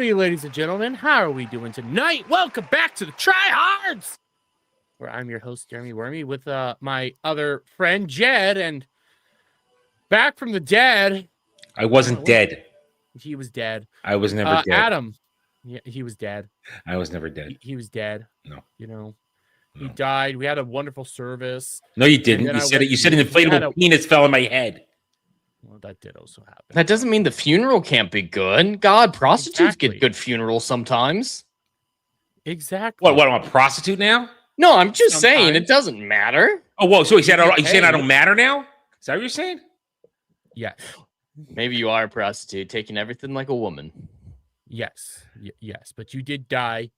Howdy, ladies and gentlemen. How are we doing tonight? Welcome back to the Tryhards, where I'm your host, Jeremy Wormy, with my other friend, Jed. And back from the dead. I wasn't dead. He was dead. I was never dead. Adam. Yeah, he was dead. I was never dead. He was dead. No. You know, No. he died. We had a wonderful service. No, you didn't. You said an inflatable penis fell on my head. Well, that did also happen. That doesn't mean the funeral can't be good. God, prostitutes get good funerals sometimes. Exactly. What? I'm a prostitute now? No, I'm just saying it doesn't matter. Oh, whoa. So you saying I don't matter now? Is that what you're saying? Yes. Maybe you are a prostitute, taking everything like a woman. Yes. Yes. But you did die.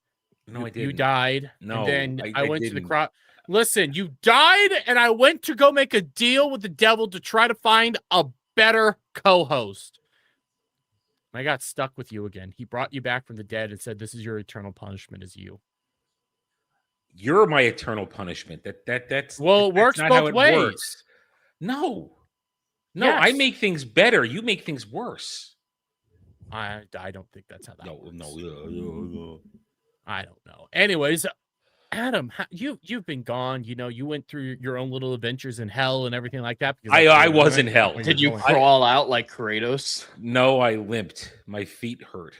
No, I didn't. You died. No, and then I went didn't. to the cross. Listen, you died, and I went to go make a deal with the devil to try to find a better co-host. I got stuck with you again. He brought you back from the dead and said, "This is your eternal punishment, is you." You're my eternal punishment. That's well, it works both ways. Works. No, yes. I make things better. You make things worse. I don't think that's how that works. No. I don't know. Anyways, Adam, you've been gone. You know, you went through your own little adventures in hell and everything like that. I was in hell. Did you crawl out like Kratos? No, I limped. My feet hurt.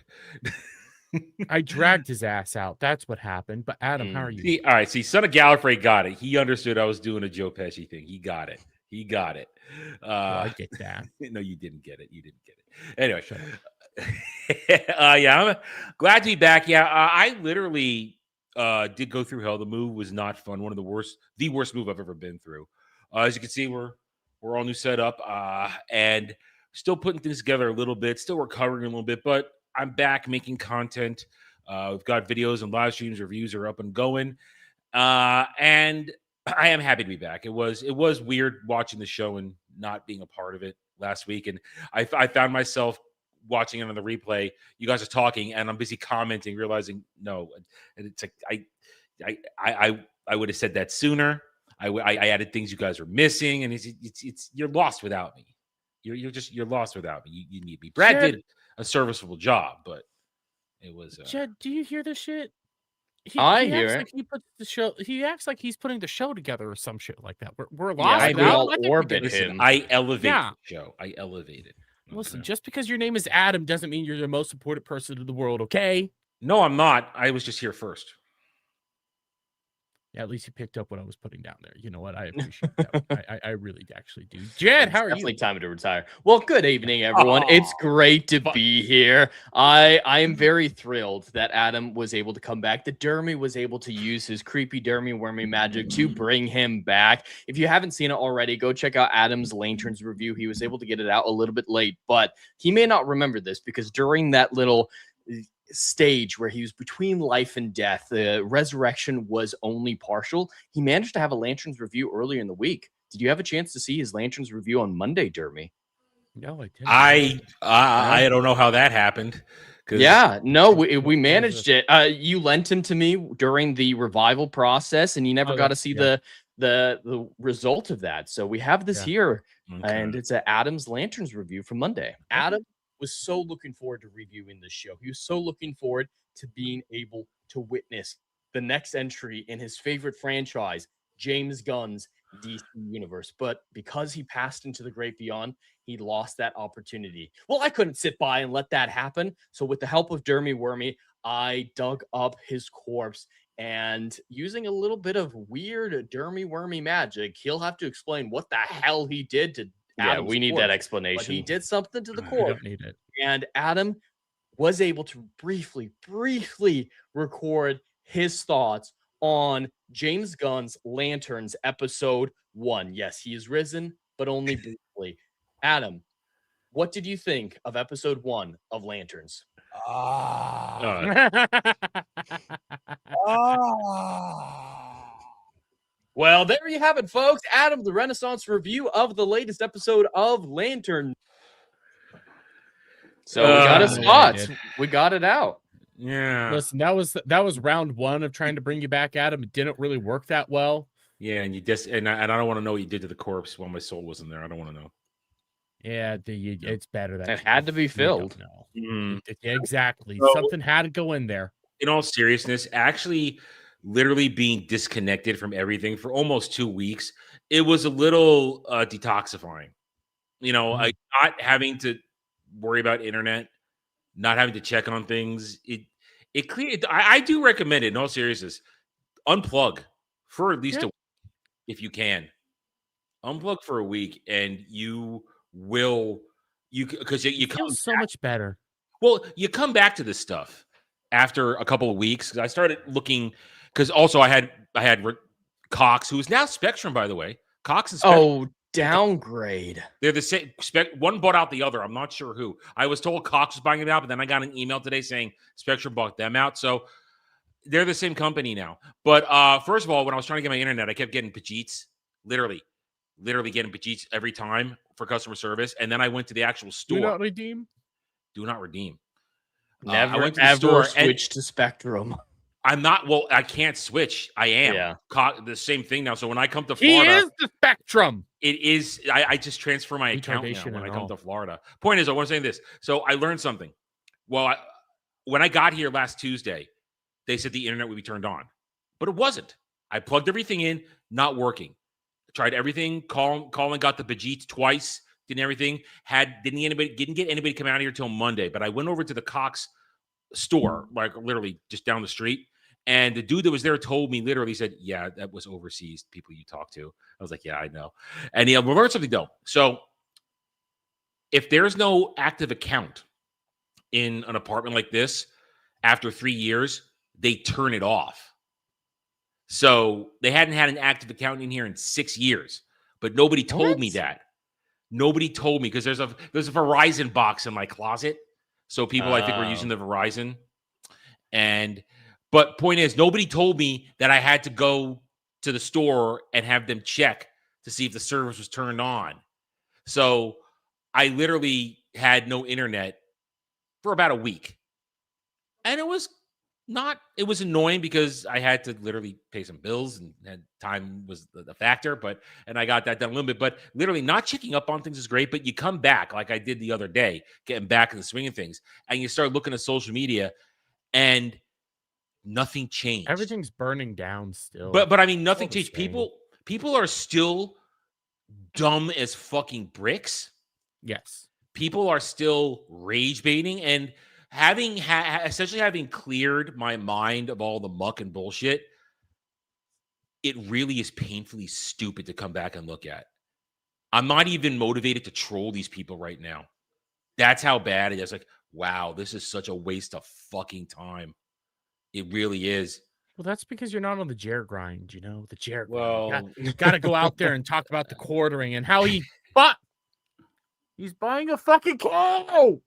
I dragged his ass out. That's what happened. But Adam, how are you? All right. See, Son of Gallifrey got it. He understood I was doing a Joe Pesci thing. He got it. I get that. No, you didn't get it. Anyway, yeah, I'm glad to be back. Yeah, I literally did go through hell. The move was not fun. One of the worst move I've ever been through. As you can see, we're all new setup and still putting things together a little bit, still recovering a little bit, but I'm back making content. We've got videos and live streams, reviews are up and going, and I am happy to be back. It was weird watching the show and not being a part of it last week, and I found myself watching it on the replay. You guys are talking, and I'm busy commenting, realizing no, and it's like I would have said that sooner. I added things you guys are missing, and it's you're lost without me. You're lost without me. You need me. Brad did a serviceable job, but it was. Jed, do you hear this shit? I hear it. Like he puts the show. He acts like he's putting the show together or some shit like that. We're lost. Yeah, we all orbit him. I elevated the show. I elevated. Listen, just because your name is Adam doesn't mean you're the most important person in the world, okay? No, I'm not. I was just here first. Yeah, at least you picked up what I was putting down there. You know what? I appreciate that. I really actually do. Jed, how are you? Definitely time to retire. Well, good evening, everyone. It's great to be here. I am very thrilled that Adam was able to come back. That Dermy was able to use his creepy Dermy wormy magic to bring him back. If you haven't seen it already, go check out Adam's Lanterns review. He was able to get it out a little bit late, but he may not remember this because during that little stage where he was between life and death, the resurrection was only partial. He managed to have a Lanterns review earlier in the week. Did you have a chance to see his Lanterns review on Monday, Dermy? No, I didn't. I don't know how that happened. Yeah, no, we managed it. You lent him to me during the revival process, and you never got to see the result of that. So we have this here, and it's Adam's Lanterns review from Monday. Adam was so looking forward to reviewing this show. He was so looking forward to being able to witness the next entry in his favorite franchise, James Gunn's DC Universe. But because he passed into the great beyond, he lost that opportunity. Well, I couldn't sit by and let that happen. So with the help of Dermy Wormy, I dug up his corpse, and using a little bit of weird Dermy Wormy magic, he'll have to explain what the hell he did to Adam's we need corpse. that explanation. But he did something to the corpse. Don't need it. And Adam was able to briefly record his thoughts on James Gunn's Lanterns episode 1. Yes, he is risen, but only briefly. Adam, what did you think of episode 1 of Lanterns? Well, there you have it, folks. Adam, the Renaissance review of the latest episode of Lantern. So we got his thoughts. We got it out. Yeah. Listen, that was round 1 of trying to bring you back, Adam. It didn't really work that well. Yeah, and I don't want to know what you did to the corpse while my soul wasn't there. I don't want to know. Yeah, it's better that It had to be filled. No, Mm. exactly. So- Something had to go in there. In all seriousness, actually literally being disconnected from everything for almost 2 weeks, it was a little detoxifying. Like not having to worry about internet, not having to check on things. It clear. I do recommend it. In all seriousness, unplug for at least a week if you can. Unplug for a week, and you will because you come feel so much better. Well, you come back to this stuff after a couple of weeks because I started looking because also I had Cox, who is now Spectrum, by the way. Cox and Spectrum. Oh, downgrade. They're the same. One bought out the other. I'm not sure who. I was told Cox was buying it out, but then I got an email today saying Spectrum bought them out. So they're the same company now. But first of all, when I was trying to get my internet, I kept getting Pajits, literally getting Pajits every time for customer service. And then I went to the actual store. Do not redeem. Do not redeem. Never I went to the ever store switch to Spectrum. I'm not. Well, I can't switch. I am. Yeah. The same thing now. So when I come to He Florida, is the Spectrum. it is. I just transfer my account now when I come to Florida. Point is, I want to say this. So I learned something. Well, when I got here last Tuesday, they said the internet would be turned on, but it wasn't. I plugged everything in, not working. Tried everything. Calling, got the Bajit twice. Did everything. Didn't get anybody come out here till Monday. But I went over to the Cox store, like literally just down the street. And the dude that was there told me, literally said, yeah, that was overseas people you talk to. I was like, yeah, I know. And he learned something though. So if there's no active account in an apartment like this, after 3 years, they turn it off. So they hadn't had an active account in here in 6 years, but nobody told me that. Nobody told me because there's a Verizon box in my closet. So people, I think, were using the Verizon. But point is, nobody told me that I had to go to the store and have them check to see if the service was turned on. So I literally had no internet for about a week. And it was annoying because I had to literally pay some bills and time was the factor, and I got that done a little bit, but literally not checking up on things is great, but you come back like I did the other day, getting back in the swing of things, and you start looking at social media and nothing changed. Everything's burning down still. But I mean, nothing changed. People are still dumb as fucking bricks. Yes. People are still rage baiting, and essentially having cleared my mind of all the muck and bullshit, it really is painfully stupid to come back and look at. I'm not even motivated to troll these people right now. That's how bad it is. Like, wow, this is such a waste of fucking time. It really is. Well, that's because you're not on the Jer grind, the Jer grind. Well, got to go out there and talk about the quartering and how he's buying a fucking cow.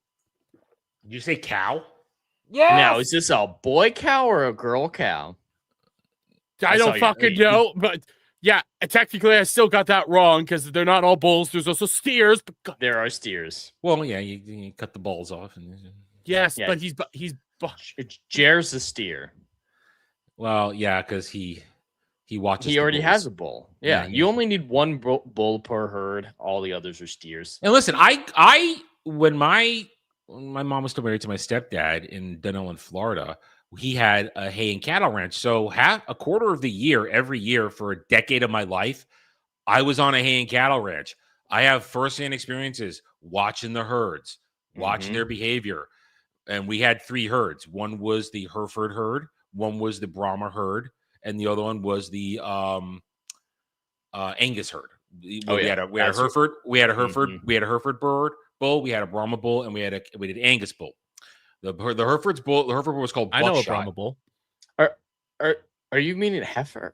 Did you say cow? Yeah. Now, is this a boy cow or a girl cow? I don't fucking know, but yeah, technically I still got that wrong because they're not all bulls. There's also steers. But there are steers. Well, yeah, you cut the balls off. Yes, yeah. But he's Jer's a steer. Well, yeah, because he watches. He already has a bull. Yeah, you only need one bull per herd. All the others are steers. And listen, when my mom was still married to my stepdad in Dunellen, Florida, he had a hay and cattle ranch. So a quarter of the year, every year for a decade of my life, I was on a hay and cattle ranch. I have firsthand experiences watching the herds, watching their behavior. And we had 3 herds. One was the Hereford herd, one was the Brahma herd, and the other one was the Angus herd. We had a Hereford, we had a Hereford bull, we had a Brahma bull, and we did Angus bull. The Hereford bull was called Buckshot. I know a Brahma bull. Are you meaning heifer?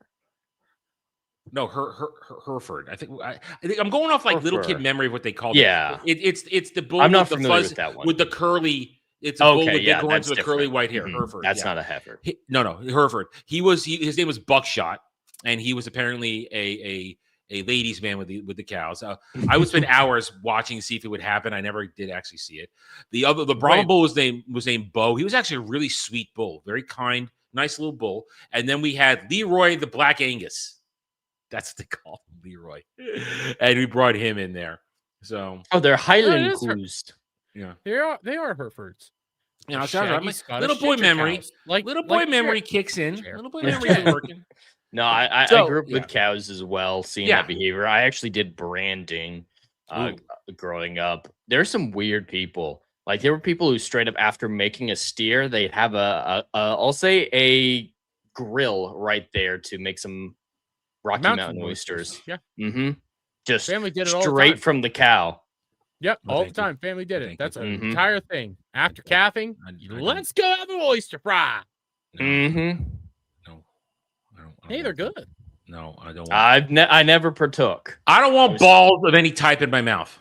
No, Hereford. I think I'm going off like little kid memory of what they call it. It's the bull. I'm not with familiar the fuzz, with that one. with the curly. It's a bull with big horns with curly white hair. Mm-hmm. Hereford. That's not a heifer. No, Hereford. His name was Buckshot, and he was apparently a ladies' man with the cows. I would spend hours watching to see if it would happen. I never did actually see it. The Brahma bull was named Bo. He was actually a really sweet bull, very kind, nice little bull. And then we had Leroy the Black Angus. That's what they call him, Leroy. And we brought him in there. So they're Highland is her- coos. yeah, They are Herefords. you know, The sounds right. shaggy My Scottish little boy ginger memory, cows. Like little boy like memory Cher. kicks in. Cher. Little boy memory is working. No, I So, grew up yeah. with cows as well, seeing Yeah. that behavior. I actually did branding Ooh. growing up. There's some weird people. Like there were people who straight up after making a steer, they'd have I'll say a grill right there to make some Rocky Mountain oysters. Yeah. Mm-hmm. Just Family did it all the straight time. from the cow. Yep, Oh, all the thank you. time. Family did it. Thank That's you. an Mhm. entire thing. After Thank you. calving, I don't- let's go have an oyster fry. No, Mm-hmm. no, I don't Hey, they're want that. good. No, I don't want. I never partook. I don't want balls of any type in my mouth.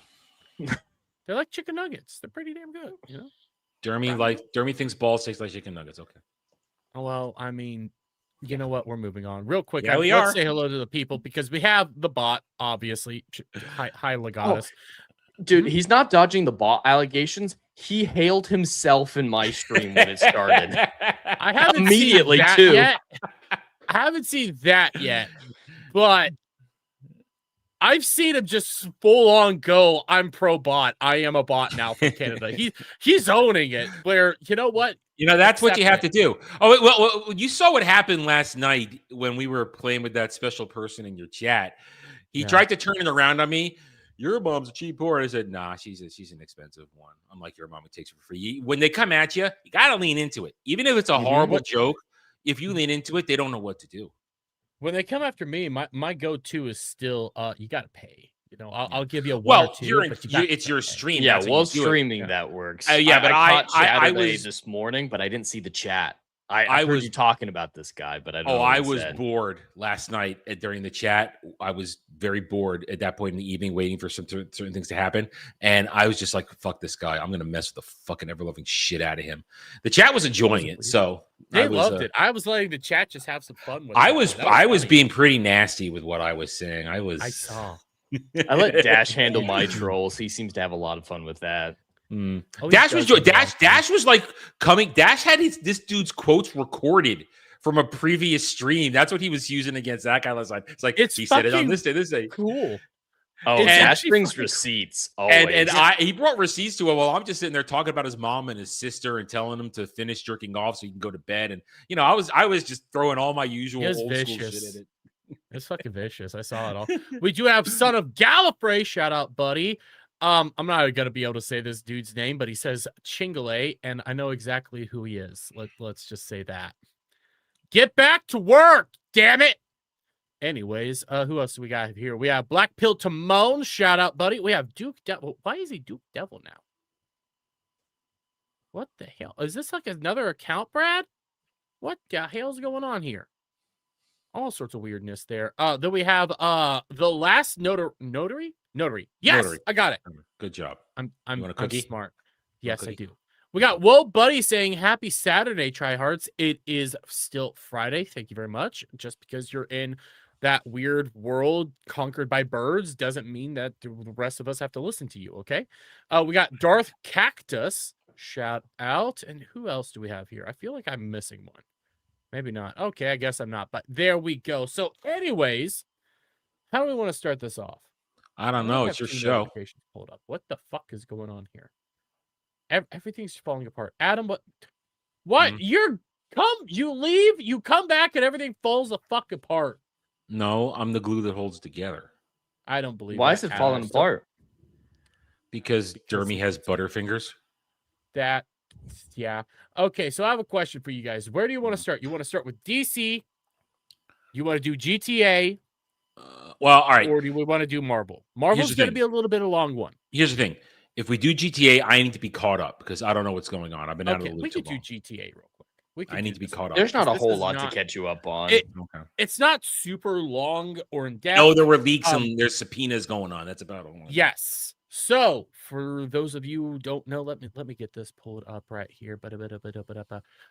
They're like chicken nuggets. They're pretty damn good, you know? Dermy thinks balls taste like chicken nuggets. Okay. Oh, well, I mean, you know what? We're moving on real quick. Yeah, we let's are. say hello to the people because we have the bot, obviously. Hi, Legatus. Dude, he's not dodging the bot allegations. He hailed himself in my stream when it started. I haven't Immediately, seen that too. yet. I haven't seen that yet, but I've seen him just full on go. I'm pro bot. I am a bot now for Canada. He's owning it. Where you know what? You know, that's what you have Accept to do. Oh, well, you saw what happened last night when we were playing with that special person in your chat. He Yeah. tried to turn it around on me. Your mom's a cheap whore. I said, nah, she's an expensive one. I'm like, your mom takes it for free. When they come at you, you got to lean into it. Even if it's a horrible joke, if you lean into it, they don't know what to do. When they come after me, my go-to is still you got to pay. You know, I'll give you a one Well, or two. But it's your stream. Yeah, That's how well, you do it. streaming that works. Yeah, but I caught I Saturday was this morning, but I didn't see the chat. I heard was you talking about this guy, but I don't know. I what he was said. bored last night during the chat. I was very bored at that point in the evening, waiting for certain things to happen. And I was just like, fuck this guy. I'm going to mess with the fucking ever-loving shit out of him. The chat was enjoying it. So they loved it. I was letting the chat just have some fun with it. I was funny. being pretty nasty with what I was saying. I saw. I let Dash handle my trolls. He seems to have a lot of fun with that. Oh, Dash was like coming. Dash had this dude's quotes recorded from a previous stream. That's what he was using against that guy last night. It's like he said it on this day. Cool. Oh, It's Dash actually brings fucking receipts. And Always. he brought receipts to it. Well, I'm just sitting there talking about his mom and his sister and telling him to finish jerking off so he can go to bed. And you know, I was just throwing all my usual old school shit at it. It's fucking vicious. I saw it all. We do have Son of Gallifrey. Shout out, buddy. I'm not gonna be able to say this dude's name, but he says Chingale, and I know exactly who he is. Let's just say that. Get back to work, damn it. Anyways, who else do we got here? We have Black Pill Timon. Shout out, buddy. We have Duke Devil. Why is he Duke Devil now? What the hell? Is this like another account, Brad? What the hell's going on here? All sorts of weirdness there. Then we have the last notary. Yes, Notary. I got it. Good job. I'm want a cookie? smart. Yes, I cookie? do. We got Whoa Buddy saying happy Saturday, tryhards. It is still Friday. Thank you very much. Just because you're in that weird world conquered by birds doesn't mean that the rest of us have to listen to you, okay? We got Darth Cactus. Shout out. And who else do we have here? I feel like I'm missing one. Maybe not. Okay, I guess I'm not. But there we go. So anyways, how do we want to start this off? I don't know. It's your show. Notifications pulled up. What the fuck is going on here? Everything's falling apart. Adam, what? You leave, you come back, and everything falls the fuck apart. No, I'm the glue that holds together. I don't believe. Why that, is it Adam. falling apart? Because Dermy has butterfingers. Yeah. Okay, so I have a question for you guys. Where do you want to start? You want to start with DC? You want to do GTA? Well, all right. Or do we want to do Marvel? Marvel's going to be a little bit of a long one. Here's the thing. If we do GTA, I need to be caught up because I don't know what's going on. I've been out of the loop. We could do GTA real quick. I need to be caught up. There's not a This whole is lot not- to catch you up on. It's not super long or in depth. No, there were leaks and there's subpoenas going on. That's about all. Yes. So for those of you who don't know, let me get this pulled up right here.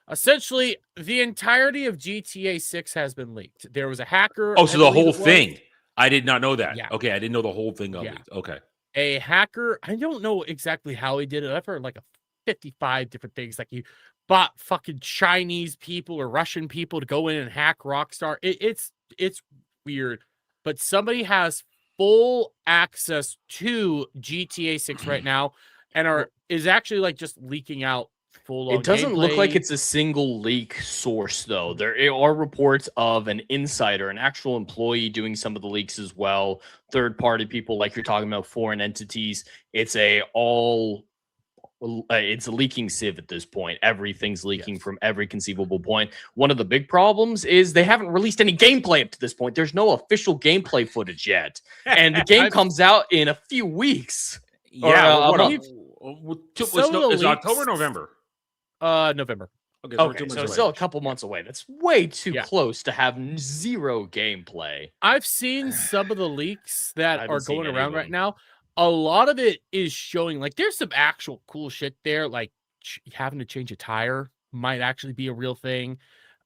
Essentially, the entirety of GTA 6 has been leaked. There was a hacker. Oh, so I the believe whole it was. thing. I did not know that. Yeah. Okay, I didn't know the whole thing got Yeah. leaked. Okay. A hacker. I don't know exactly how he did it. I've heard like 55 different things. Like he bought fucking Chinese people or Russian people to go in and hack Rockstar. It's weird, but somebody has full access to GTA 6 right now, and is actually like just leaking out full. It doesn't look like it's a single leak source, though. There are reports of an insider, an actual employee, doing some of the leaks as well. Third-party people, like you're talking about, foreign entities. It's it's a leaking sieve at this point. Everything's leaking from every conceivable point. One of the big problems is they haven't released any gameplay up to this point. There's no official gameplay footage yet, and the game comes out in a few weeks. Yeah, is it October or November? November. Okay, so it's still a couple months away. That's way too close to have zero gameplay. I've seen some of the leaks that are going around right now. A lot of it is showing like there's some actual cool shit there, like having to change a tire might actually be a real thing.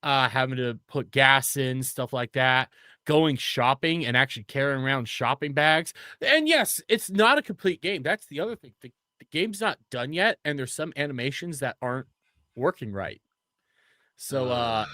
Having to put gas in, stuff like that. Going shopping and actually carrying around shopping bags. And yes, it's not a complete game. That's the other thing. The game's not done yet, and there's some animations that aren't working right. So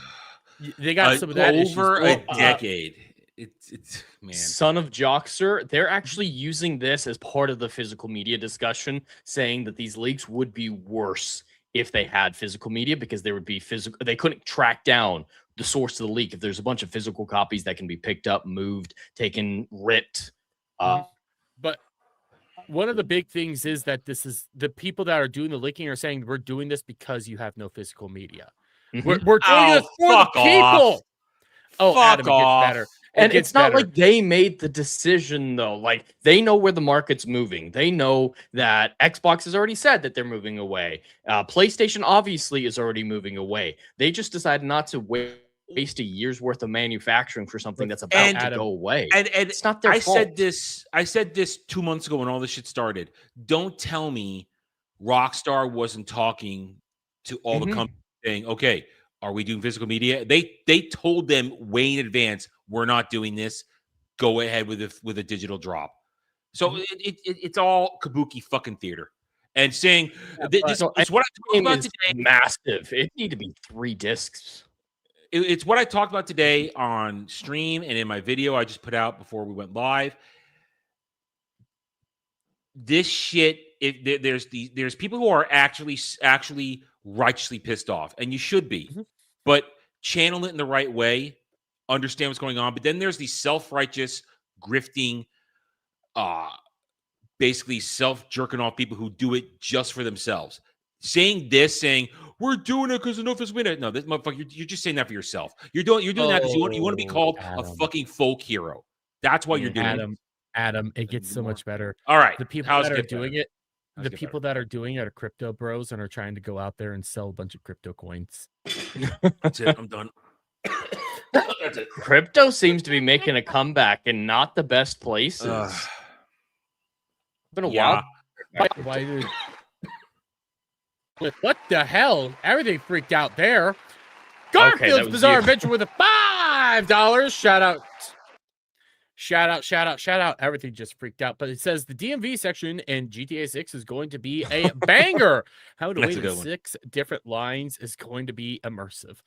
they got some of that over a decade. It's man. Son of Joxer, they're actually using this as part of the physical media discussion, saying that these leaks would be worse if they had physical media because there would be physical. They couldn't track down the source of the leak if there's a bunch of physical copies that can be picked up, moved, taken, ripped. But one of the big things is that this is the people that are doing the leaking are saying we're doing this because you have no physical media. We're doing this for the people. Oh, Adam, it gets better. And it's not like they made the decision, though. Like, they know where the market's moving. They know that Xbox has already said that they're moving away. PlayStation obviously is already moving away. They just decided not to waste a year's worth of manufacturing for something that's about to go away. And it's not their fault. I said this 2 months ago when all this shit started. Don't tell me Rockstar wasn't talking to all the companies saying, okay, are we doing physical media? They told them way in advance, we're not doing this. Go ahead with a digital drop. So it's all kabuki fucking theater. And saying this is what I talked about today. Massive. It need to be 3 discs. It's what I talked about today on stream and in my video I just put out before we went live. This shit, there's people who are actually righteously pissed off, and you should be, but channel it in the right way, understand what's going on. But then there's these self-righteous, grifting, basically self-jerking off people who do it just for themselves. Saying we're doing it because enough is winning. No, this motherfucker, you're just saying that for yourself. You're doing that because you want to be called a fucking folk hero. That's why you're doing it. Adam, it gets so much better. All right, the people that are doing it. The people that are doing it are crypto bros and are trying to go out there and sell a bunch of crypto coins. That's it. I'm done. That's it. Crypto seems to be making a comeback in not the best places. It's been a while. Why did... What the hell? Everything freaked out there. Garfield's Bizarre Adventure with a $5. Shout out. Everything just freaked out. But it says the DMV section in GTA 6 is going to be a banger. How to wait in 6 different lines is going to be immersive.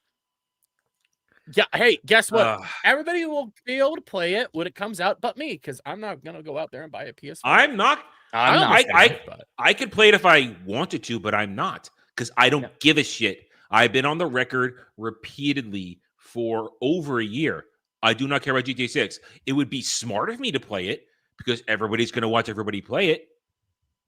Yeah, hey, guess what? Everybody will be able to play it when it comes out, but me, because I'm not going to go out there and buy a PS4. I'm not. I could play it if I wanted to, but I'm not, because I don't give a shit. I've been on the record repeatedly for over a year. I do not care about GTA 6. It would be smart of me to play it because everybody's going to watch everybody play it,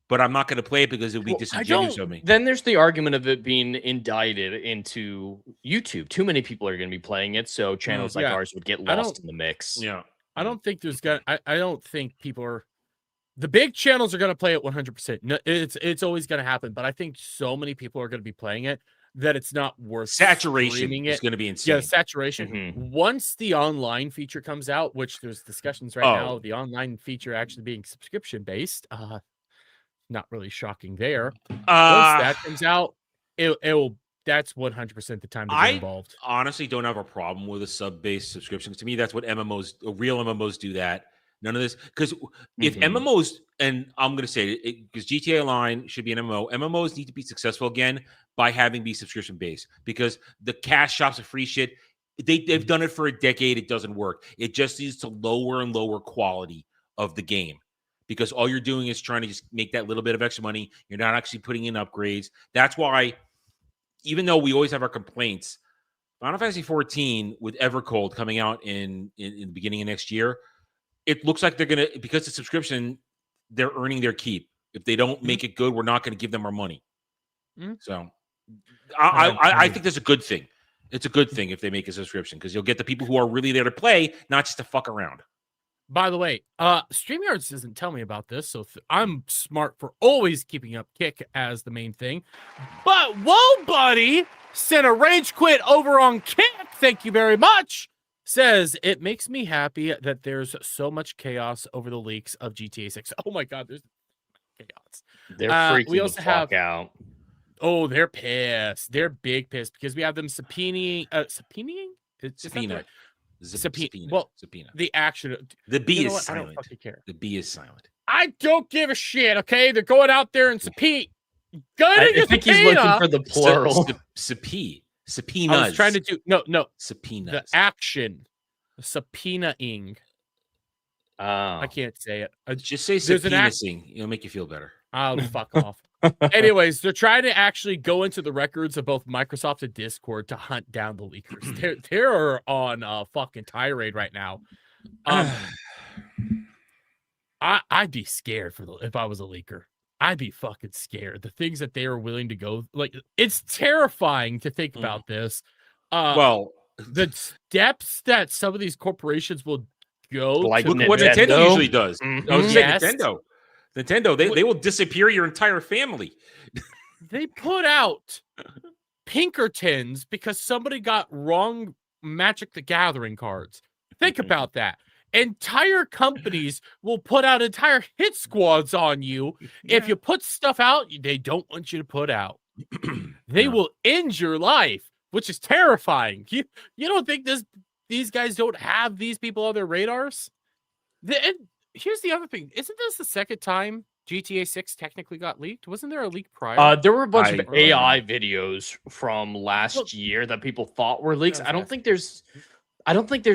but I'm not going to play it because it would be disingenuous of me. Then there's the argument of it being indicted into YouTube. Too many people are going to be playing it, so channels like ours would get lost in the mix. Yeah. I don't think I don't think people are... The big channels are going to play it 100%. No, it's always going to happen, but I think so many people are going to be playing it that it's not worth saturation. Is going to be insane. Yeah, saturation. Once the online feature comes out, which there's discussions right now, the online feature actually being subscription based. Not really shocking there. Once that comes out, it will. That's 100% the time to get involved. I honestly don't have a problem with a sub-based subscription. To me, that's what real MMOs do that. None of this, because if MMOs, and I'm going to say it, because GTA Online should be an MMO, MMOs need to be successful again by having be subscription based, because the cash shops of free shit, they've done it for a decade. It doesn't work. It just needs to lower and lower quality of the game, because all you're doing is trying to just make that little bit of extra money. You're not actually putting in upgrades. That's why, even though we always have our complaints, Final Fantasy 14 with Evercold coming out in the beginning of next year, it looks like they're going to, because the subscription, they're earning their keep. If they don't make it good, we're not going to give them our money. So I think that's a good thing. It's a good thing if they make a subscription, because you'll get the people who are really there to play, not just to fuck around. By the way, StreamYards doesn't tell me about this, so I'm smart for always keeping up Kick as the main thing. But Whoa Buddy sent a rage quit over on Kick. Thank you very much. Says, it makes me happy that there's so much chaos over the leaks of GTA 6. Oh my God, there's chaos. They're freaking we also the fuck out. Oh, they're pissed. They're big pissed because we have them subpoenaing. Subpoenaing? Subpoena. Subpoena. Well, subpoena. The action. The B is I silent. don't fucking care. The B is silent. I don't give a shit. Okay, they're going out there and subpoena. I think he's looking for the plural. Subpoenas. I was trying to do no subpoenas. The action. Subpoenaing. Oh. I can't say it. Just say subpoenaing. It'll make you feel better. Oh, fuck off. Anyways, they're trying to actually go into the records of both Microsoft and Discord to hunt down the leakers. They're on a fucking tirade right now. I'd be scared if I was a leaker. I'd be fucking scared. The things that they are willing to go, like, it's terrifying to think about this. Well, the steps that some of these corporations will go. Like look what Nintendo usually does. Mm-hmm. I was saying Nintendo, they will disappear your entire family. They put out Pinkertons because somebody got wrong Magic the Gathering cards. Think about that. Entire companies will put out entire hit squads on you if you put stuff out they don't want you to put out. They will end your life, which is terrifying. You don't think these guys don't have these people on their radars? Here's the other thing. Isn't this the second time GTA 6 technically got leaked? Wasn't there a leak prior? There were a bunch of AI videos from last year that people thought were leaks. I don't think there's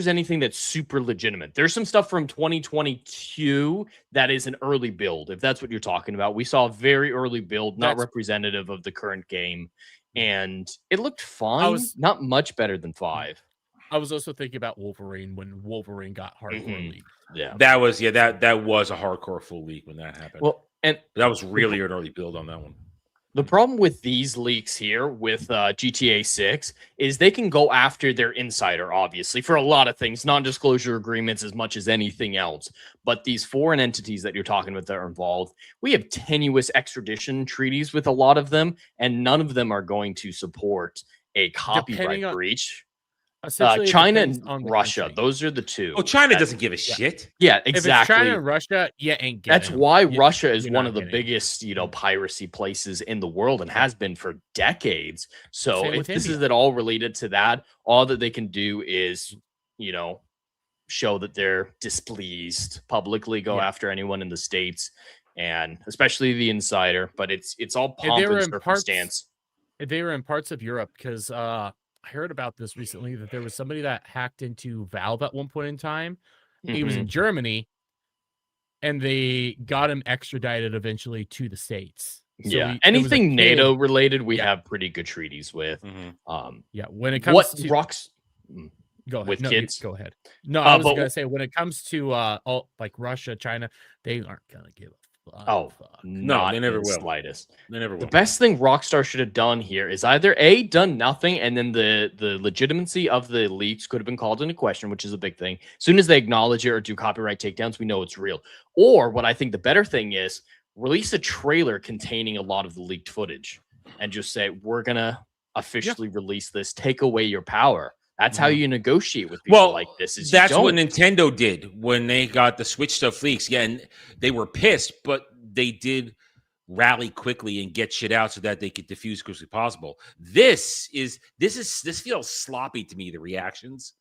anything that's super legitimate. There's some stuff from 2022 that is an early build, if that's what you're talking about. We saw a very early build, not representative of the current game, and it looked fine. Not much better than 5. I was also thinking about Wolverine when Wolverine got hardcore leaked. Yeah, that was a hardcore full leak when that happened. Well, and that was really an early build on that one. The problem with these leaks here with GTA 6 is they can go after their insider, obviously, for a lot of things, non-disclosure agreements as much as anything else. But these foreign entities that you're talking about that are involved, we have tenuous extradition treaties with a lot of them, and none of them are going to support a copyright breach. China and Russia, those are the two. Oh, China doesn't give a shit. Yeah, exactly. If it's China and Russia, ain't getting That's why Russia is one of the biggest, piracy places in the world and has been for decades. So if this is at all related to that, all that they can do is, show that they're displeased, publicly go after anyone in the States, and especially the insider. But it's all pomp and circumstance. They were in parts of Europe because I heard about this recently, that there was somebody that hacked into Valve at one point in time. He was in Germany, and they got him extradited eventually to the States. So anything NATO related, we have pretty good treaties with. When it comes to go ahead. With kids, go ahead. No, I was gonna say when it comes to all like Russia, China, they aren't gonna give a fuck. No, they never will. Slightest. They never will. The best thing Rockstar should have done here is either done nothing, and then the legitimacy of the leaks could have been called into question, which is a big thing. As soon as they acknowledge it or do copyright takedowns, we know it's real. Or what I think the better thing is, release a trailer containing a lot of the leaked footage and just say, we're gonna officially release this. Take away your power. That's how you negotiate with people like this. That's what Nintendo did when they got the Switch stuff leaks. Yeah, and they were pissed, but they did rally quickly and get shit out so that they could diffuse as quickly as possible. This feels sloppy to me. The reactions,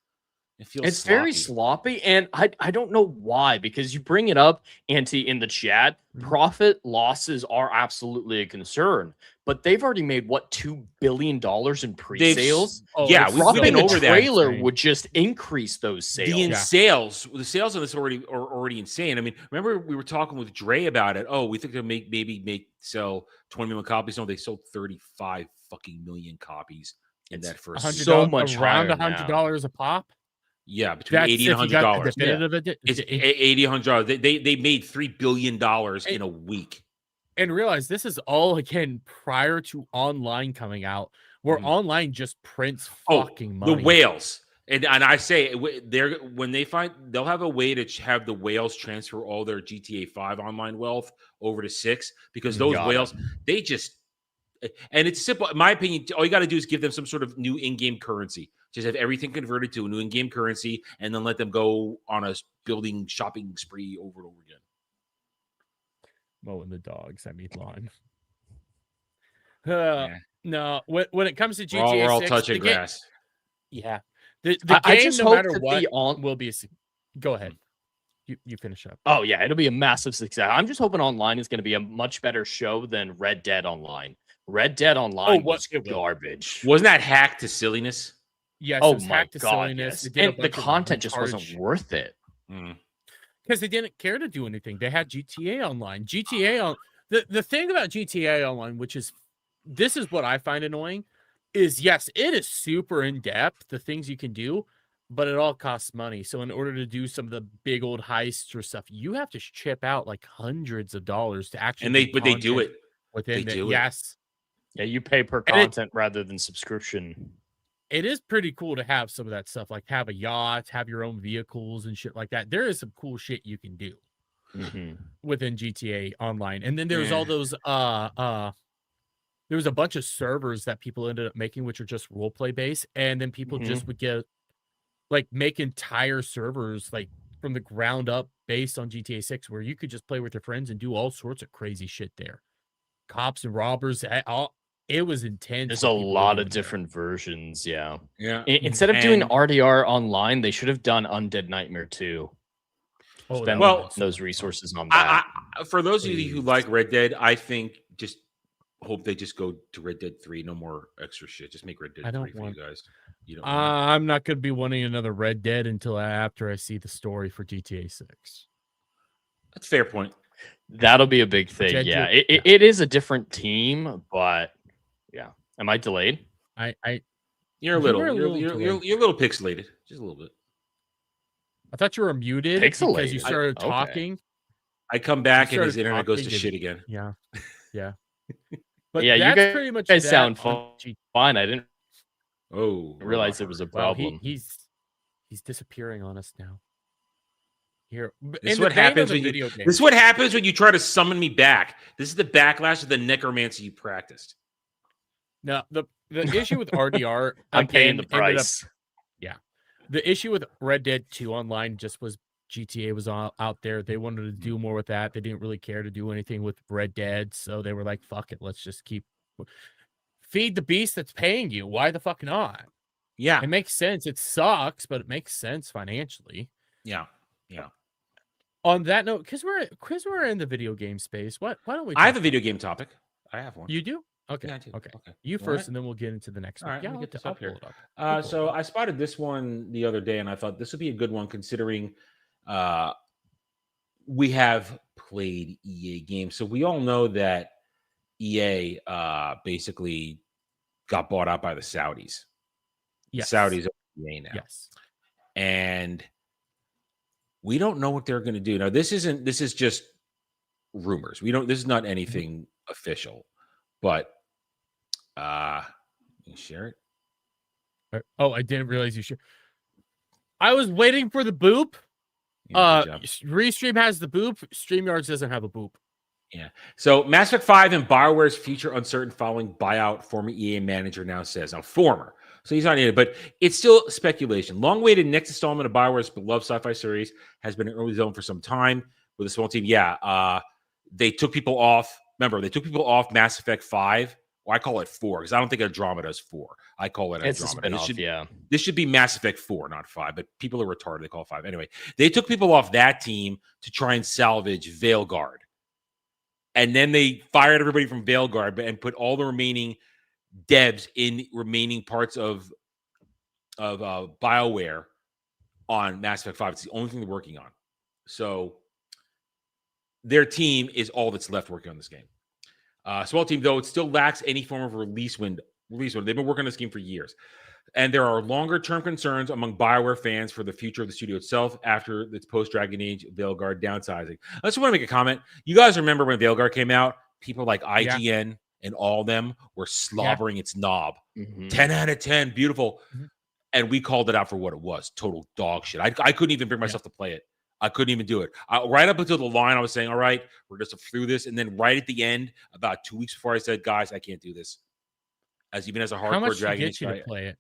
It's very sloppy, and I don't know why, because you bring it up, Auntie, in the chat. Profit losses are absolutely a concern, but they've already made what, $2 billion in pre-sales? Yeah, we've been over that. Trailer would just increase those sales. The sales on this are already insane. I mean, remember we were talking with Dre about it. Oh, we think they'll sell 20 million copies. No, they sold 35 fucking million copies in that first. So much around $100 a pop. Yeah, between $80 and $100. It's $80 and $100. They made $3 billion in a week. And realize this is all again prior to online coming out, where online just prints fucking money. The whales, and I say they'll have a way to have the whales transfer all their GTA 5 online wealth over to 6, because those whales they just. And it's simple. In my opinion, all you got to do is give them some sort of new in-game currency. Just have everything converted to a new in-game currency, and then let them go on a building shopping spree over and over again. Mowing the dogs. I mean, lawn. No, when it comes to GTA, we're all touching grass. Yeah, the game, I just no hope matter that what, will be. Go ahead. You finish up. Oh yeah, it'll be a massive success. I'm just hoping online is going to be a much better show than Red Dead Online. Red Dead Online was garbage. Wasn't that hacked to silliness? Yes. Oh my god! Yes. And the content just wasn't worth it. Because they didn't care to do anything. They had GTA Online. The thing about GTA Online, this is what I find annoying, is yes, it is super in depth, the things you can do, but it all costs money. So in order to do some of the big old heists or stuff, you have to chip out like hundreds of dollars to actually. And they do it within it. Yes. Yeah, you pay per content rather than subscription. It is pretty cool to have some of that stuff, like have a yacht, have your own vehicles and shit like that. There is some cool shit you can do within GTA Online. And then there's all those there was a bunch of servers that people ended up making, which are just role play based, and then people just would get make entire servers from the ground up based on GTA 6, where you could just play with your friends and do all sorts of crazy shit there. Cops and robbers, it was intense. There's a lot of different versions, yeah. Instead of doing And- RDR online, they should have done Undead Nightmare 2. Spend those resources on that. For those of you who like Red Dead, I think just hope they just go to Red Dead 3. No more extra shit. Just make Red Dead 3 for you guys. You don't. I'm not going to be wanting another Red Dead until after I see the story for GTA 6. That's a fair point. That'll be a big thing. It is a different team, but yeah. Am I delayed? You're a little pixelated, just a little bit. I thought you were muted because you started talking. I come back and his internet goes to shit again. Yeah. But yeah, that's you guys, pretty much sound fine. I didn't realize there was a problem. Well, he's disappearing on us now. Here, this is what happens when this is what happens when you try to summon me back. This is the backlash of the necromancy you practiced. No, the issue with RDR, I'm paying the price. The issue with Red Dead 2 Online just was GTA was out there. They wanted to do more with that. They didn't really care to do anything with Red Dead, so they were like, "Fuck it, let's just feed the beast that's paying you. Why the fuck not?" Yeah, it makes sense. It sucks, but it makes sense financially. Yeah. On that note, because we're in the video game space, why don't we? I have a video game topic. I have one. You do? Okay. Yeah, I do. Okay. You first, and then we'll get into the next one. All right, Yeah, let me get this up here. Up. So I spotted this one the other day, and I thought this would be a good one considering we have played EA games. So we all know that EA basically got bought out by the Saudis. Yes. The Saudis are EA now. Yes. And we don't know what they're going to do. Now, this is just rumors. This is not anything official, but you share it. Oh, I didn't realize you shared. I was waiting for the boop. Restream has the boop. StreamYards doesn't have a boop. Yeah. So Mass Effect 5 and BioWare's future uncertain following buyout, former EA manager now says. Now, former. So he's not in it, but it's still speculation. Long-awaited next installment of BioWare's beloved sci-fi series has been in early zone for some time with a small team. Yeah. They took people off. Remember, they took people off Mass Effect 5 Well, I call it 4 because I don't think Andromeda is 4. I call it It's a Andromeda. spinoff, This should be Mass Effect 4, not 5. But people are retarded. They call it 5. Anyway, they took people off that team to try and salvage Veilguard. And then they fired everybody from Veilguard and put all the remaining devs in remaining parts of BioWare on Mass Effect 5. It's the only thing they're working on. So their team is all that's left working on this game. Small team, though, it still lacks any form of release window. They've been working on this game for years. And there are longer-term concerns among BioWare fans for the future of the studio itself after its post-Dragon Age Veilguard downsizing. I just want to make a comment. You guys remember when Veilguard came out? People like IGN and all of them were slobbering its knob. 10 out of 10, beautiful. And we called it out for what it was. Total dog shit. I couldn't even bring myself to play it. I couldn't even do it. Right up until the line, I was saying, all right, we're just through this. And then right at the end, about 2 weeks before, I said, guys, I can't do this. Even as a hardcore Dragon Age guy. To play it?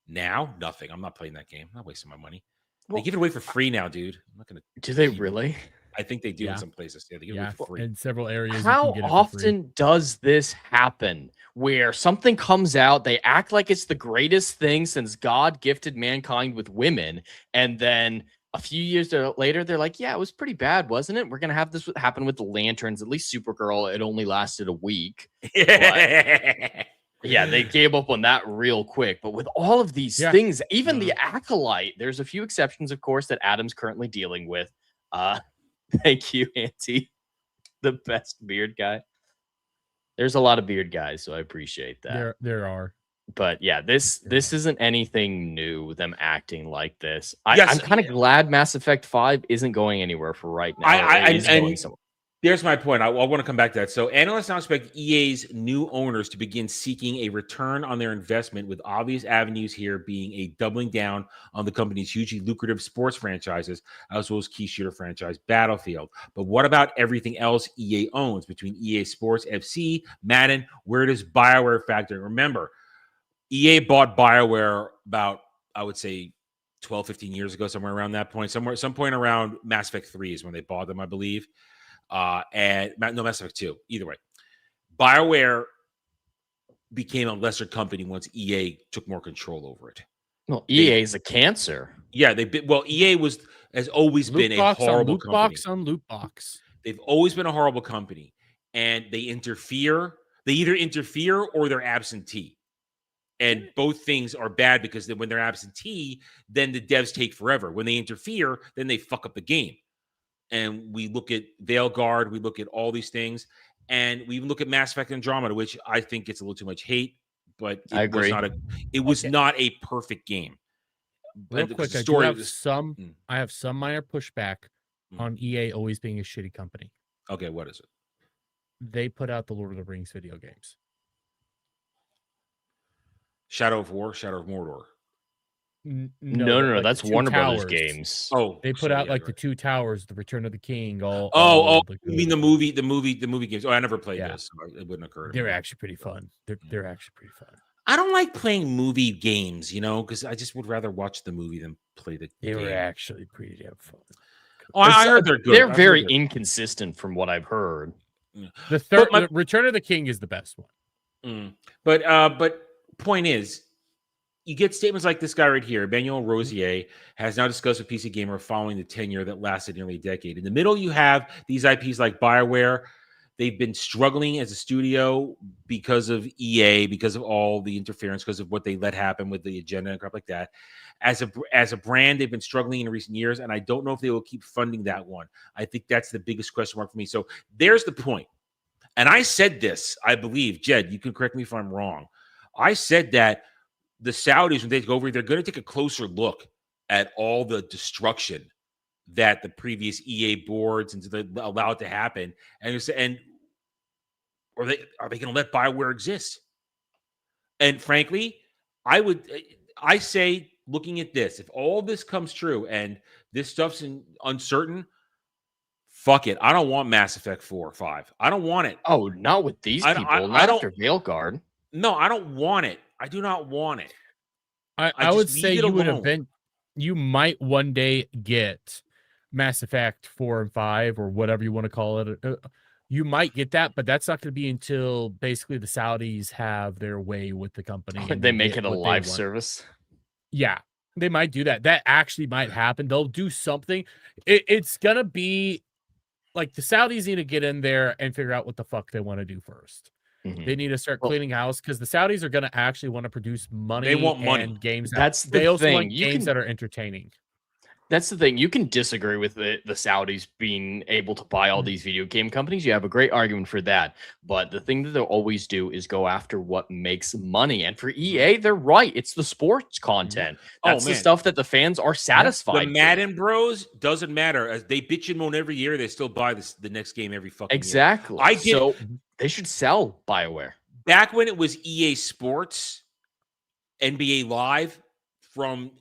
Now, nothing. I'm not playing that game. I'm not wasting my money. They give it away for free now, dude. I'm not gonna. Do they really? I think they do in some places. Yeah, they give it away for free. In several areas. How often does this happen? Where something comes out, they act like it's the greatest thing since God gifted mankind with women, and then a few years later, they're like, yeah, it was pretty bad, wasn't it? We're going to have this happen with the Lanterns. At least Supergirl, it only lasted a week. Yeah, they gave up on that real quick. But with all of these things, even the Acolyte, there's a few exceptions, of course, that Adam's currently dealing with. Thank you, Auntie. The best beard guy. There's a lot of beard guys, so I appreciate that. There are. But yeah, this isn't anything new, them acting like this. I'm kind of glad Mass Effect 5 isn't going anywhere for right now. There's my point. I want to come back to that. So analysts now expect EA's new owners to begin seeking a return on their investment, with obvious avenues here being a doubling down on the company's hugely lucrative sports franchises, as well as key shooter franchise Battlefield. But what about everything else EA owns? Between EA Sports FC, Madden, where does BioWare factor in? Remember, EA bought BioWare about, I would say, 12, 15 years ago, somewhere around that point. Some point around Mass Effect 3 is when they bought them, I believe. And no, Mass Effect 2. Either way, BioWare became a lesser company once EA took more control over it. Well, EA is a cancer. Yeah, EA has always been a horrible company. Box on loot box. They've always been a horrible company, and they interfere. They either interfere or they're absentee. And both things are bad because when they're absentee, then the devs take forever. When they interfere, then they fuck up the game. And we look at Veilguard, we look at all these things, and we even look at Mass Effect Andromeda, which I think gets a little too much hate, but I agree. It was not a perfect game. Real quick, I have some minor pushback on EA always being a shitty company. Okay, what is it? They put out the Lord of the Rings video games. Shadow of War, Shadow of Mordor. No. Like that's Warner Brothers games. Oh, they put out the Two Towers, the Return of the King. You mean the movie games? Oh, I never played this. So it wouldn't occur to me. They're actually pretty fun. They're actually pretty fun. I don't like playing movie games, because I just would rather watch the movie than play the game. They were actually pretty damn fun. Oh, I heard they're good. They're very inconsistent from what I've heard. The Return of the King is the best one. But point is, you get statements like this guy right here. Emmanuel Rosier has now discussed with PC Gamer following the tenure that lasted nearly a decade. In the middle, you have these IPs like BioWare. They've been struggling as a studio because of EA, because of all the interference, because of what they let happen with the agenda and crap like that. As a brand, they've been struggling in recent years, and I don't know if they will keep funding that one. I think that's the biggest question mark for me. So there's the point. And I said this, I believe, Jed, you can correct me if I'm wrong. I said that the Saudis, when they take over, they're going to take a closer look at all the destruction that the previous EA boards and allowed to happen, and are they going to let BioWare exist? And frankly, I say, looking at this, if all this comes true and this stuff's uncertain, fuck it. I don't want Mass Effect 4 or 5. I don't want it. Oh, not with these people. Not after Veilguard. No, I don't want it. I do not want it. I would say you might one day get Mass Effect 4 and 5 or whatever you want to call it. You might get that, but that's not going to be until basically the Saudis have their way with the company. And They make it a live service. Yeah, they might do that. That actually might happen. They'll do something. It's going to be like the Saudis need to get in there and figure out what the fuck they want to do first. They need to start cleaning house because the Saudis are going to actually want to produce money. They want money. And games. That's they the also thing. want games that are entertaining. That's the thing. You can disagree with the Saudis being able to buy all these video game companies. You have a great argument for that. But the thing that they'll always do is go after what makes money. And for EA, they're right. It's the sports content. That's the stuff that the fans are satisfied. The Madden bros doesn't matter. As they bitch and moan every year, they still buy the next game every fucking year. So they should sell BioWare. Back when it was EA Sports, NBA Live, from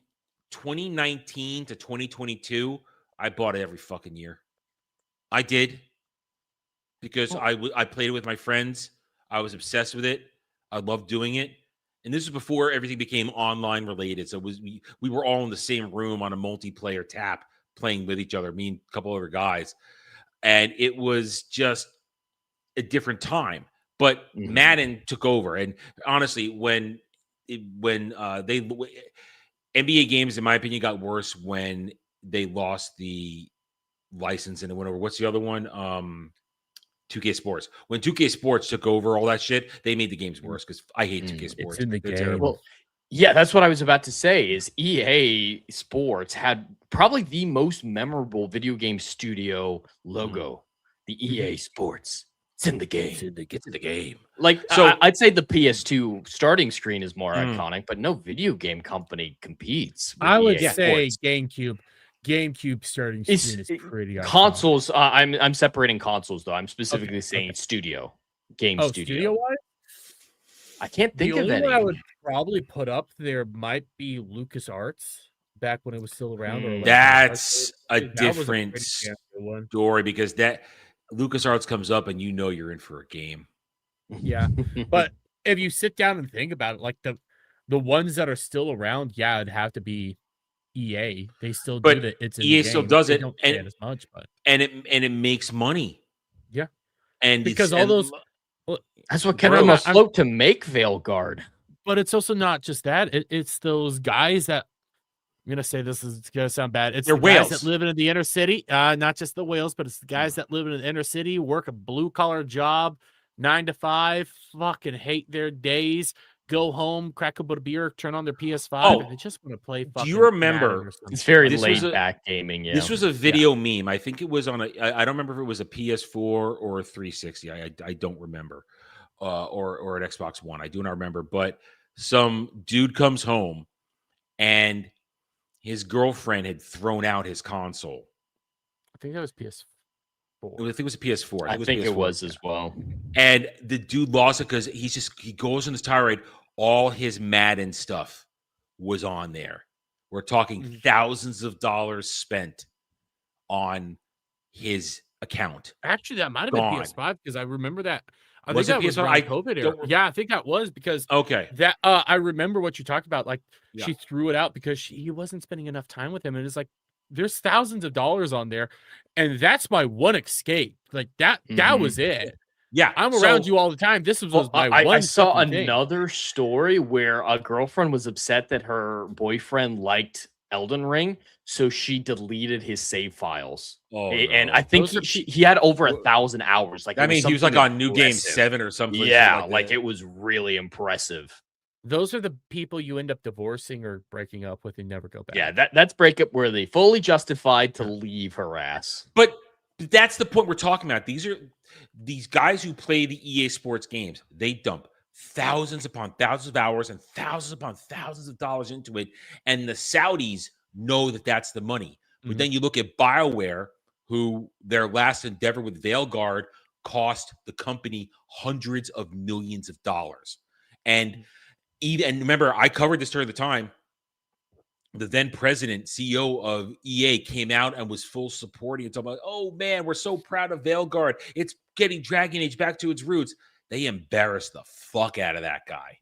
2019 to 2022, I bought it every fucking year. I did, because I played it with my friends. I was obsessed with it. I loved doing it. And this was before everything became online related. So we were all in the same room on a multiplayer tap playing with each other, me and a couple other guys. And it was just a different time. But Madden took over. And honestly, when NBA games, in my opinion, got worse when they lost the license and it went over. What's the other one? 2K Sports. When 2K Sports took over all that shit, they made the games worse because I hate 2K Sports. It's in the They're game. terrible. Well, yeah, that's what I was about to say. Is EA Sports had probably the most memorable video game studio logo. The EA Sports. It's in the game. It's in the game. Like, so I'd say the PS2 starting screen is more iconic, but no video game company competes. I would EA say Sports. GameCube starting screen is pretty iconic. Consoles. I'm separating consoles though. I'm specifically saying studio game studio. Studio-wise? I can't think of any. any. One I would probably put up there might be LucasArts back when it was still around. Or That's a that different was a one. story, because that LucasArts comes up and you know you're in for a game. Yeah, but if you sit down and think about it, like the ones that are still around, yeah, it'd have to be EA. They still do it. It's EA still does it, don't say it as much, but it makes money. Yeah, and because all those. That's what kept them afloat to make Veilguard. But it's also not just that. It's those guys that I'm gonna say this is gonna sound bad. It's the guys that live in the inner city. Not just the whales, but it's the guys that live in the inner city, work a blue collar job, 9 to 5, fucking hate their days, go home, crack a beer, turn on their PS5, and they just want to play. Do you remember? It's very laid back gaming. Yeah, this was a video meme. I think it was on I don't remember if it was a PS4 or a 360. I don't remember, or an Xbox One. I do not remember. But some dude comes home, and his girlfriend had thrown out his console. I think that was PS4. I think it was a PS4. I think it was as well. And the dude lost it because he goes on this tirade. All his Madden stuff was on there. We're talking thousands of dollars spent on his account. Actually, that might have been PS5 because I remember that. I think Was it that was PS5? around COVID era. Yeah, I think that was because that I remember what you talked about. Like she threw it out because he wasn't spending enough time with him, and it's like there's thousands of dollars on there, and that's my one escape. Like that was it. Yeah, I'm around you all the time. This was my one. I saw another story where a girlfriend was upset that her boyfriend liked Elden Ring, so she deleted his save files. And I think he had over 1,000 hours. Like, I mean, he was like on New Game 7 or something. Yeah, like it was really impressive. Those are the people you end up divorcing or breaking up with and never go back. Yeah, that's breakup worthy. Fully justified to leave her ass. But that's the point we're talking about. These guys who play the EA Sports games. They dump thousands upon thousands of hours and thousands upon thousands of dollars into it. And the Saudis know that that's the money. But then you look at BioWare, who their last endeavor with Veilguard cost the company hundreds of millions of dollars. And remember, I covered this during the time. The then president, CEO of EA, came out and was full supporting and talking about, oh man, we're so proud of Veilguard. It's getting Dragon Age back to its roots. They embarrassed the fuck out of that guy.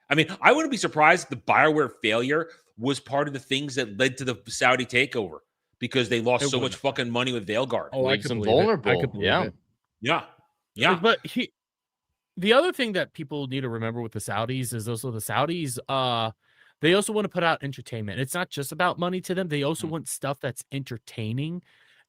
I mean, I wouldn't be surprised if the BioWare failure was part of the things that led to the Saudi takeover because they lost so much fucking money with Veilguard. Oh, I could vulnerable. I could believe it. Yeah. Yeah. But the other thing that people need to remember with the Saudis is also the Saudis, they also want to put out entertainment. It's not just about money to them. They also want stuff that's entertaining,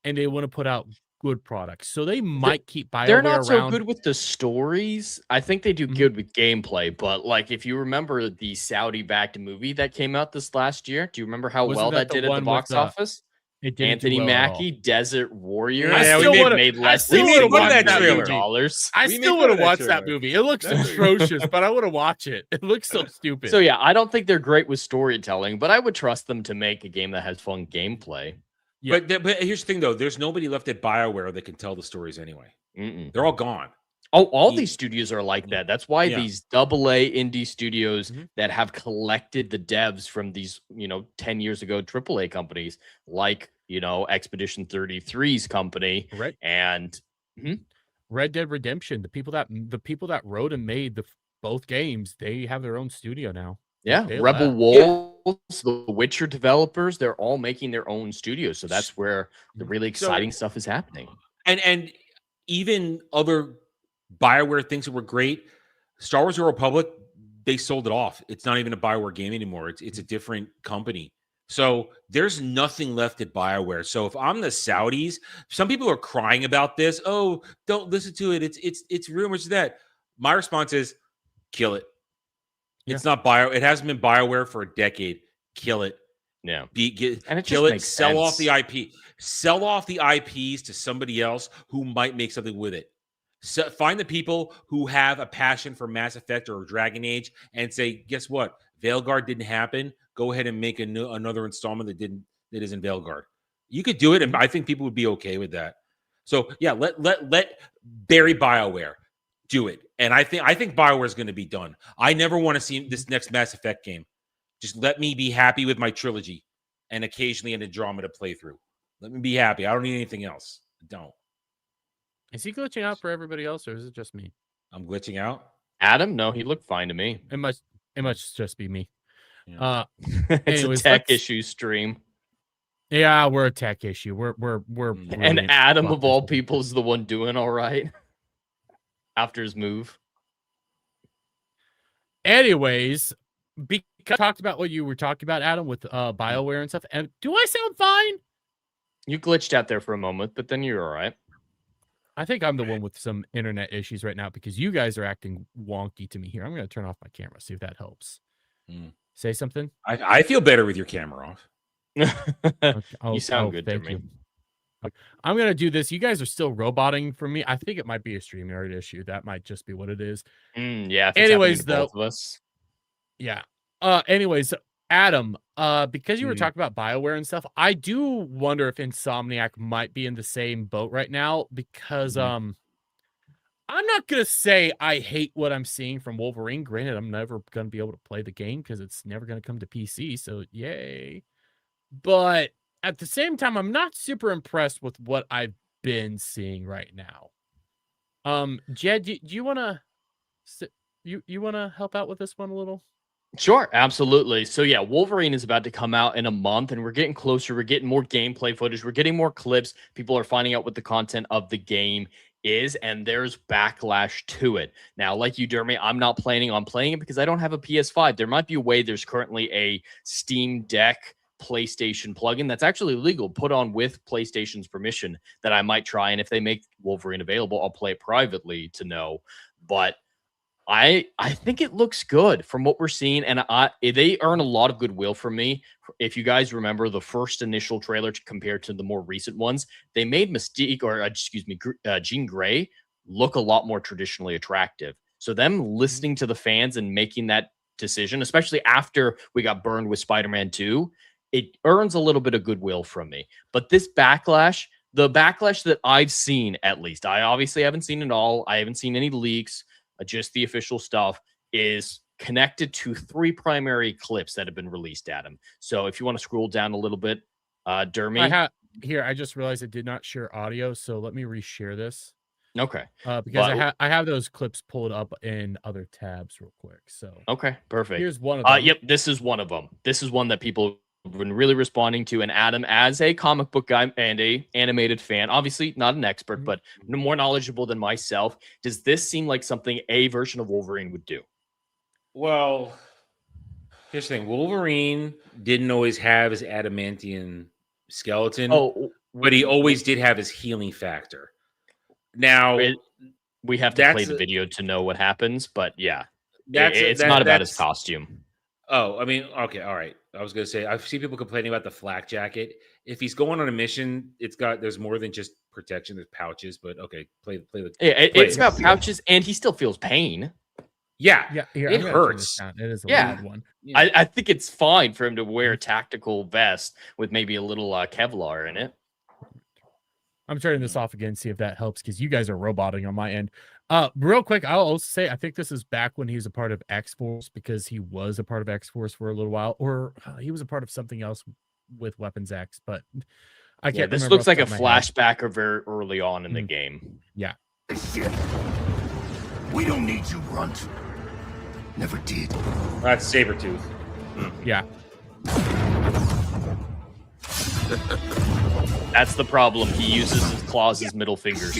and they want to put out good products. So they might keep BioWare They're not around. so good with the stories. I think they do good with gameplay, but like if you remember the Saudi-backed movie that came out this last year, do you remember how Wasn't well that that the did at the one box with, office? It didn't Anthony do well at all. Mackie, Desert Warrior. Yeah, we made less than we made fun of that $1 trailer. million. I We still made want fun to of watch that that trailer. movie. It looks atrocious, but I want to watch it. It looks so stupid. So yeah, I don't think they're great with storytelling, but I would trust them to make a game that has fun gameplay. Yeah. But here's the thing, though. There's nobody left at BioWare that can tell the stories anyway. They're all gone. Oh, all these studios are like that. That's why Yeah. these AA indie studios that have collected the devs from these, 10 years ago AAA companies like, Expedition 33's company Right. and Red Dead Redemption, the people that wrote and made both games, they have their own studio now. They Rebel Wolves, the Witcher developers, they're all making their own studios. So that's where the really exciting stuff is happening. And even other BioWare things that were great, Star Wars: The Republic, they sold it off. It's not even a BioWare game anymore. It's a different company. So there's nothing left at BioWare. So if I'm the Saudis, some people are crying about this. Oh, don't listen to it. It's rumors that. My response is, kill it. It's not It hasn't been BioWare for a decade. Kill it. Yeah. And kill it. Sell off the IP. Sell off the IPs to somebody else who might make something with it. So find the people who have a passion for Mass Effect or Dragon Age and say, guess what? Veilguard didn't happen. Go ahead and make another installment that isn't Veilguard. You could do it, and I think people would be okay with that. So yeah, let bury BioWare. Do it. And I think BioWare is going to be done. I never want to see this next Mass Effect game. Just let me be happy with my trilogy and occasionally an Andromeda playthrough. Let me be happy. I don't need anything else. I don't. Is he glitching out for everybody else, or is it just me? I'm glitching out. Adam? No, he looked fine to me. It must just be me. Yeah. It's a tech issue stream. Yeah, we're a tech issue. We're and Adam of all people is the one doing all right after his move. Anyways, because I talked about what you were talking about, Adam, with BioWare and stuff. And do I sound fine? You glitched out there for a moment, but then you're all right. I think I'm the one with some internet issues right now because you guys are acting wonky to me here. I'm going to turn off my camera, see if that helps. Say something. I feel better with your camera off. Okay. You sound good to me. You. I'm going to do this. You guys are still roboting for me. I think it might be a StreamYard issue. That might just be what it is. Yeah. Anyways, though. Both of us. Yeah. Anyways, Adam, because you were talking about BioWare and stuff, I do wonder if Insomniac might be in the same boat right now because I'm not going to say I hate what I'm seeing from Wolverine. Granted, I'm never going to be able to play the game because it's never going to come to PC, so yay. But at the same time, I'm not super impressed with what I've been seeing right now. Jed, do you want to you want to help out with this one a little? Sure, absolutely. So yeah, Wolverine is about to come out in a month and we're getting closer. We're getting more gameplay footage. We're getting more clips. People are finding out what the content of the game is, and there's backlash to it. Now, like you, Jeremy, I'm not planning on playing it because I don't have a PS5. There might be a way. There's currently a Steam Deck PlayStation plugin that's actually legal, put on with PlayStation's permission, that I might try. And if they make Wolverine available, I'll play it privately to know. But I think it looks good from what we're seeing, and they earn a lot of goodwill from me. If you guys remember the first initial trailer compared to the more recent ones, they made Mystique, or Jean Grey, look a lot more traditionally attractive. So them listening to the fans and making that decision, especially after we got burned with Spider-Man 2, it earns a little bit of goodwill from me. But this backlash, the backlash that I've seen, at least, I obviously haven't seen it all. I haven't seen any leaks. Just the official stuff is connected to 3 primary clips that have been released, Adam. So if you want to scroll down a little bit, Dermy. I just realized I did not share audio, so let me reshare this. Okay. Because I have those clips pulled up in other tabs real quick. So okay, perfect. Here's one of them. Yep, this is one of them. This is one that people been really responding to. And Adam, as a comic book guy and a animated fan, obviously not an expert, but more knowledgeable than myself, does this seem like something a version of Wolverine would do? Well, here's the thing. Wolverine didn't always have his adamantium skeleton, but he always did have his healing factor. Now, we have to play the video to know what happens, but yeah, it's not about his costume. Oh, I mean, okay, all right. I was gonna say I've seen people complaining about the flak jacket. If he's going on a mission, there's more than just protection. There's pouches, but okay, play the. It's got pouches, and he still feels pain. Yeah, it hurts. It is a weird one. Yeah. I think it's fine for him to wear a tactical vest with maybe a little Kevlar in it. I'm turning this off again, see if that helps, because you guys are roboting on my end. Real quick, I'll also say I think this is back when he was a part of X-Force, because he was a part of X-Force for a little while, or he was a part of something else with Weapons X, but I can't. This looks like a flashback or very early on in the game. Yeah. Shit. We don't need you, Runt. Never did. That's Sabretooth. Yeah. That's the problem. He uses his claws as middle fingers.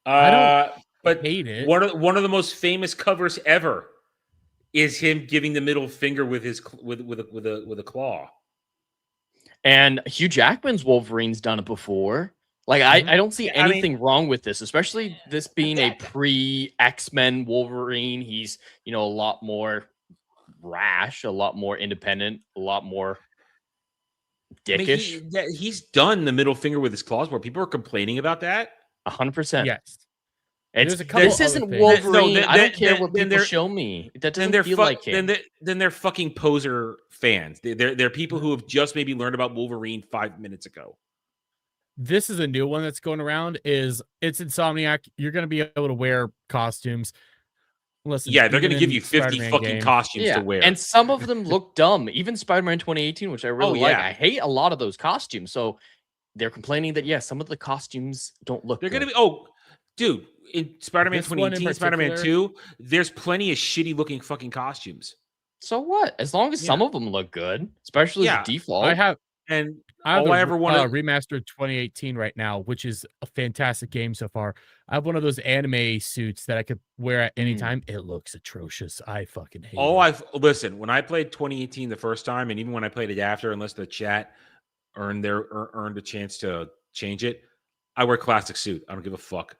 But hate it. One of the most famous covers ever is him giving the middle finger with his with a claw. And Hugh Jackman's Wolverine's done it before. Like I don't see anything wrong with this, especially this being a pre-X-Men Wolverine. He's, a lot more rash, a lot more independent, a lot more dickish. He's done the middle finger with his claws where people are complaining about that. 100%. Yes. This isn't Wolverine. I don't care what people show me. That doesn't feel like him. Then they're fucking poser fans. They're people who have just maybe learned about Wolverine 5 minutes ago. This is a new one that's going around. It's Insomniac. You're going to be able to wear costumes. Listen, they're going to give you 50 Spider-Man fucking costumes to wear. And some of them look dumb. Even Spider-Man 2018, which I really like. I hate a lot of those costumes. So they're complaining that, some of the costumes don't look good. They're going to be, dude, in Spider-Man 2018, Spider-Man 2, there's plenty of shitty looking fucking costumes. So what? As long as some of them look good, especially the default. I have all I ever wanted remastered 2018 right now, which is a fantastic game so far. I have one of those anime suits that I could wear at any time. It looks atrocious. I fucking hate it. Listen, when I played 2018 the first time, and even when I played it after, unless the chat earned a chance to change it, I wear classic suit. I don't give a fuck.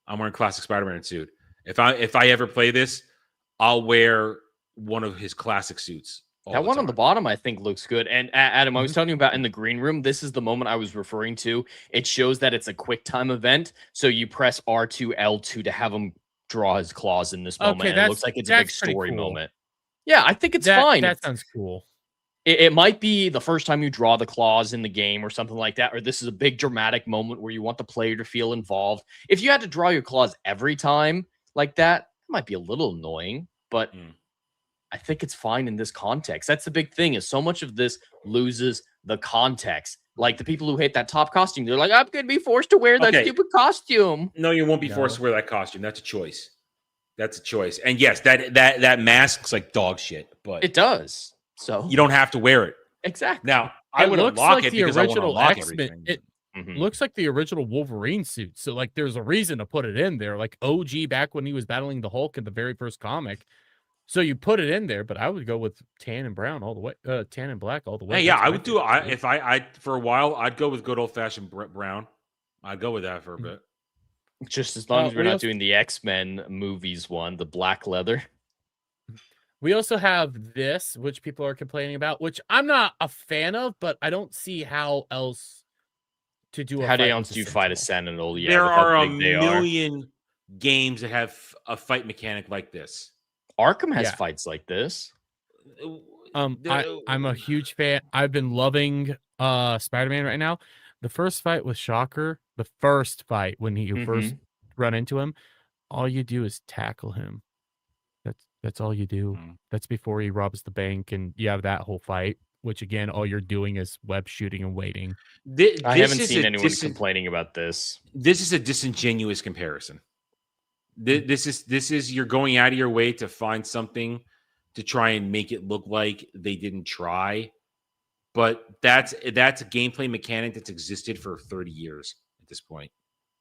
I'm wearing classic Spider-Man suit. If I ever play this, I'll wear one of his classic suits. That one on the bottom, I think, looks good. And Adam, I was telling you about in the green room. This is the moment I was referring to. It shows that it's a quick time event. So you press R2, L2 to have him draw his claws in this moment. And it looks like it's a big story moment. Yeah, I think it's fine. That sounds cool. It might be the first time you draw the claws in the game or something like that, or this is a big dramatic moment where you want the player to feel involved. If you had to draw your claws every time like that, it might be a little annoying, but I think it's fine in this context. That's the big thing, is so much of this loses the context. Like the people who hate that top costume, they're like, I'm going to be forced to wear that stupid costume. No, you won't be forced to wear that costume. That's a choice. And yes, that mask looks like dog shit, but it does. So you don't have to wear it. Exactly. Now, I would unlock it because I want to unlock X-Men, everything. It looks like the original Wolverine suit. So like there's a reason to put it in there. Like OG back when he was battling the Hulk in the very first comic. So you put it in there, but I would go with tan and brown all the way, tan and black all the way. Hey, I would do it. If I for a while, I'd go with good old fashioned brown. I'd go with that for a bit. Just as long as we're not doing the X-Men movies one, the black leather. We also have this, which people are complaining about, which I'm not a fan of, but I don't see how else to do. How else do you fight a Sentinel? Yeah, there are a million games that have a fight mechanic like this. Arkham has fights like this. I'm a huge fan. I've been loving Spider-Man right now. The first fight with Shocker, the first fight when you first run into him, all you do is tackle him. That's all you do. That's before he robs the bank, and you have that whole fight, which again, all you're doing is web shooting and waiting. I haven't seen anyone complaining about this. This is a disingenuous comparison. This is you're going out of your way to find something to try and make it look like they didn't try. but that's a gameplay mechanic that's existed for 30 years at this point.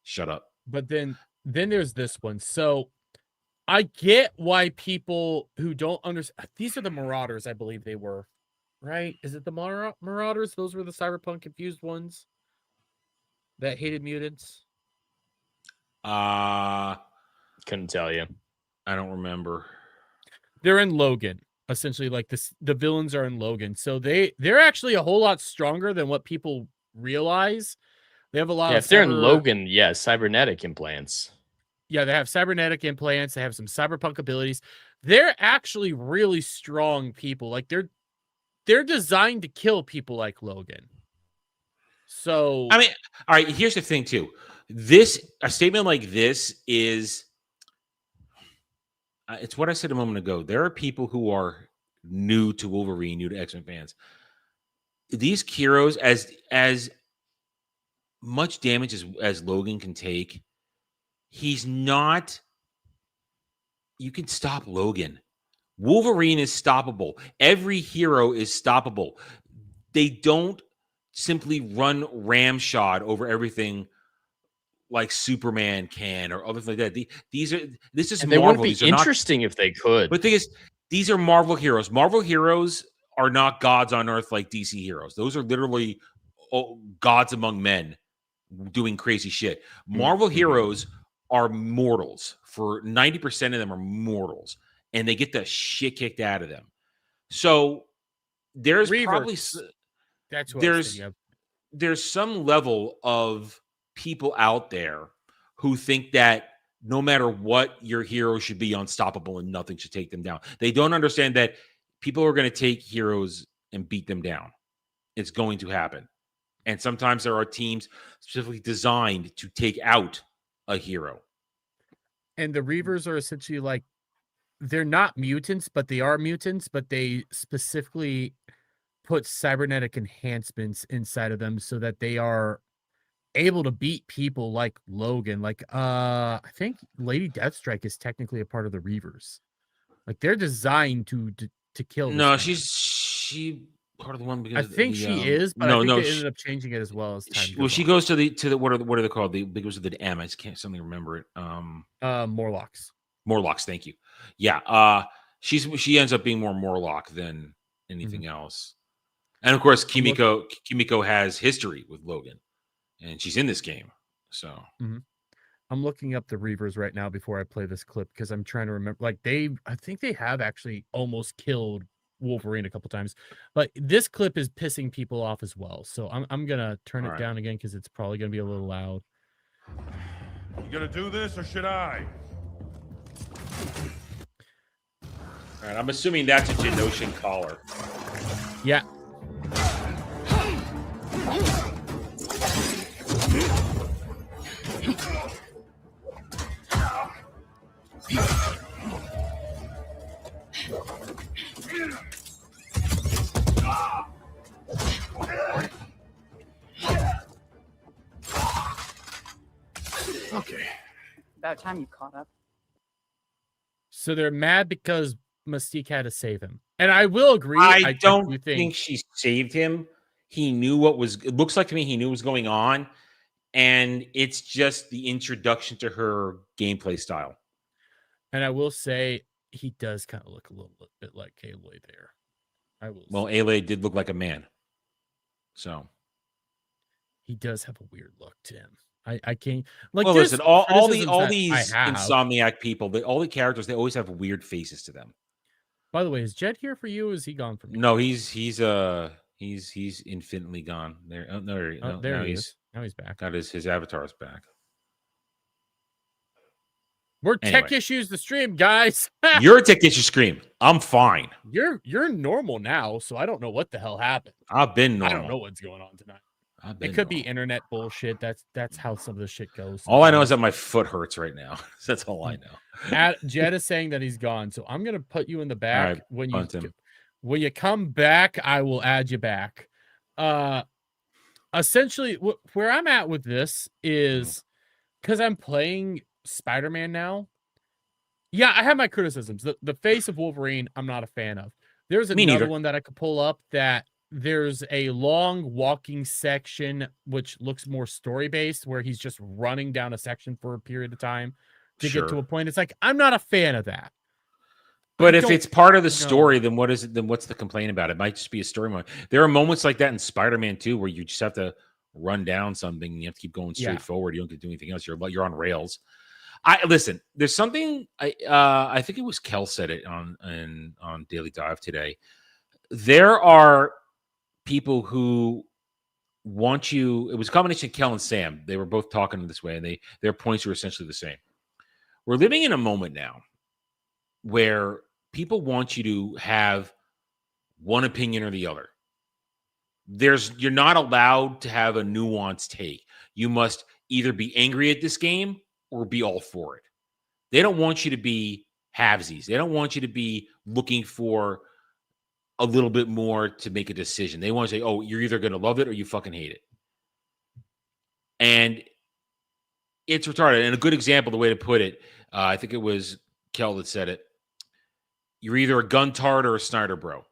Shut up. But then there's this one. So I get why people who don't understand, these are the Marauders, I believe they were, right? Is it the Marauders? Those were the cyberpunk confused ones that hated mutants. Couldn't tell you. I don't remember. They're in Logan. Essentially, like this, the villains are in Logan. So they're actually a whole lot stronger than what people realize. They have a lot of if they're in Logan, cybernetic implants. Yeah, they have cybernetic implants. They have some cyberpunk abilities. They're actually really strong people. Like they're designed to kill people like Logan. So I mean, all right, here's the thing too. A statement like this is it's what I said a moment ago. There are people who are new to Wolverine, new to X-Men fans. These heroes, as much damage as Logan can take, he's not. You can stop Logan. Wolverine is stoppable. Every hero is stoppable. They don't simply run ramshot over everything like Superman can or other things like that. This is and they Marvel. wouldn't be interesting if they could. But the thing is, these are Marvel heroes. Marvel heroes are not gods on earth like DC heroes. Those are literally gods among men doing crazy shit. Marvel heroes are mortals. For 90% of them are mortals, and they get the shit kicked out of them. So there's probably that's what there's some level of people out there who think that no matter what, your hero should be unstoppable and nothing should take them down. They don't understand that people are going to take heroes and beat them down. It's going to happen. And sometimes there are teams specifically designed to take out a hero. And the Reavers are essentially like, they're not mutants, but they are mutants, but they specifically put cybernetic enhancements inside of them so that they are able to beat people like Logan. Like, I think Lady Deathstrike is technically a part of the Reavers. Like, they're designed to kill. No, she part of the one because I think she is, but I think they ended up changing it as well as time. She goes to the what are they called? It goes to the M. I just can't suddenly remember it. Morlocks. Morlocks, thank you. Yeah, she ends up being more Morlock than anything else. And of course, Kimiko has history with Logan, and she's in this game. So I'm looking up the Reavers right now before I play this clip because I'm trying to remember. Like I think they have actually almost killed Wolverine a couple times, but this clip is pissing people off as well. So I'm gonna turn it down again because it's probably gonna be a little loud. You gonna do this or should I? All right, I'm assuming that's a Genoshan collar. Yeah. Okay. About time you caught up. So they're mad because Mystique had to save him. And I will agree. I don't think she saved him. He knew it looks like to me he knew what was going on. And it's just the introduction to her gameplay style. And I will say he does kind of look a little bit like Aloy there. Aloy did look like a man. So he does have a weird look to him. I can't like. Well, listen, all these Insomniac people, all the characters, they always have weird faces to them. By the way, is Jed here for you? Or is he gone from you? No, he's infinitely gone. There he is. Now he's back. Got his avatar is back. We're tech issues the stream, guys. You're a tech issue stream. I'm fine. You're normal now, so I don't know what the hell happened. I've been normal. I don't know what's going on tonight. It could be internet bullshit. That's how some of the shit goes. All I know is that my foot hurts right now. That's all I know. Jed is saying that he's gone, so I'm gonna put you in the back. When you come back, I will add you back. Essentially, where I'm at with this is because I'm playing Spider-Man now. Yeah, I have my criticisms. The face of Wolverine, I'm not a fan of. There's another one that I could pull up that there's a long walking section which looks more story based, where he's just running down a section for a period of time to get to a point. It's like, I'm not a fan of that. But if it's part of the know. story, then what is it? Then what's the complaint about it? It might just be a story moment. There are moments like that in Spider-Man 2 where you just have to run down something and you have to keep going straight forward. You don't get to do anything else. You're on rails. Listen, there's something I think it was Kel said it on Daily Dive today. There are people who want you. It was a combination of Kel and Sam. They were both talking this way, and their points were essentially the same. We're living in a moment now where people want you to have one opinion or the other. You're not allowed to have a nuanced take. You must either be angry at this game or be all for it. They don't want you to be halvesies. They don't want you to be looking for a little bit more to make a decision. They want to say, oh, you're either going to love it or you fucking hate it. And it's retarded. And a good example, the way to put it, I think it was Kel that said it. You're either a gun-tard or a Snyder bro.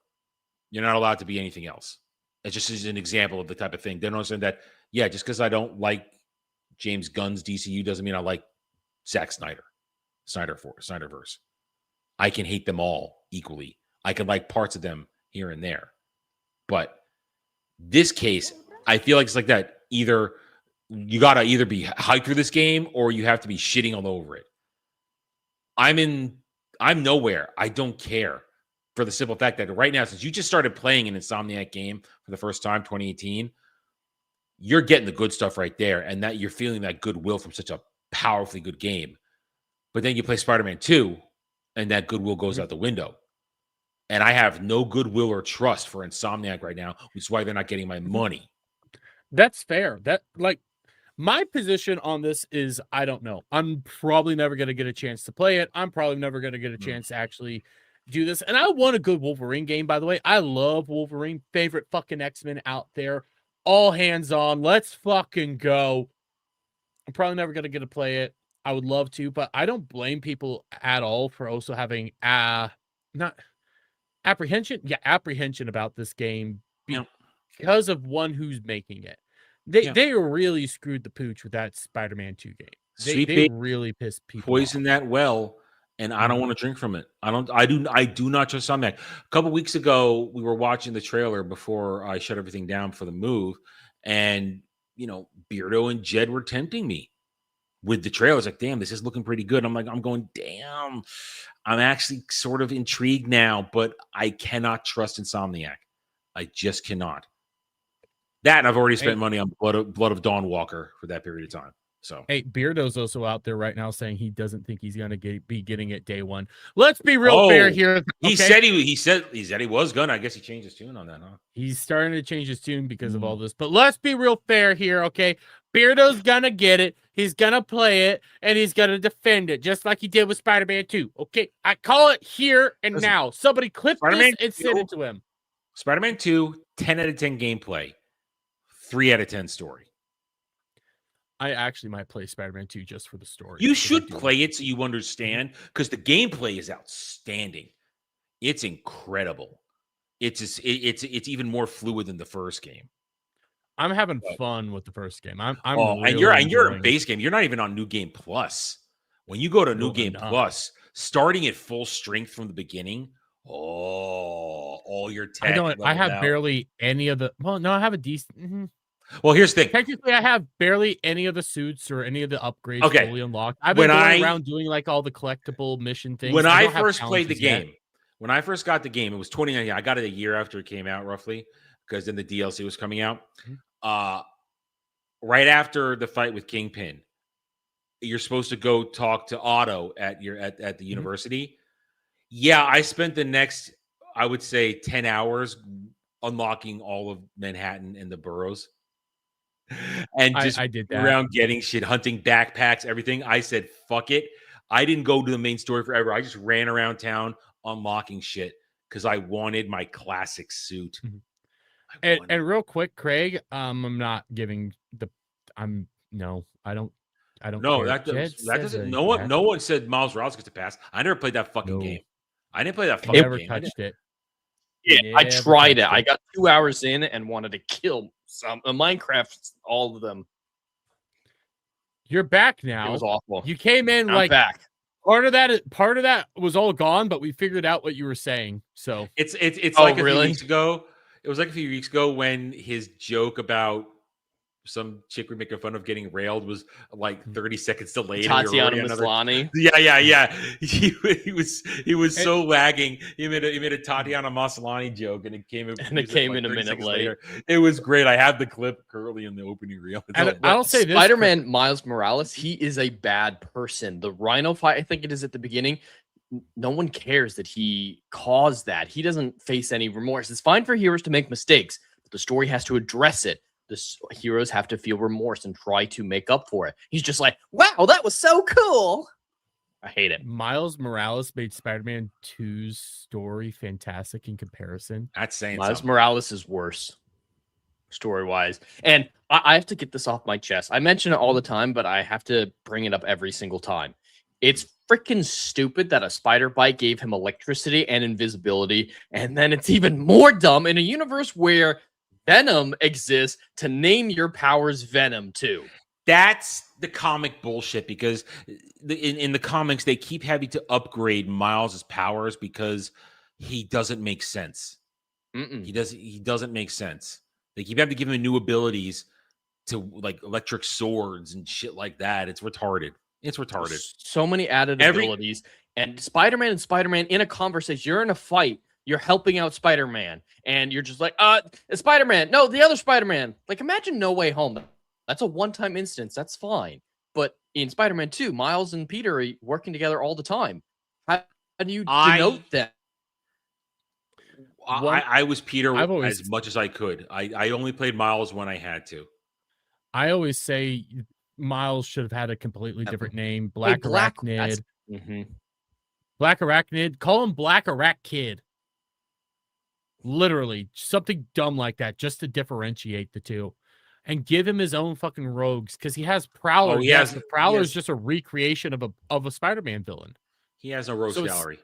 You're not allowed to be anything else. It's just an example of the type of thing. They don't understand that, yeah, just because I don't like James Gunn's DCU doesn't mean I like Zack Snyderverse. I can hate them all equally. I can like parts of them here and there. But this case, I feel like it's like that. Either you got to either be hyped for this game or you have to be shitting all over it. I'm nowhere. I don't care, for the simple fact that right now, since you just started playing an Insomniac game for the first time, 2018, you're getting the good stuff right there, and that you're feeling that goodwill from such a powerfully good game. But then you play Spider-Man 2, and that goodwill goes out the window. And I have no goodwill or trust for Insomniac right now, which is why they're not getting my money. That's fair. My position on this is, I don't know. I'm probably never going to get a chance to play it. I'm probably never going to get a chance to actually do this. And I want a good Wolverine game, by the way. I love Wolverine. Favorite fucking X-Men out there. All hands on. Let's fucking go. I'm probably never going to get to play it. I would love to, but I don't blame people at all for also having not apprehension. Yeah, apprehension about this game because of one who's making it. They really screwed the pooch with that Spider-Man 2 game. They really pissed people poison off. That well, and I don't want to drink from it. I do not trust Insomniac. A couple weeks ago, we were watching the trailer before I shut everything down for the move, and Beardo and Jed were tempting me with the trailer. I was like, damn, this is looking pretty good. I'm going, damn, I'm actually sort of intrigued now, but I cannot trust Insomniac. I just cannot. That, and I've already spent money on Blood of Dawn Walker for that period of time. So, hey, Beardo's also out there right now saying he doesn't think he's going to be getting it day one. Let's be real fair here. Okay? He said he was gonna. I guess he changed his tune on that, huh? He's starting to change his tune because of all this. But let's be real fair here, okay? Beardo's gonna get it. He's gonna play it, and he's gonna defend it, just like he did with Spider-Man 2. Okay, I call it here and now. Somebody clip this and send it to him. Spider-Man 2, 10 out of 10 gameplay, 3 out of 10 story. I actually might play Spider-Man 2 just for the story. You should play it so you understand, because the gameplay is outstanding. It's incredible. It's even more fluid than the first game. I'm having fun with the first game. I'm and you're a base game. You're not even on New Game Plus. When you go to New Game Plus, starting at full strength from the beginning, all your tech. I have barely any of the. Well, no, I have a decent. Well, here's the thing. Technically, I have barely any of the suits or any of the upgrades fully unlocked. I've been going around doing like all the collectible mission things. When I first played the game, when I first got the game, it was 2019. I got it a year after it came out, roughly, because then the DLC was coming out. Right after the fight with Kingpin, you're supposed to go talk to Otto at the university. Yeah, I spent the next, I would say, 10 hours unlocking all of Manhattan and the boroughs. And just I did that. Around getting shit, hunting backpacks, everything. I said, fuck it. I didn't go to the main story forever. I just ran around town unlocking shit because I wanted my classic suit. And real quick, Craig, I'm not giving I don't. No, that doesn't. No one said Miles Morales gets a pass. I never played that fucking game. I didn't play that fucking game. Never touched it. I Never tried it. touched I got 2 hours in and wanted to kill some Minecraft, all of them. You're back It now. was awful. You came in I'm like back. part of that was all gone, but we figured out what you were saying. So It's Oh, like a few really? weeks ago. It was like a few weeks ago when his joke about some chick we're making fun of getting railed was like 30 seconds delayed. and we were Tatiana already on another. Maslany. Yeah. He was so lagging. He made a Tatiana Maslany joke, and it came in And he it was came like in a 30 minute seconds late. later. It was great. I have the clip early in the opening reel. It's And all- I'll say this: Spider-Man Miles Morales, he is a bad person. The Rhino fight, I think it is at the beginning. No one cares that he caused that. He doesn't face any remorse. It's fine for heroes to make mistakes, but the story has to address it. Heroes have to feel remorse and try to make up for it. He's just like, wow, that was so cool. I hate it. Miles Morales made Spider-Man 2's story fantastic in comparison. That's saying Miles something. Morales is worse, story-wise. And I have to get this off my chest. I mention it all the time, but I have to bring it up every single time. It's freaking stupid that a spider bite gave him electricity and invisibility, and then it's even more dumb in a universe where Venom exists to name your powers Venom too. That's the comic bullshit because in the comics they keep having to upgrade Miles's powers because he doesn't make sense. He doesn't make sense. They keep having to give him new abilities to like electric swords and shit like that. It's retarded. It's retarded. So many added abilities. And Spider-Man in a conversation, you're in a fight, you're helping out Spider-Man, and you're just like, Spider-Man, no, the other Spider-Man. Like, imagine No Way Home. That's a one-time instance. That's fine. But in Spider-Man 2, Miles and Peter are working together all the time. How do you denote that? I was Peter always, as much as I could. I only played Miles when I had to. I always say Miles should have had a completely different name. Black Arachnid. Black Arachnid. Call him Black Arac Kid. Literally, something dumb like that, just to differentiate the two. And give him his own fucking rogues, because he has Prowler. The Prowler is just a recreation of a Spider-Man villain. He has no rogues gallery.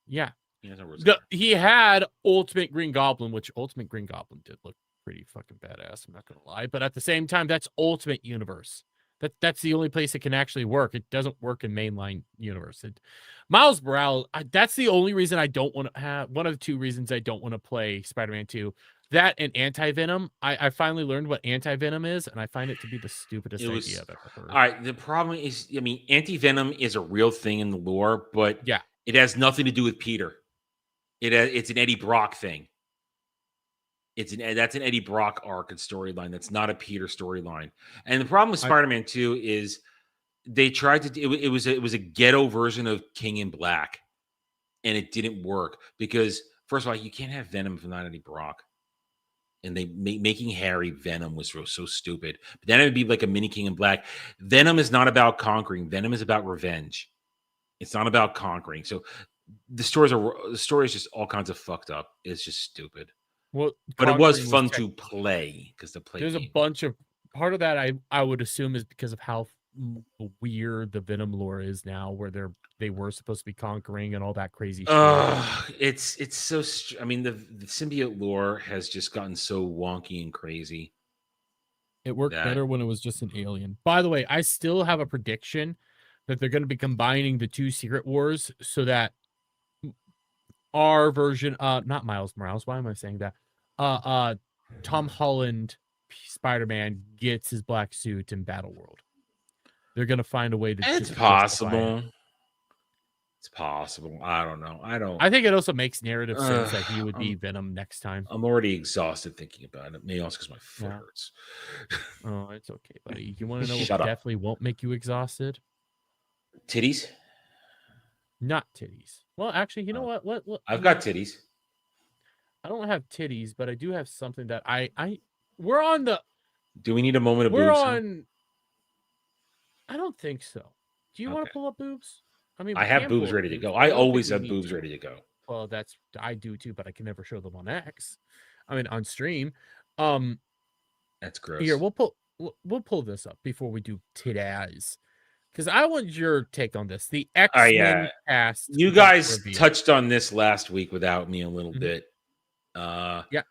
Yeah. He has no rogues gallery. He had Ultimate Green Goblin, which Ultimate Green Goblin did look pretty fucking badass, I'm not gonna lie. But at the same time, that's Ultimate Universe. That's the only place it can actually work. It doesn't work in mainline universe. Miles Morales, that's the only reason I don't want to have, one of the two reasons I don't want to play Spider-Man 2. That and Anti-Venom. I finally learned what Anti-Venom is, and I find it to be the stupidest idea I've ever heard. All right, the problem is, I mean, Anti-Venom is a real thing in the lore, but yeah, it has nothing to do with Peter. It's an Eddie Brock thing. That's an Eddie Brock arc and storyline. That's not a Peter storyline. And the problem with Spider-Man 2 is they tried to. It was a ghetto version of King in Black, and it didn't work because first of all, you can't have Venom if not Eddie Brock. And they making Harry Venom was so stupid. But then it would be like a mini King in Black. Venom is not about conquering. Venom is about revenge. It's not about conquering. So the story is just all kinds of fucked up. It's just stupid. Well, but it was fun to play because there's a bunch of part of that I would assume is because of how weird the Venom lore is now, where they were supposed to be conquering and all that crazy shit. It's so. I mean, the symbiote lore has just gotten so wonky and crazy. It worked better when it was just an alien. By the way, I still have a prediction that they're going to be combining the two Secret Wars so that our version, not Miles Morales. Why am I saying that? Tom Holland Spider-Man gets his black suit in Battleworld. They're gonna find a way to. It's possible. It's possible. I don't know. I think it also makes narrative sense that he would be Venom next time. I'm already exhausted thinking about it. Maybe also because my foot hurts. Oh, it's okay, buddy. You want to know what definitely won't make you exhausted? Titties. Not titties. Well, actually, you know what? What? I've got titties. I don't have titties, but I do have something that we're on the. Do we need a moment of we're boobs? On. I don't think so. Do you want to pull up boobs? I mean, I have boobs ready to go. I always have boobs ready to go. Well, I do too, but I can never show them on X. I mean, on stream. That's gross. Here, we'll pull this up before we do titties. Because I want your take on this. The X-Men cast. You guys touched on this last week without me a little bit. Yeah.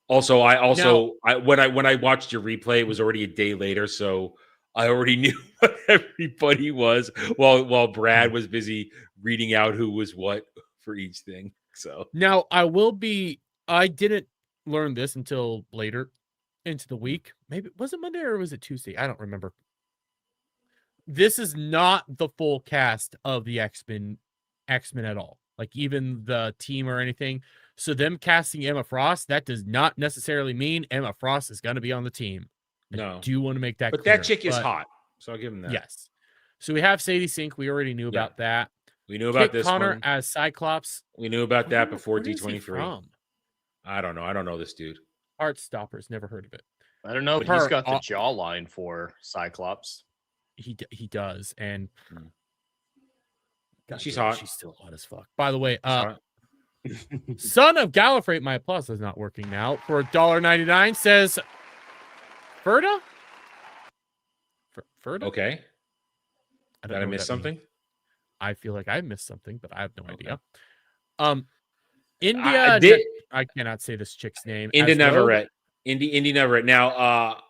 Also, when I watched your replay, it was already a day later, so I already knew what everybody was while Brad was busy reading out who was what for each thing. So now I didn't learn this until later into the week. Maybe was it Monday or was it Tuesday? I don't remember. This is not the full cast of the X-Men at all. Like even the team or anything. So them casting Emma Frost, that does not necessarily mean Emma Frost is going to be on the team. I do want to make that but clear. that chick is hot, so I'll give him that. Yes. So we have Sadie Sink. We already knew about that. We knew about Kit this Connor one. as Cyclops. We knew about that before Where is he D23. from? I don't know. I don't know this dude. Heartstoppers. Never heard of it. I don't know, But but he's got the jawline for Cyclops. He does, and God, She's damn, hot. She's still hot as fuck. By the way, Son of Gallifrey, my applause is not working now. For $1.99 says Ferda? Ferda? Okay. I Did don't I know what miss that means. something? I feel like I missed something, but I have no idea. India. I cannot say this chick's name. Indy Neverett. Indy Neverett. Now,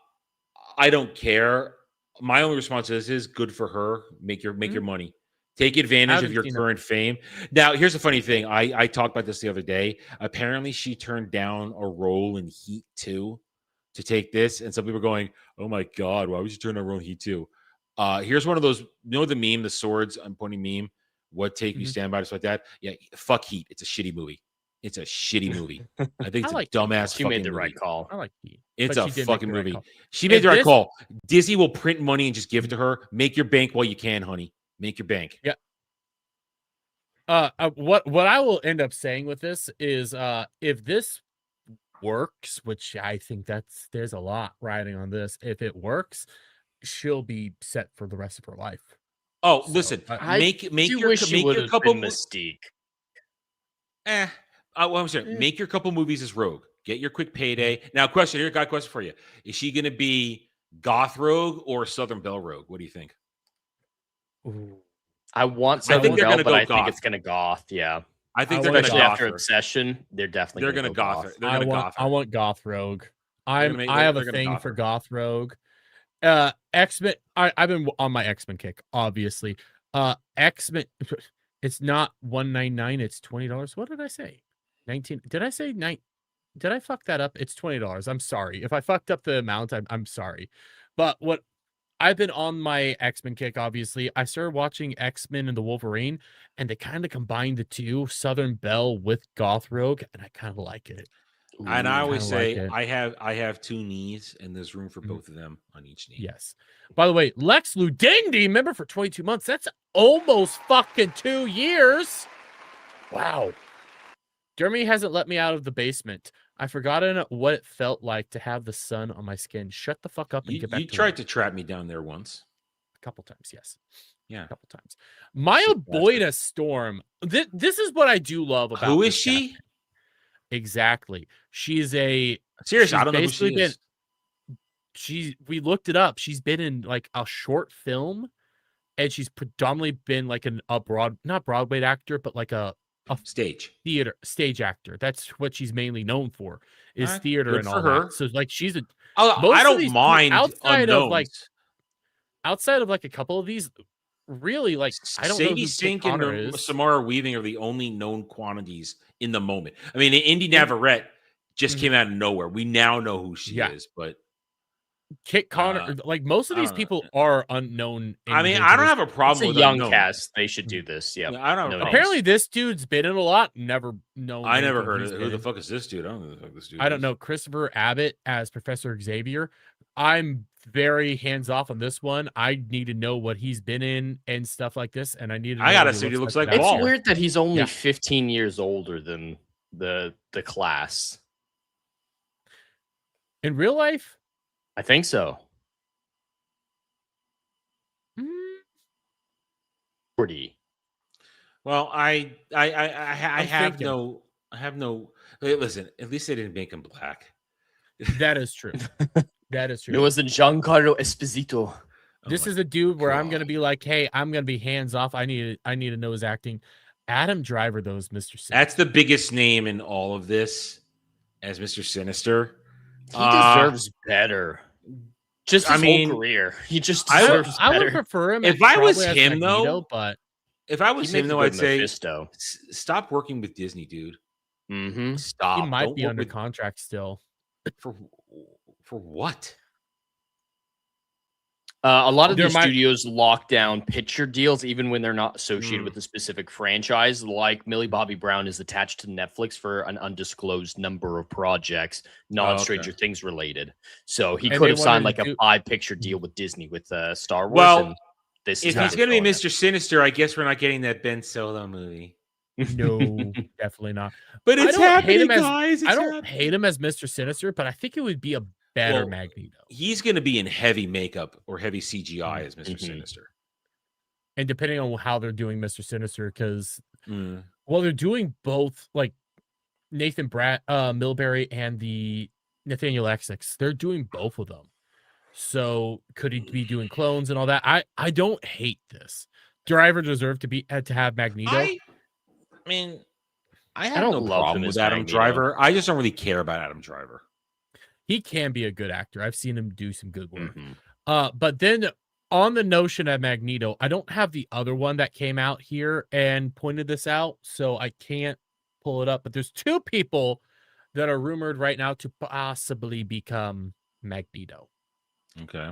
I don't care. My only response to this is good for her. Make your money. Take advantage of your current fame. Now, here's the funny thing. I talked about this the other day. Apparently, she turned down a role in Heat 2 to take this, and some people are going, "Oh my God, why would you turn down a role in Heat 2?" Here's one of those. You know the meme, the swords. I'm pointing meme. What take you stand by just like that? Yeah, fuck Heat. It's a shitty movie. It's a shitty movie. I think it's a dumbass. She made the right call. I like Heat. It's a fucking movie. She made the right call. Disney will print money and just give it to her. Make your bank while you can, honey. Make your bank. Yeah. What I will end up saying with this is, if this works, which I think there's a lot riding on this. If it works, she'll be set for the rest of her life. Oh, listen, make your couple Mystique. I'm sorry. Make your couple movies as Rogue. Get your quick payday. Now, question for you: is she going to be Goth Rogue or Southern Belle Rogue? What do you think? Ooh. I want Southern Belle, but I think it's going to Goth. Yeah, I think they're going to Goth after Obsession. They're definitely going to Goth. They're going to Goth. I want Goth Rogue. I have a thing for Goth Rogue. X-Men. I've been on my X-Men kick, obviously. X-Men. It's not $199. It's $20. What did I say? 19. Did I say 9? Did I fuck that up? It's $20. I'm sorry if I fucked up the amount. I'm sorry, but what I've been on my X-Men kick. Obviously, I started watching X-Men and the Wolverine, and they kind of combined the two, Southern Belle with Goth Rogue, and I kind of like it. And I always say I have two knees, and there's room for both of them on each knee. Yes. By the way, Lex Ludingdy, member for 22 months. That's almost fucking 2 years. Wow. Jeremy hasn't let me out of the basement. I've forgotten what it felt like to have the sun on my skin. Shut the fuck up and get back to work. You tried to trap me down there once. A couple times, yes. Yeah. A couple times. Maya Boyna Storm. This is what I do love about Who is she? Captain. Exactly. She's a seriously. I don't know who she is. We looked it up. She's been in like a short film, and she's predominantly been like not Broadway actor, but like a stage actor. That's what she's mainly known for, is theater and all that. So like she's a. I don't mind outside of like a couple of these. Really, like I don't know who Sink Kit and Connor is. Samara Weaving are the only known quantities in the moment. I mean, Indy Navarrete just came out of nowhere. We now know who she is, but Kit Connor, like most of these people are unknown. I mean, I don't have a problem with a young unknown cast. They should do this. Yeah, I don't. Apparently, this dude's been in a lot. Never known. I never heard of it. Who the fuck is this dude? I don't know who the fuck this dude. I don't know. Christopher Abbott as Professor Xavier. I'm very hands off on this one. I need to know what he's been in and stuff like this, and I need to. I gotta see what he looks like. It's weird that he's only 15 years older than the class. In real life, I think so. 40. Well, I have no. Listen, at least they didn't make him black. That is true. That is true. It was the Giancarlo Esposito. This is a dude where I'm gonna be like, hey, I'm gonna be hands off. I need to know his acting. Adam Driver, though, is Mr. Six. That's the biggest name in all of this. as Mr. Sinister. He deserves better. Just his whole career. He just deserves I would better. prefer him. If I was as him, Magneto, though, but if I was He him, makes a though, good I'd say Mephisto. stop working with Disney, dude. Mm-hmm. Stop. he might Don't be work under with contract still. for what? A lot of There these might- studios lock down picture deals even when they're not associated with a specific franchise. Like Millie Bobby Brown is attached to Netflix for an undisclosed number of projects, non-Stranger Things related. So he And could they have signed wanted like to a do- 5-picture deal with Disney with Star Wars. Well, and this If is how he's they're going to be going Mr. Sinister, I guess we're not getting that Ben Solo movie. No, definitely not. But it's I don't hate happening, him as guys. I don't hate him as Mr. Sinister, but I think it would be a better Well, Magneto. He's going to be in heavy makeup or heavy CGI as mister Sinister. And depending on how they're doing Mr. Sinister, because Mm. well, they're doing both, like Nathan Milbury and the Nathaniel Essex. They're doing both of them. So could he be doing clones and all that? I don't hate this. Driver deserved to have Magneto. I mean, I have don't no love problem him with as Adam Magneto. Driver. I just don't really care about Adam Driver. He can be a good actor. I've seen him do some good work. Mm-hmm. But then on the notion of Magneto, I don't have the other one that came out here and pointed this out, so I can't pull it up. But there's two people that are rumored right now to possibly become Magneto. Okay.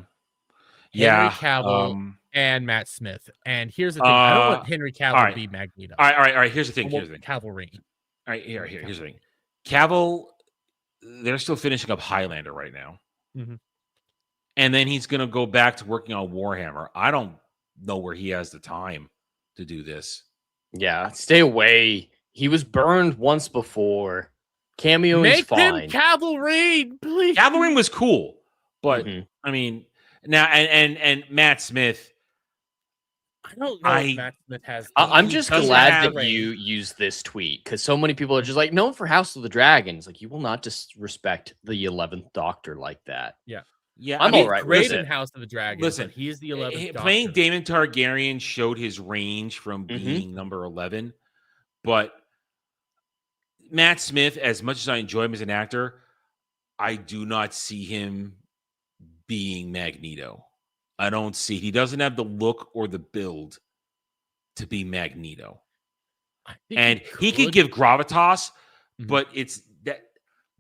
Henry Cavill and Matt Smith. And here's the thing: I don't want Henry Cavill right. to be Magneto. All right. Here's the thing. Cavalry. All right, here's the thing. Cavill, they're still finishing up Highlander right now. Mhm. And then he's going to go back to working on Warhammer. I don't know where he has the time to do this. Yeah, stay away. He was burned once before. Cameo is Make fine. him Cavalry, please. Wolverine was cool, but Mhm. I mean, now and Matt Smith. I don't know if Matt Smith has. I'm he just doesn't glad have that you used this tweet because so many people are just like, known for House of the Dragons. Like, you will not disrespect the 11th Doctor like that. Yeah. I'm all right Great with in it. House of the Dragons. Listen, but he's the 11th. Playing Doctor. Daemon Targaryen showed his range from being number 11, but Matt Smith, as much as I enjoy him as an actor, I do not see him being Magneto. I don't see. He doesn't have the look or the build to be Magneto. And he could give gravitas, but it's that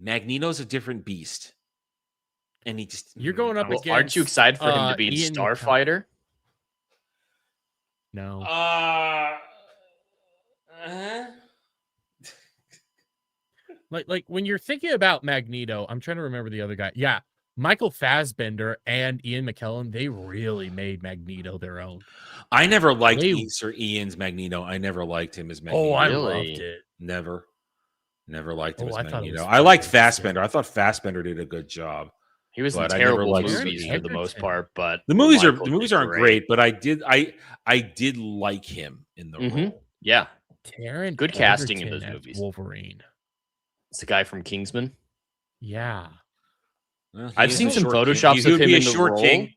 Magneto's a different beast. And he just You're going up against. Aren't you excited for him to be in Ian Starfighter? No. Like when you're thinking about Magneto, I'm trying to remember the other guy. Yeah, Michael Fassbender and Ian McKellen, they really made Magneto their own. I never liked Sir Ian's Magneto. I never liked him as Magneto. Oh, I loved it. Never liked him as I thought it Magneto. was I liked Fassbender. I thought Fassbender did a good job. He was in but I never terrible liked movies Sir for the Ian. most part, but The movies Michael did aren't great, but I did like him in the role. Yeah, Taron good casting in Egerton those as movies. Wolverine. It's the guy from Kingsman. Yeah. Well, I've he's seen a some short king. photoshops He of would him be a in the short role. king.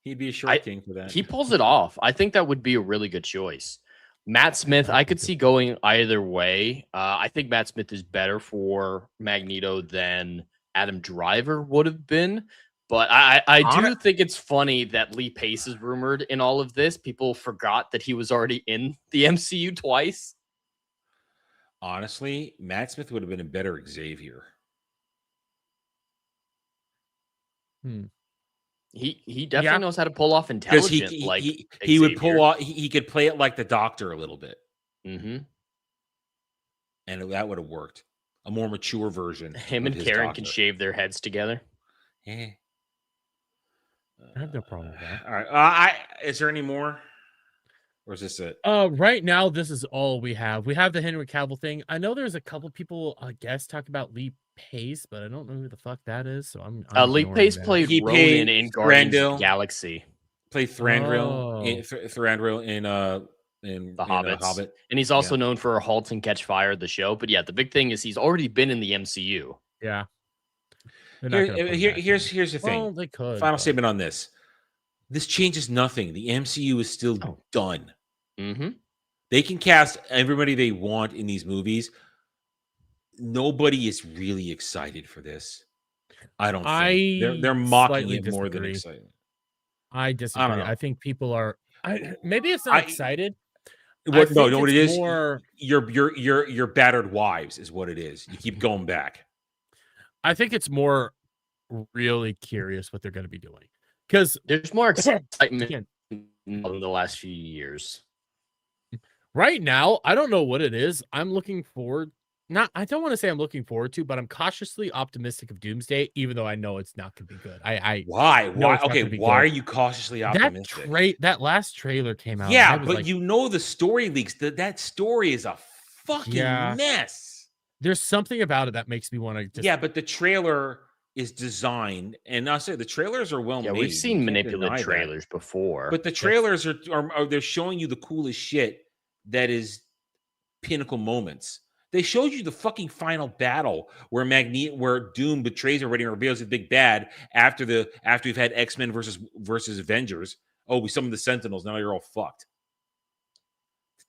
He'd be a short king for that. He pulls it off. I think that would be a really good choice. Matt Smith, I could see going either way. I think Matt Smith is better for Magneto than Adam Driver would have been. But I do think it's funny that Lee Pace is rumored in all of this. People forgot that he was already in the MCU twice. Honestly, Matt Smith would have been a better Xavier. He definitely knows how to pull off Because intelligent. he would pull off. He could play it like the Doctor a little bit, and that would have worked. A more mature version. Him of and his Karen Doctor. can shave their heads together. I have no problem with that. All right. Is there any more? Or is this it? Right now, this is all we have. We have the Henry Cavill thing. I know there's a couple people, I guess, talk about Lee Pace, but I don't know who the fuck that is. So I'm Lee ignoring Pace that. played He Ronan played in Guardians of Thranduil. the Galaxy. Played Thranduil in The Hobbits. Hobbit. And he's also known for *Halt and Catch Fire*, the show. But yeah, the big thing is he's already been in the MCU. Yeah. They're not gonna put him back Here's in. the thing. Well, they could. Final but- statement on this. This changes nothing. The MCU is still done. Mm-hmm. They can cast everybody they want in these movies. nobody is really excited for this. I don't think I they're mocking slightly it more than disagree. excited. I disagree. know. I think people are. Maybe it's not I- excited. What? No, think what it it's is? more- Your battered wives is what it is. You keep going back. I think it's more really curious what they're going to be doing because There's more excitement Again. in the last few years. right now I don't know what it is. I'm looking forward. I don't want to say I'm looking forward to, but I'm cautiously optimistic of Doomsday, even though I know it's not going to be good. Why? No, Why? it's not Okay, gonna be why good. are you cautiously optimistic? That last trailer came out. and Yeah, I was but like, you know the story leaks. That story is a fucking Yeah. mess. there's something about it that makes me want to just Yeah, but the trailer is designed, and I say the trailers are well Yeah, made. we've You seen can't manipulated deny that. trailers before. But the trailers are they're showing you the coolest shit that is pinnacle moments. They showed you the fucking final battle where Doom betrays everybody and reveals the big bad after we've had X-Men versus Avengers. Oh, we summoned the Sentinels. Now you're all fucked.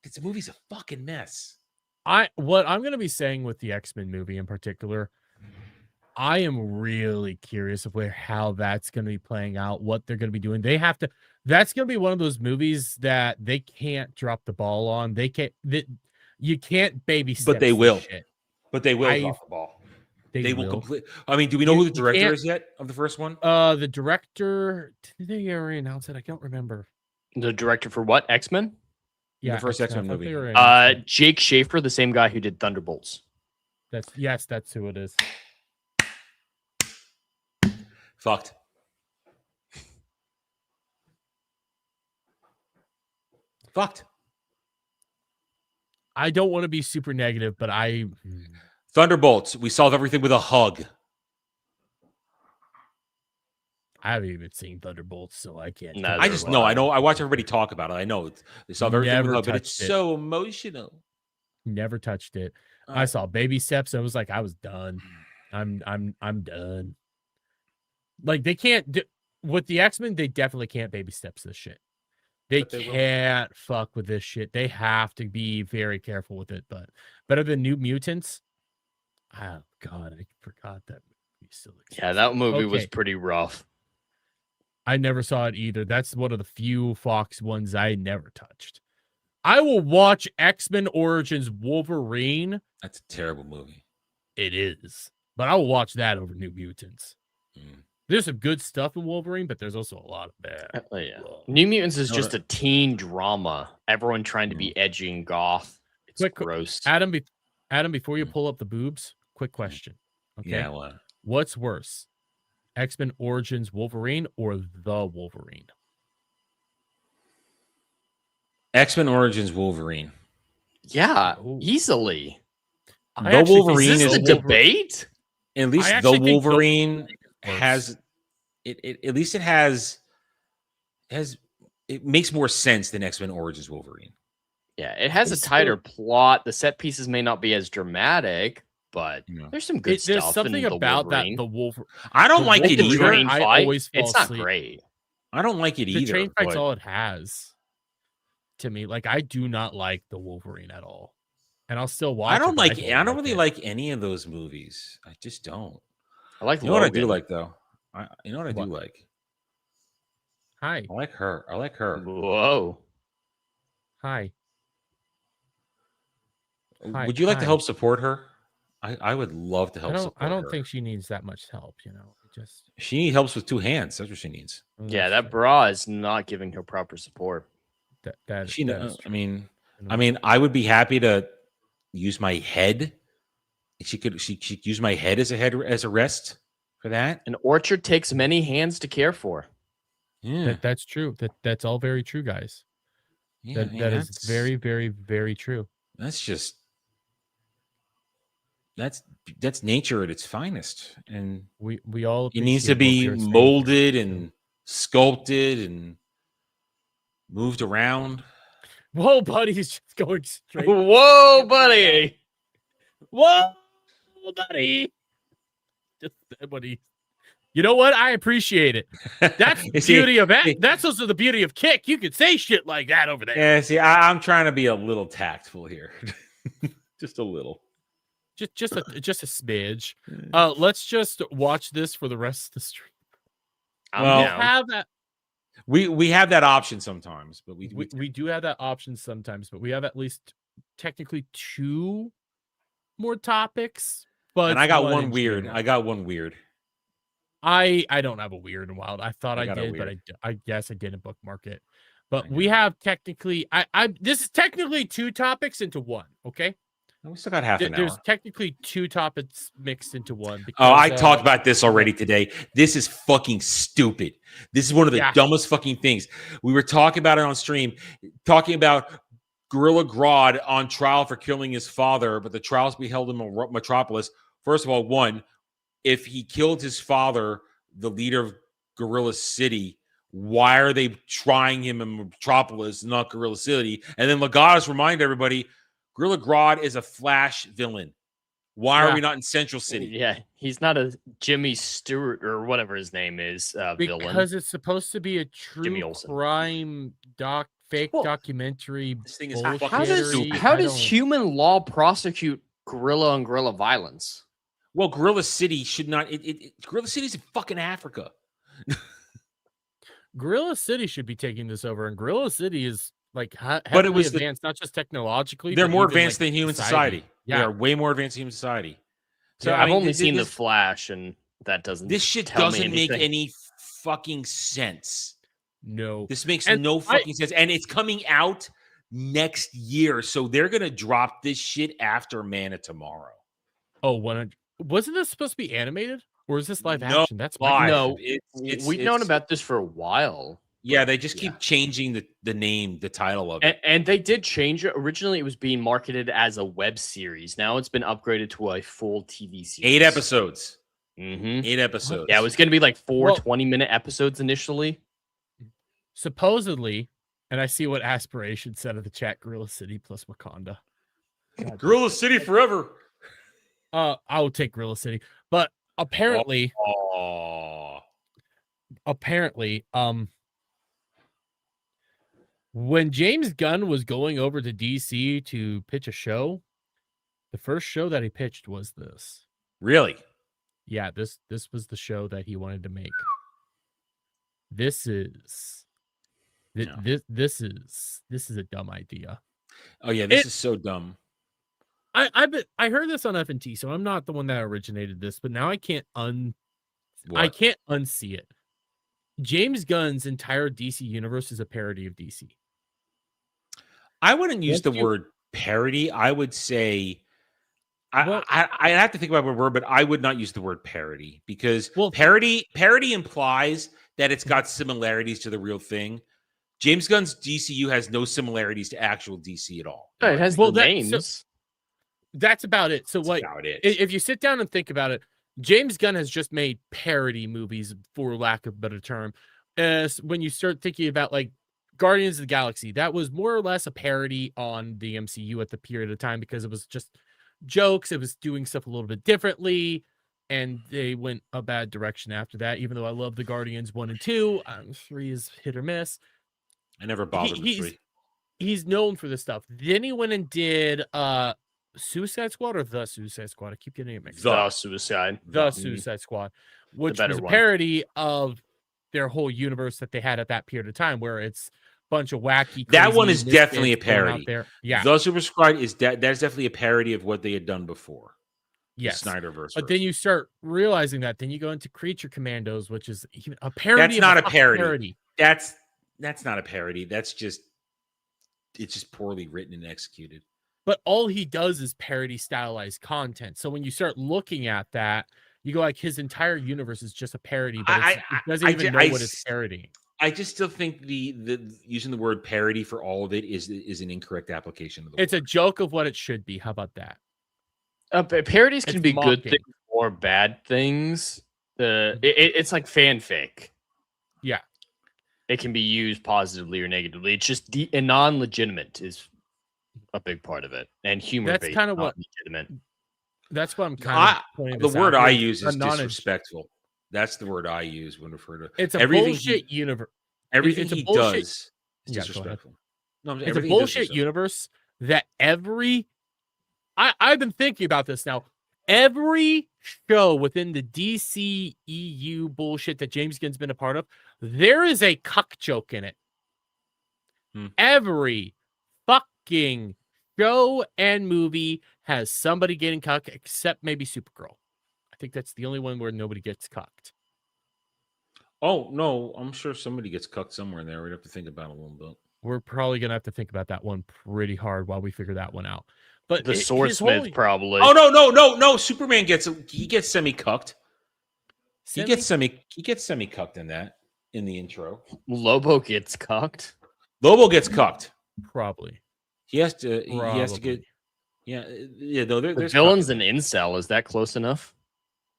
This movie's a fucking mess. what I'm going to be saying with the X-Men movie in particular, I am really curious of how that's going to be playing out, what they're going to be doing. That's going to be one of those movies that they can't drop the ball on. You can't baby step. But they will. Shit. But they will drop the ball. They will complete. I mean, do we know who the director is yet of the first one? The director, did they already announce it? I can't remember. The director for what? X-Men? Yeah, The first X-Men movie. Jake Schaefer, the same guy who did Thunderbolts. That's who it is. Fucked. Fucked. I don't want to be super negative, but Thunderbolts. We solve everything with a hug. I haven't even seen Thunderbolts, so I can't. Neither I just have know. I. I know. I watch everybody talk about it. I know they solve everything with a hug, but it's touched it. so emotional. Never touched it. I saw baby steps. And I was like, I was done. I'm done. Like they can't do with the X-Men. They definitely can't baby steps this shit. They can't fuck with this shit. They have to be very careful with it. But better than New Mutants. Oh God, I forgot that movie still exists. Yeah, that movie was Okay. pretty rough. I never saw it either. That's one of the few Fox ones I never touched. I will watch X-Men Origins Wolverine. That's a terrible movie. It is. But I will watch that over New Mutants. Mm. There's some good stuff in Wolverine, but there's also a lot of bad. Yeah. New Mutants is just a teen drama. Everyone trying to be edgy and goth. It's gross. Adam, before you pull up the boobs, quick question. Okay. Yeah, what? What's worse? X-Men Origins Wolverine or The Wolverine? X-Men Origins Wolverine. Yeah, Ooh. easily. The Wolverine Is this is a debate? At least I the actually think Wolverine worse. has it. At least it has it makes more sense than X-Men Origins Wolverine. Yeah, it has a tighter plot. The set pieces may not be as dramatic, but there's some good stuff. There's something in about Wolverine. that. The Wolverine. I don't like it The either. train I fight, always fall it's not asleep. great. I don't like it The either. train fight's but- all it has. To me, like I do not like the Wolverine at all, and I'll still watch. I don't it, but like. don't I don't really it. like any of those movies. I just don't. I like You know what I do Logan. like though? You know what I do What? like? Hi, I like her. I like her. Whoa. hi. Hi, Would you like to hi. help support her? I would love to help I don't. support I don't her. think she needs that much help. You know, just She needs help with 2 hands. That's what she needs. Yeah, that bra is not giving her proper support. that She. that is I true. mean, I would be happy to use my head. She could use my head as a rest for that. An orchard takes many hands to care for. Yeah, that's true. That's all very true, guys. yeah, That is very, very, very true. That's just that's nature at its finest, and We all it needs to appreciate what be you're saying. molded and sculpted and moved around. Whoa, buddy, he's just going straight. Whoa, buddy. Whoa, buddy. Just buddy. You know what? I appreciate it. That's the You see- beauty of that. That's also the beauty of Kick. You could say shit like that over there. Yeah, see, I'm trying to be a little tactful here, just a little. just a smidge. Let's just watch this for the rest of the stream. Well, Have that. We have that option sometimes, but we do have that option sometimes, but we have at least technically 2 more topics. But and I got one one in weird. general. I got one weird. I don't have a weird and wild. I thought I got a did, but weird. I guess I didn't bookmark it. But I we know. have technically this is technically 2 topics into one. Okay, We still got half an there's hour. technically 2 topics mixed into one. Oh, I because, talked about this already today. This is fucking stupid. This is one of the dumbest fucking things. We were talking about it on stream, talking about Gorilla Grodd on trial for killing his father, but the trials be held in Metropolis. First of all, one, if he killed his father, the leader of Gorilla City, why are they trying him in Metropolis, not Gorilla City? And then Legatus remind everybody, Gorilla Grodd is a Flash villain. Why are we not in Central City? Yeah, he's not a Jimmy Stewart or whatever his name is villain. Because it's supposed to be a true crime fake documentary. This thing is how does human law prosecute guerrilla on guerrilla violence? Well, Gorilla City should not. Gorilla City's in fucking Africa. Gorilla City should be taking this over, and Gorilla City is like but it was advanced, not just technologically. They're but more even, advanced than human society. Yeah, they are way more advanced than human society. So yeah, I've only seen The Flash, and that doesn't. This shit doesn't make any fucking sense. No, this makes no fucking sense, and it's coming out next year, so they're gonna drop this shit after Man of Tomorrow. Oh, 100. Wasn't this supposed to be animated, or is this live No, action? That's live. No, We've known about this for a while. Yeah, they just keep changing the name, the title of it. And they did change it. Originally, it was being marketed as a web series. Now it's been upgraded to a full TV series. 8 episodes. Mm-hmm. 8 episodes. Yeah, it was going to be like 4 20-minute episodes initially. Supposedly, and I see what Aspiration said in the chat, Gorilla City plus Wakanda. Gorilla City forever. I will take Gorilla City. But apparently, when James Gunn was going over to DC to pitch a show, the first show that he pitched was this. Really? Yeah, this was the show that he wanted to make. This is this is a dumb idea. Oh yeah, this is so dumb. I heard this on FNT, so I'm not the one that originated this, but now I can't unsee it. James Gunn's entire DC universe is a parody of DC. I wouldn't use the word parody. I would say I have to think about what word, but I would not use the word parody because parody implies that it's got similarities to the real thing. James Gunn's DCU has no similarities to actual DC at all. It has names. That's about it. So what? If you sit down and think about it, James Gunn has just made parody movies, for lack of a better term. When you start thinking about like Guardians of the Galaxy, that was more or less a parody on the MCU at the period of time because it was just jokes. It was doing stuff a little bit differently, and they went a bad direction after that. Even though I love the Guardians 1 and 2, 3 is hit or miss. I never bothered with 3. He's known for this stuff. Then he went and did Suicide Squad or The Suicide Squad? I keep getting it mixed up. The Suicide Squad, which was a parody of their whole universe that they had at that period of time, where it's a bunch of wacky. That one is definitely a parody. Yeah, The Suicide Squad is that's definitely a parody of what they had done before. Yes, the Snyderverse. But then you start realizing that. Then you go into Creature Commandos, which is a parody. That's not a parody. That's not a parody. It's just poorly written and executed. But all he does is parody stylized content. So when you start looking at that, you go like his entire universe is just a parody, but it doesn't even know what it's parodying. I just still think the using the word parody for all of it is an incorrect application of the word. It's a joke of what it should be. How about that? Parodies can be good things or bad things. It's like fanfic. Yeah. It can be used positively or negatively. It's just non-legitimate is a big part of it, and humor. That's kind of what legitimate. That's what I'm kind of pointing. The word I use is disrespectful. That's the word I use when referring to it's a bullshit universe. Everything he does is disrespectful. No, it's a bullshit universe that every I've been thinking about this now. Every show within the DCEU bullshit that James Gunn's been a part of, there is a cuck joke in it. Every fucking show and movie has somebody getting cucked, except maybe Supergirl. I think that's the only one where nobody gets cucked. Oh, no, I'm sure somebody gets cucked somewhere in there. We'd have to think about it a little bit. We're probably going to have to think about that one pretty hard while we figure that one out. But The Swordsmith probably. Oh, no. Superman gets semi-cucked. He gets semi-cucked in the intro. Lobo gets cucked. Lobo gets cucked. Probably. He has to get. Yeah. No, The there's villain's cucking. an incel. Is that close enough?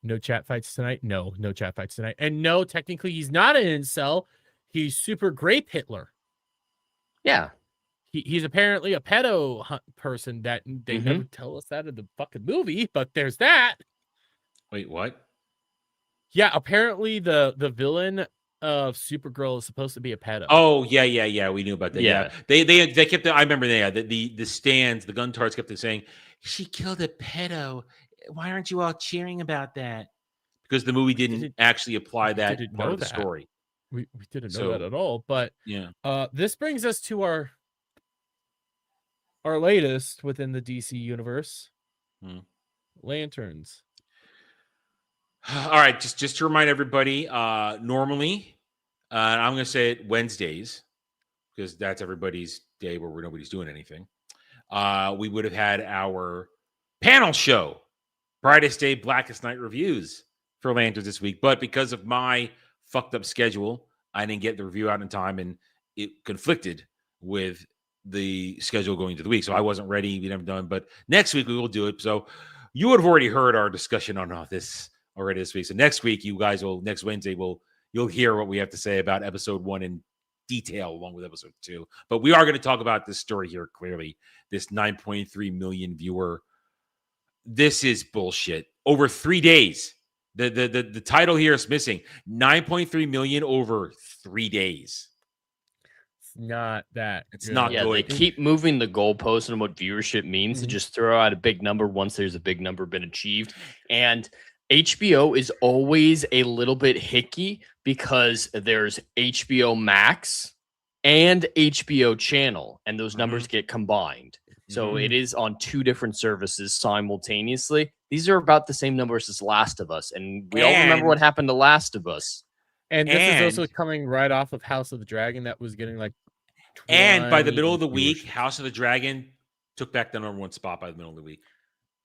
No chat fights tonight? No chat fights tonight. And no, technically he's not an incel. He's super grape Hitler. Yeah. He's apparently a pedo person that they never tell us that in the fucking movie, but there's that. Wait, what? Yeah, apparently the villain of Supergirl is supposed to be a pedo. Oh, yeah. We knew about that. Yeah. They kept I remember the stands, the gun tarts kept saying, she killed a pedo. Why aren't you all cheering about that? Because the movie didn't actually apply that part of the story. We didn't know that at all. But yeah. This brings us to our latest within the DC universe. Lanterns. All right, just to remind everybody, normally, I'm going to say it Wednesdays, because that's everybody's day where nobody's doing anything. We would have had our panel show, Brightest Day, Blackest Night reviews for Lanterns this week. But because of my fucked up schedule, I didn't get the review out in time, and it conflicted with the schedule going to the week. So I wasn't ready. We never done. But next week we will do it. So you would have already heard our discussion on this already this week. So next week, next Wednesday, you'll hear what we have to say about episode 1 in detail along with episode 2. But we are going to talk about this story here clearly. This 9.3 million viewer. This is bullshit. Over 3 days. The title here is missing. 9.3 million over 3 days. Not that. It's not good. They keep moving the goalpost and what viewership means to just throw out a big number once there's a big number been achieved. And HBO is always a little bit hicky because there's HBO Max and HBO Channel, and those numbers get combined. So it is on 2 different services simultaneously. These are about the same numbers as Last of Us, and we all remember what happened to Last of Us. And this is also coming right off of House of the Dragon that was getting like. And by the middle of the week, House of the Dragon took back the #1 spot by the middle of the week.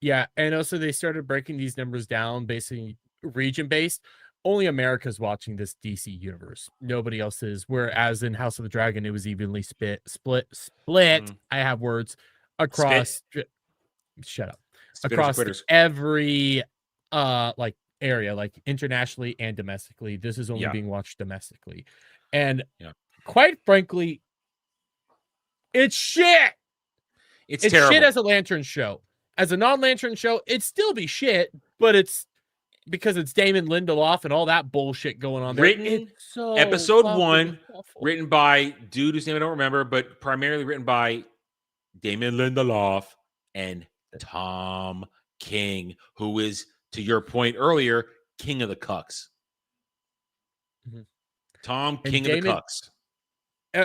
Yeah, and also they started breaking these numbers down, basically region-based. Only America's watching this DC universe. Nobody else is. Whereas in House of the Dragon, it was evenly split. I have words across. Shut up. Across every like area, like internationally and domestically. This is only being watched domestically, and quite frankly, it's shit. It's terrible. Shit as a Lantern show. As a non-Lantern show, it'd still be shit, but it's because it's Damon Lindelof and all that bullshit going on there. Episode 1, written by dude whose name I don't remember, but primarily written by Damon Lindelof and Tom King, who is, to your point earlier, king of the cucks. Tom King of the cucks.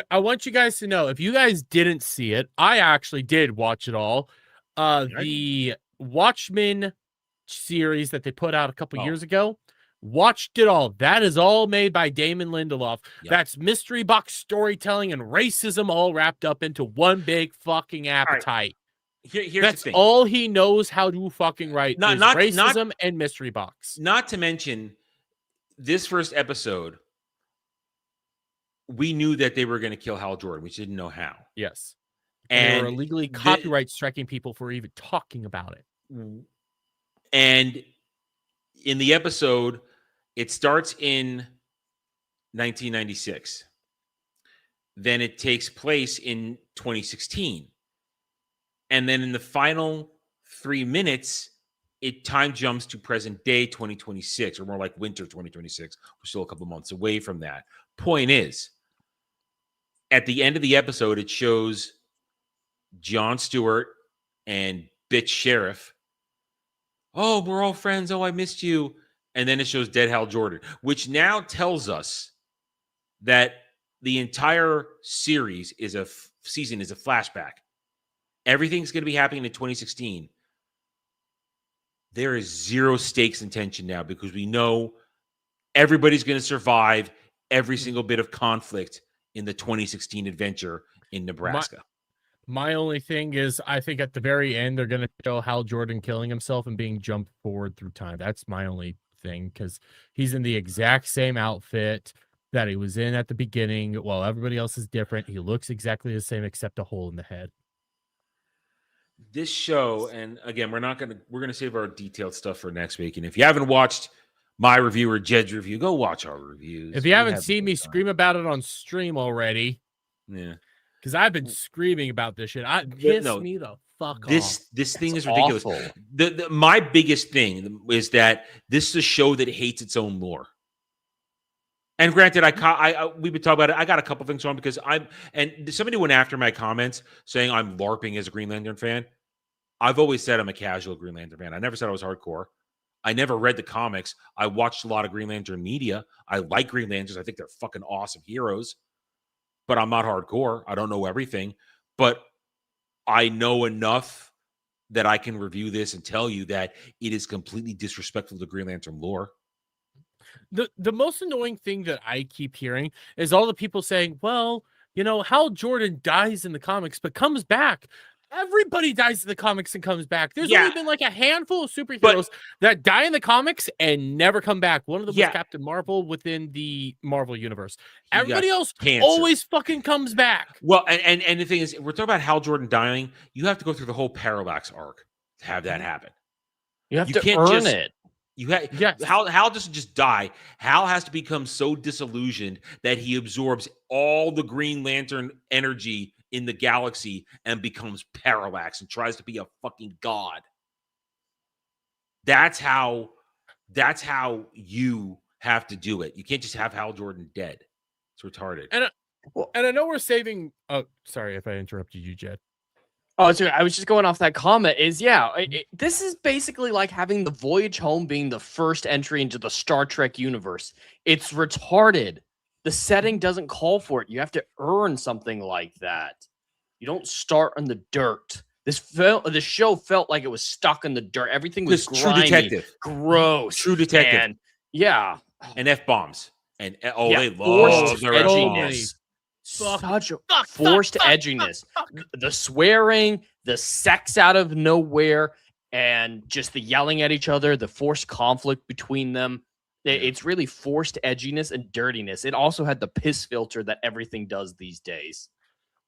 I want you guys to know, if you guys didn't see it, I actually did watch it all. The Watchmen series that they put out a couple years ago, watched it all. That is all made by Damon Lindelof. That's mystery box storytelling and racism all wrapped up into one big fucking appetite. Here's That's the thing. all he knows how to fucking write. Not racism and mystery box. Not to mention, this first episode, we knew that they were going to kill Hal Jordan. We just didn't know how. Yes. And they were illegally copyright striking people for even talking about it. And in the episode, it starts in 1996. Then it takes place in 2016. And then in the final 3 minutes, it time jumps to present day 2026, or more like winter 2026. We're still a couple months away from that. Point is, at the end of the episode, it shows Jon Stewart and bitch sheriff. Oh, we're all friends. Oh, I missed you. And then it shows dead Hal Jordan, which now tells us that the entire series is season is a flashback. Everything's going to be happening in 2016. There is zero stakes in tension now because we know everybody's going to survive every single bit of conflict in the 2016 adventure in Nebraska. My only thing is, I think at the very end, they're going to show Hal Jordan killing himself and being jumped forward through time. That's my only thing, because he's in the exact same outfit that he was in at the beginning. While everybody else is different, he looks exactly the same except a hole in the head. This show, and again, we're gonna save our detailed stuff for next week. And if you haven't watched my review or Jed's review, go watch our reviews. If you haven't seen me scream about it on stream already, yeah, because I've been screaming about this shit. Me the fuck off. This thing is ridiculous. Awful. My biggest thing is that this is a show that hates its own lore. And granted, we've been talking about it. I got a couple things wrong because somebody went after my comments saying I'm LARPing as a Green Lantern fan. I've always said I'm a casual Green Lantern fan. I never said I was hardcore. I never read the comics. I watched a lot of Green Lantern media. I like Green Lanterns. I think they're fucking awesome heroes. But I'm not hardcore. I don't know everything. But I know enough that I can review this and tell you that it is completely disrespectful to Green Lantern lore. The most annoying thing that I keep hearing is all the people saying, well, Hal Jordan dies in the comics, but comes back. Everybody dies in the comics and comes back. There's only been like a handful of superheroes that die in the comics and never come back. One of them was Captain Marvel within the Marvel universe. Everybody else always fucking comes back. Well, and the thing is, we're talking about Hal Jordan dying. You have to go through the whole Parallax arc to have that happen. You have to earn it. Hal doesn't just die. Hal has to become so disillusioned that he absorbs all the Green Lantern energy in the galaxy and becomes Parallax and tries to be a fucking god. That's how you have to do it. You can't just have Hal Jordan dead. It's retarded. And I know we're saving. Oh, sorry if I interrupted you, Jed. Oh, so I was just going off that comment. This is basically like having the voyage home being the first entry into the Star Trek universe. It's retarded. The setting doesn't call for it. You have to earn something like that. You don't start in the dirt. The show felt like it was stuck in the dirt. Everything was grimy, True Detective, gross, True Detective, and F-bombs, and they love their edginess. Such a forced edginess. The swearing, the sex out of nowhere, and just the yelling at each other, the forced conflict between them. It's really forced edginess and dirtiness. It also had the piss filter that everything does these days.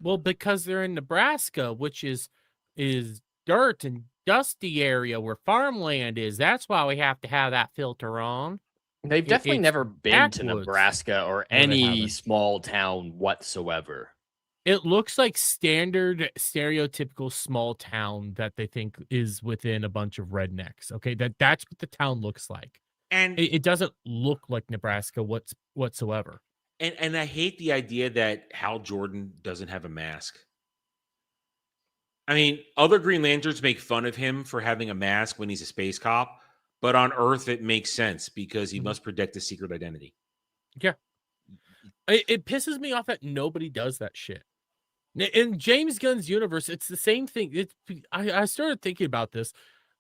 Well, because they're in Nebraska, which is dirt and dusty area where farmland is. That's why we have to have that filter on. They've definitely never been to Nebraska or any small town whatsoever. It looks like standard, stereotypical small town that they think is within a bunch of rednecks. Okay, that's what the town looks like, and it doesn't look like Nebraska whatsoever. And I hate the idea that Hal Jordan doesn't have a mask. I mean, other Green Lanterns make fun of him for having a mask when he's a space cop. But on Earth, it makes sense because he must protect his secret identity. Yeah. It pisses me off that nobody does that shit. In James Gunn's universe, it's the same thing. I started thinking about this.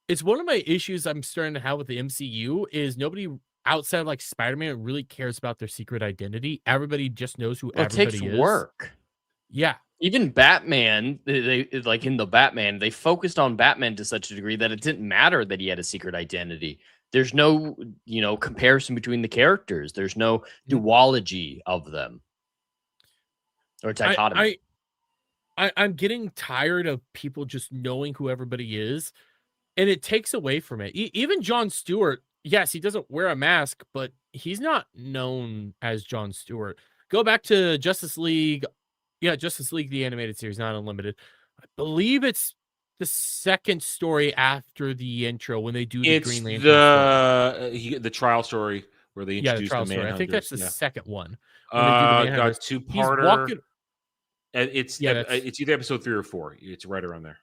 It's one of my issues I'm starting to have with the MCU is nobody outside of like Spider-Man really cares about their secret identity. Everybody just knows who everybody is. It takes work. Yeah. Even Batman, they like in the Batman, they focused on Batman to such a degree that it didn't matter that he had a secret identity. There's no, comparison between the characters. There's no duology of them or dichotomy. I'm getting tired of people just knowing who everybody is, and it takes away from it. Even Jon Stewart, yes, he doesn't wear a mask, but he's not known as Jon Stewart. Go back to Justice League. Yeah, Justice League, the animated series, not Unlimited. I believe it's the second story after the intro when they do the Green Lantern. The trial story where they introduce the Manhunters. I think that's the second one. Got two-parter. It's either episode 3 or 4. It's right around there.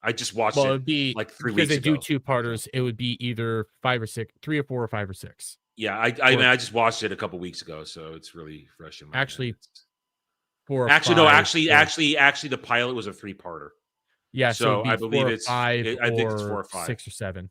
I just watched Well, it it'd be like 3 because weeks they do ago. 2-parters. It would be either 5 or 6, 3 or 4 or 5 or 6. Yeah, I mean, I just watched it a couple weeks ago, so it's really fresh in my Actually, head. 4 or Actually, 5. no, or- actually, the pilot was a 3-parter. Yeah, so it'd So be I 4 believe or it's 5 I think it's 4 or or 5. 6 or 7.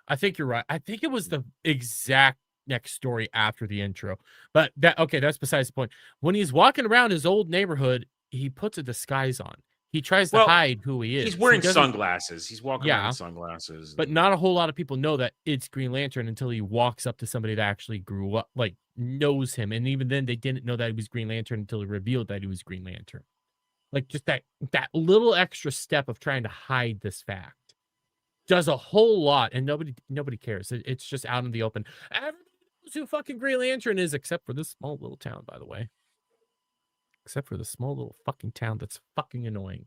I think you're right. I think it was the exact next story after the intro. But that's besides the point. When he's walking around his old neighborhood, he puts a disguise on. He tries to Well, hide who he is. He's wearing He doesn't- sunglasses. He's walking around Yeah, with sunglasses. but not a whole lot of people know that it's Green Lantern until he walks up to somebody that actually grew up, like knows him. And even then, they didn't know that he was Green Lantern until he revealed that he was Green Lantern. Like just that little extra step of trying to hide this fact does a whole lot, and nobody cares. It's just out in the open. Everybody knows who fucking Green Lantern is, except for this small little town, by the way. Except for the small little fucking town that's fucking annoying.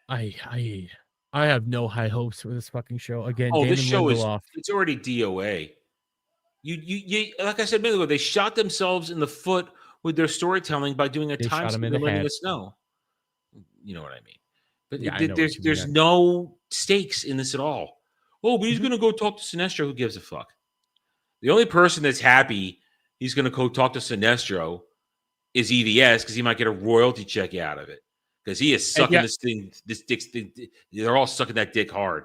I have no high hopes for this fucking show. Again, Oh, Damon this show Lindelof. it's already DOA. You like I said a minute ago, they shot themselves in the foot with their storytelling by doing a They time shot him in skip the letting head. us know. You know what I mean? But Yeah, I know what you there's mean. no stakes in this at all. Oh, but he's Mm-hmm. gonna go talk to Sinestro. Who gives a fuck? The only person that's happy he's gonna go talk to Sinestro is EVS because he might get a royalty check out of it because he is sucking yeah. this dick's thing. They're all sucking that dick hard.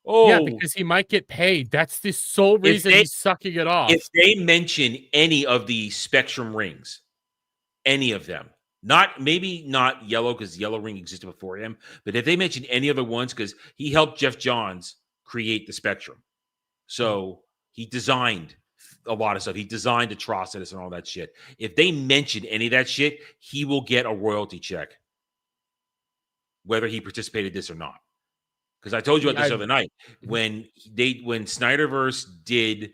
Yeah, Oh, because he might get paid. That's the sole reason he's sucking it off. if they mention any of the Spectrum rings, any of them, maybe not Yellow because Yellow Ring existed before him, but if they mention any other ones, because he helped Jeff Johns create the Spectrum, so he designed a lot of stuff. He designed Atrocitus and all that shit. If they mention any of that shit, he will get a royalty check, whether he participated in this or not. Because I told you about this other night when Snyderverse did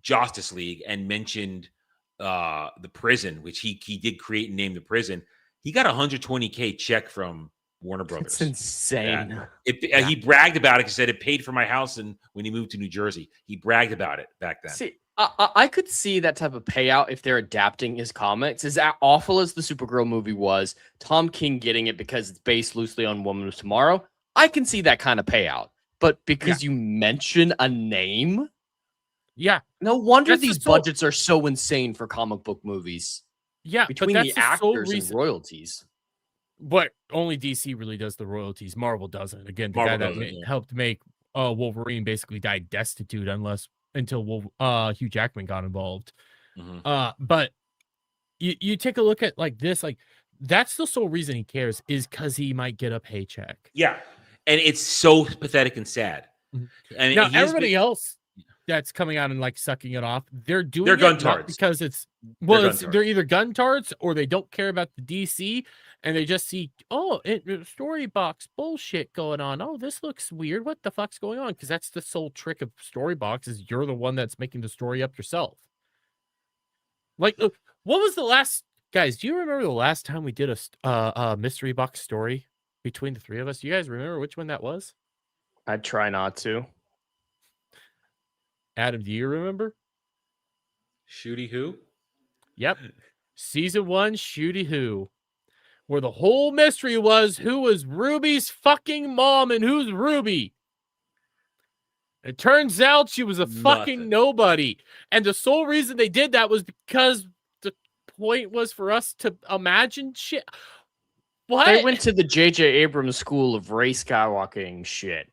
Justice League and mentioned the prison, which he did create and name the prison, he got a $120K check from Warner Brothers. It's insane. He bragged about it. He said it paid for my house, and when he moved to New Jersey, he bragged about it back then. See, I could see that type of payout if they're adapting his comics. As awful as the Supergirl movie was, Tom King getting it because it's based loosely on Woman of Tomorrow, I can see that kind of payout. But because you mention a name, no wonder these budgets are so insane for comic book movies. Yeah, between the actors and royalties. But only DC really does the royalties. Marvel doesn't. Again, the guy that helped make Wolverine basically died destitute until Hugh Jackman got involved. But you take a look at like this, like that's the sole reason he cares is because he might get a paycheck. Yeah, and it's so pathetic and sad. And now everybody else that's coming out and like sucking it off, they're guntards because they're either guntards or they don't care about the DC and they just see story box bullshit going on. Oh, this looks weird. What the fuck's going on? Because that's the sole trick of story box is you're the one that's making the story up yourself. Like, what was the last guys? Do you remember the last time we did a mystery box story between the three of us? Do you guys remember which one that was? I'd try not to. Adam, do you remember? Shooty Who? Yep. Season 1, Shooty Who. Where the whole mystery was who was Ruby's fucking mom and who's Ruby. It turns out she was a fucking nobody. And the sole reason they did that was because the point was for us to imagine shit. What? They went to the J.J. Abrams school of Ray Skywalking shit.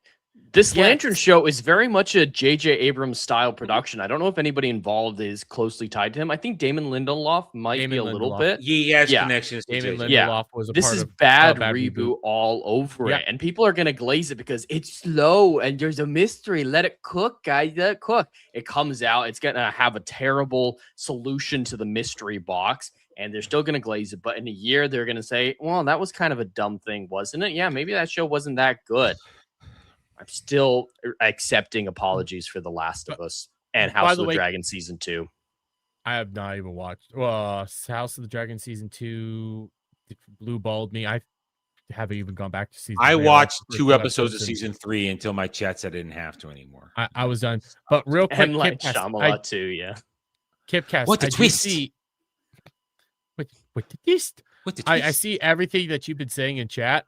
This Lantern show is very much a J.J. Abrams style production. I don't know if anybody involved is closely tied to him. I think Damon Lindelof might be a little bit. He has connections to Damon Lindelof was a this part is of bad reboot all over it. And people are going to glaze it because it's slow and there's a mystery. Let it cook, guys. Let it cook. It comes out. It's going to have a terrible solution to the mystery box. And they're still going to glaze it. But in a year, they're going to say, well, that was kind of a dumb thing, wasn't it? Yeah, maybe that show wasn't that good. I'm still accepting apologies for The Last of Us and House of the Dragon Season 2. I have not even watched House of the Dragon Season 2. Blue balled me. I haven't even gone back to season 3. I watched 2 episodes of season 3 until my chat said I didn't have to anymore. I was done. But real quick, and like Shyamalan too, yeah. Kipcast. What the twist? What the twist? I see everything that you've been saying in chat.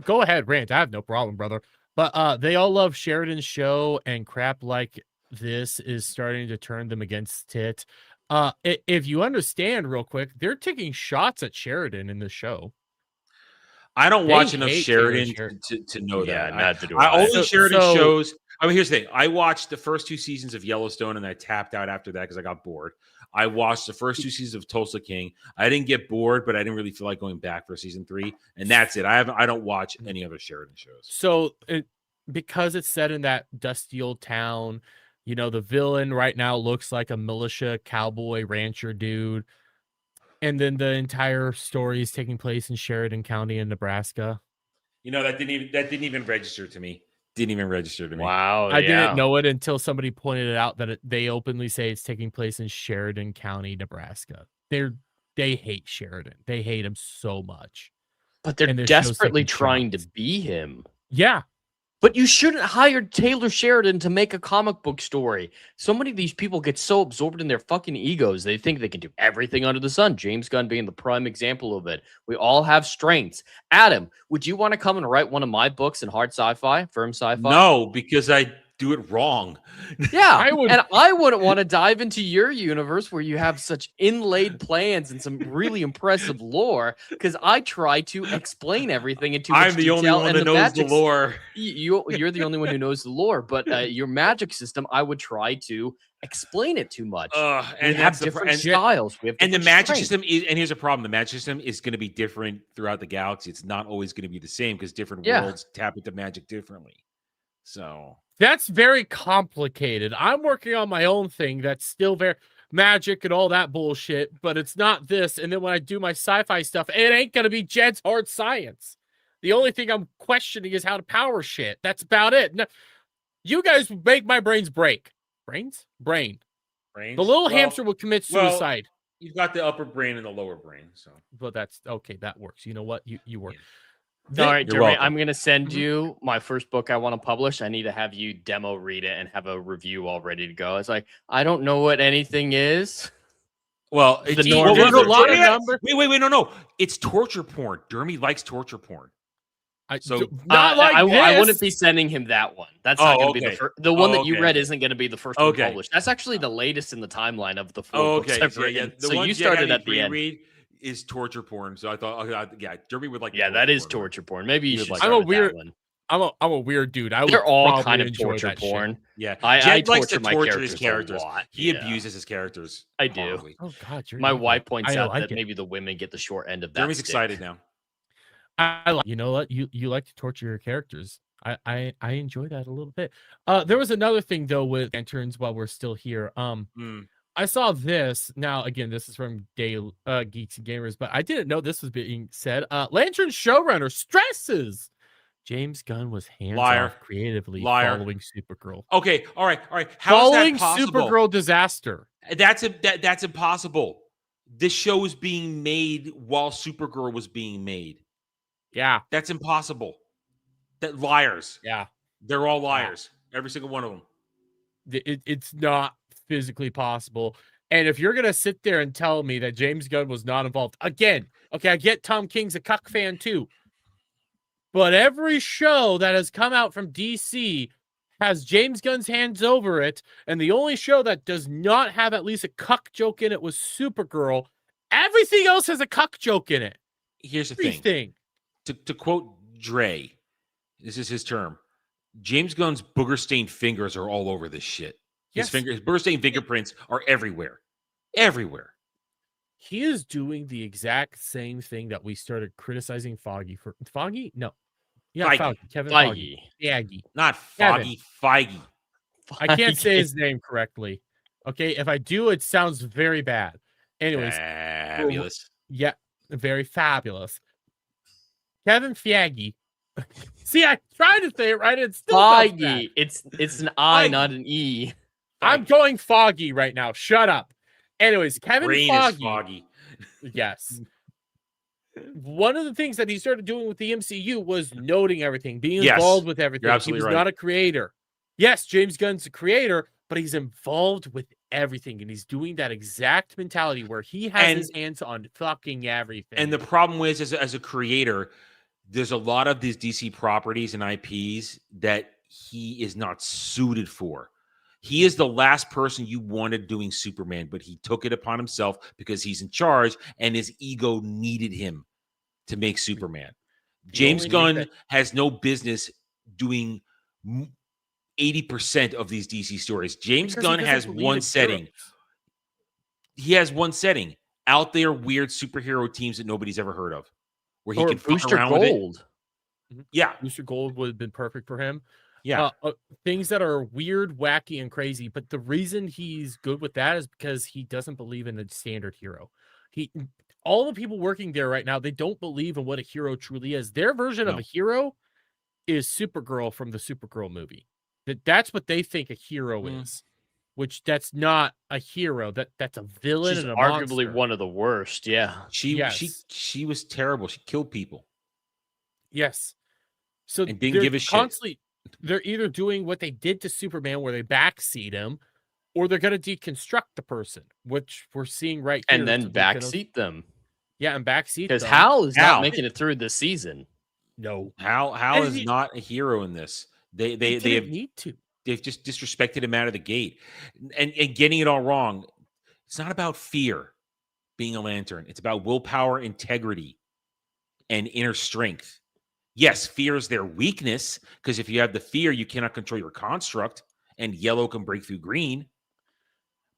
Go ahead, rant. I have no problem, brother. But they all love Sheridan's show, and crap like this is starting to turn them against it. If you understand real quick, they're taking shots at Sheridan in the show. I don't They watch enough hate Sheridan Taylor to know Yeah, that. neither do I I. only Sheridan So- shows. I mean, here's the thing. I watched the first 2 seasons of Yellowstone, and I tapped out after that because I got bored. I watched the first 2 seasons of Tulsa King. I didn't get bored, but I didn't really feel like going back for season 3, and that's it. I don't watch any other Sheridan shows. So because it's set in that dusty old town, you know, the villain right now looks like a militia cowboy rancher dude. And then the entire story is taking place in Sheridan County in Nebraska. You know, that didn't even register to me. Didn't even register to me. Wow. I didn't know it until somebody pointed it out that they openly say it's taking place in Sheridan County, Nebraska. They hate Sheridan. They hate him so much. But they're And this show's desperately taking trying to shots. be him. Yeah. But you shouldn't hire Taylor Sheridan to make a comic book story. So many of these people get so absorbed in their fucking egos. They think they can do everything under the sun. James Gunn being the prime example of it. We all have strengths. Adam, would you want to come and write one of my books in hard sci-fi, firm sci-fi? No, because I do it wrong. Yeah, I would- and I wouldn't want to dive into your universe where you have such inlaid plans and some really impressive lore, because I try to explain everything into I'm the only one that knows the lore. You're the only one who knows the lore, but your magic system, I would try to explain it too much. We And have that's the different and, styles. We have and the different magic strengths. system is, and here's a problem: the magic system is going to be different throughout the galaxy. It's not always going to be the same because different Yeah. worlds tap into magic differently. So That's very complicated. I'm working on my own thing that's still very magic and all that bullshit, but it's not this. And then when I do my sci-fi stuff, it ain't gonna be Jed's hard science. The only thing I'm questioning is how to power shit. That's about it. No, you guys make my brains break. Brain. brains. The little Well, hamster will commit well, suicide. You've got the upper brain and the lower brain. So But that's okay. That works. You know what? You work. Yeah. All right, You're Jeremy, welcome. I'm going to send you my first book I want to publish. I need to have you demo read it and have a review all ready to go. It's like, I don't know what anything is. well, The it's norm There's a lot of Dermy- number. Wait, no. It's torture porn. Dermy likes torture porn. So- Not like I this. wouldn't be sending him that one. That's not Oh, going to be okay. the first. The one Oh, that you okay. read isn't going to be the first one Okay. published. That's actually the latest in the timeline of the 4 Oh, books okay. I've Yeah, yeah. written. The So one you Jed had started me at the end. pre-read is torture porn. So I thought, yeah, Dermy would like. Yeah, the that is porn. torture porn. Maybe you You would should like start that. I'm a with that weird- one. I'm a weird dude. I would They're all probably kind of enjoy torture that shit. porn. Yeah, I Jed likes to torture my torture his characters a characters. lot. He Yeah. abuses his characters. I do. horribly. Oh God, you're My evil. wife points I out like that it. maybe the women get the short end of that. Dermy's stick. excited now. I like. You know what? You like to torture your characters. I enjoy that a little bit. There was another thing though with lanterns while we're still here. I saw this. Now again, this is from Geeks and Gamers, but I didn't know this was being said. Lantern showrunner stresses James Gunn was hands Liar. off creatively Liar. following Supergirl. Okay, all right. How Following is that possible? Supergirl disaster. That's impossible. This show is being made while Supergirl was being made. Yeah, That's impossible. That liars. yeah. They're all liars. Every single one of them. It's not physically possible. And if you're gonna sit there and tell me that James Gunn was not involved, again, okay, I get Tom King's a cuck fan too, but every show that has come out from DC has James Gunn's hands over it, and the only show that does not have at least a cuck joke in it was Supergirl. Everything else has a cuck joke in it. Here's the thing. Everything. To quote Dre, this is his term. James Gunn's booger-stained fingers are all over this shit. His Yes. booger-stained fingerprints are everywhere. Everywhere. He is doing the exact same thing that we started criticizing Foggy for. Foggy? No. Yeah, Feige. Foggy. Kevin Foggy. Feige. Feige. Not Kevin. Foggy, Feige. I can't say his name correctly. Okay, if I do, it sounds very bad. Anyways, Fabulous. yeah, very fabulous. Kevin Feige. See, I tried to say it right. It's still comes bad. Feige. It's an I, Feige. not an E. I'm going Foggy right now. Shut up. Anyways, Kevin Brain Foggy. is foggy. Yes. One of the things that he started doing with the MCU was noting everything, being Yes, involved with everything. you're He absolutely was right. not a creator. Yes, James Gunn's a creator, but he's involved with everything, and he's doing that exact mentality where he has And- his hands on fucking everything. And the problem is, as a creator, there's a lot of these DC properties and IPs that he is not suited for. He is the last person you wanted doing Superman, but he took it upon himself because he's in charge and his ego needed him to make Superman. James Gunn has no business doing 80% of these DC stories. James Gunn has one setting. He has one setting out there, weird superhero teams that nobody's ever heard of, where he can fuck around with it. Yeah, Booster Gold would have been perfect for him. Yeah, things that are weird, wacky, and crazy. But the reason he's good with that is because he doesn't believe in a standard hero. All the people working there right now, they don't believe in what a hero truly is. Their version of a hero is Supergirl from the Supergirl movie. That's what they think a hero is, which that's not a hero. That's a villain. She's and a arguably monster. one of the worst. Yeah, she was terrible. She killed people. Yes. So and didn't give a shit. They're either doing what they did to Superman, where they backseat him, or they're going to deconstruct the person, which we're seeing right here. And then backseat them. Yeah, and backseat because Hal is not making it through this season. No, Hal is not a hero in this. They need to. They've just disrespected him out of the gate, and getting it all wrong. It's not about fear, being a Lantern. It's about willpower, integrity, and inner strength. Yes, fear is their weakness, because if you have the fear, you cannot control your construct, and yellow can break through green.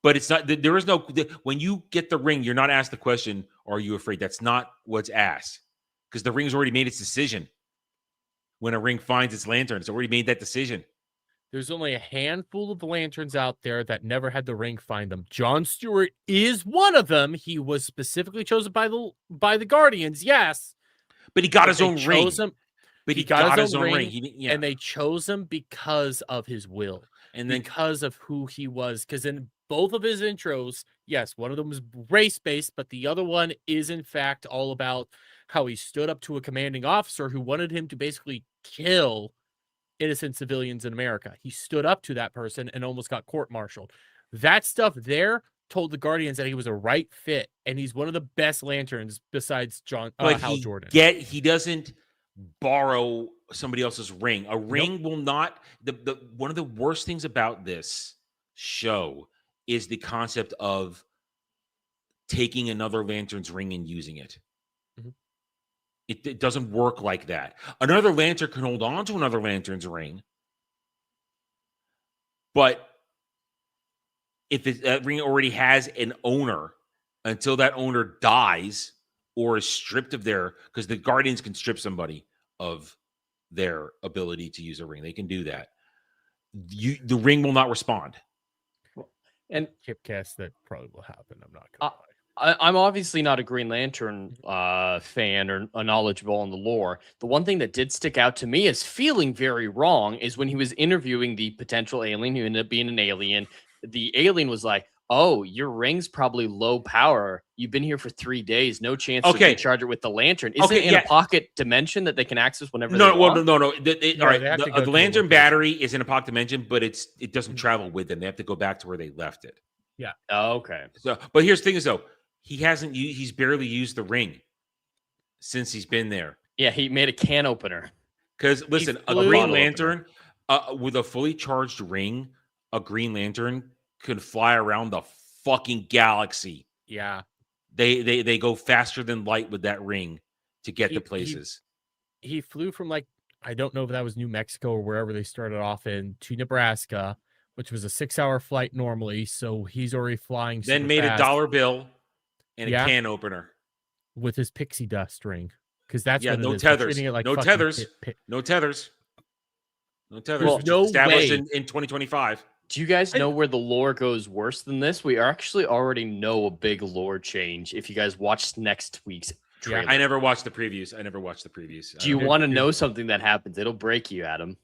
But it's not, there is no, when you get the ring, you're not asked the question, are you afraid? That's not what's asked, because the ring's already made its decision. When a ring finds its lantern, it's already made that decision. There's only a handful of lanterns out there that never had the ring find them. John Stewart is one of them. He was specifically chosen by the Guardians, yes. But he got his own ring. But he got his own ring. And they chose him because of his will. And then because of who he was. Because in both of his intros, yes, one of them was race-based, but the other one is, in fact, all about how he stood up to a commanding officer who wanted him to basically kill innocent civilians in America. He stood up to that person and almost got court-martialed. That stuff there told the Guardians that he was a right fit, and he's one of the best Lanterns besides Hal Jordan. Yet he doesn't borrow somebody else's ring. A ring will not. The one of the worst things about this show is the concept of taking another Lantern's ring and using it. Mm-hmm. It doesn't work like that. Another Lantern can hold on to another Lantern's ring, but if that ring already has an owner, until that owner dies or is stripped of their, because the Guardians can strip somebody of their ability to use a ring. They can do that. The ring will not respond. And Kipcast, that probably will happen. I'm not going to lie. I'm obviously not a Green Lantern fan or knowledgeable on the lore. The one thing that did stick out to me as feeling very wrong is when he was interviewing the potential alien who ended up being an alien. The alien was like, "Oh, your ring's probably low power. You've been here for 3 days. No chance to recharge it with the lantern." Is it in a pocket dimension that they can access whenever they want? No. All right, the lantern battery is in a pocket dimension, but it doesn't travel with them. They have to go back to where they left it. Yeah. Oh, okay. So, but here's the thing is though, he's barely used the ring since he's been there. Yeah, he made a can opener. Because listen, a Green Lantern with a fully charged ring, a Green Lantern could fly around the fucking galaxy. Yeah. They go faster than light with that ring to get to places. He flew from I don't know if that was New Mexico or wherever they started off in, to Nebraska, which was a 6-hour flight normally. So he's already flying. Then made fast. a $1 bill and a can opener with his pixie dust ring. Because that's what no it is. tethers. No tethers. No tethers. Well, no established way. in 2025. Do you guys know where the lore goes worse than this? We actually already know a big lore change if you guys watch next week's trailer. I never watched the previews. Do you want to know something that happens? It'll break you, Adam.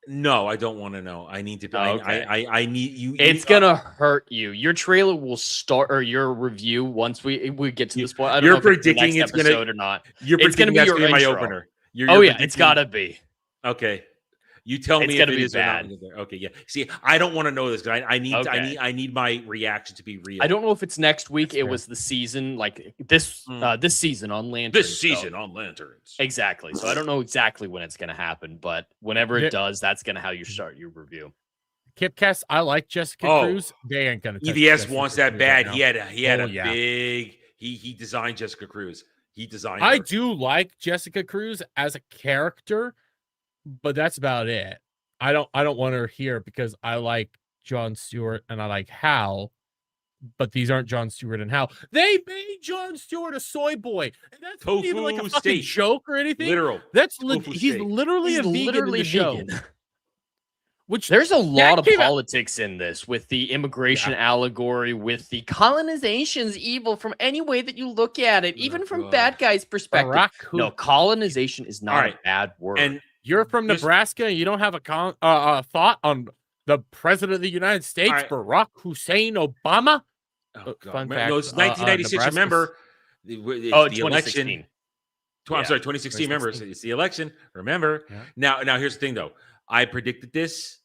No, I don't want to know. I need to. Okay. I need you. It's gonna hurt you. Your trailer will start, or your review once we get to this point. I don't know if predicting it's gonna or not. You're it's gonna be your my intro. opener. It's gotta be. Okay. You tell It's me gonna if it be is or not. bad. Okay, yeah. See, I don't want to know this because Okay. I need my reaction to be real. I don't know if it's next week. That's It fair. was the season, like this this season on Lanterns. This season on Lanterns. Exactly. So I don't know exactly when it's going to happen, but whenever Yeah. it does, that's going to how you start your review. Kipcast, I like Jessica Oh. Cruz. They ain't gonna. touch EVS Jessica wants that Cruz bad. right He had Oh, a yeah. big. He designed Jessica Cruz. He designed. I her. do like Jessica Cruz as a character, but that's about it. I don't want her here because I like Jon Stewart and I like Hal, but these aren't Jon Stewart and Hal. They made Jon Stewart a soy boy, and that's not even like a Tofu fucking steak. joke or anything. Literal. That's Tofu he's steak. literally He's a vegan literally in the show. vegan. Which There's a lot of came out- politics in this with the immigration allegory, with the colonization's evil from any way that you look at it, even from God. bad guys' perspective. Barack No, colonization is not Alright. a bad word. And You're from Here's- Nebraska and you don't have a thought on the president of the United States, Alright. Barack Hussein Obama? oh, God. fun No, it's fact, 1996. Nebraska's- Remember, it's oh, the 2016. election. I'm sorry, 2016. Remember, 2016. it's the election. Remember. Yeah. Now here's the thing, though. I predicted this,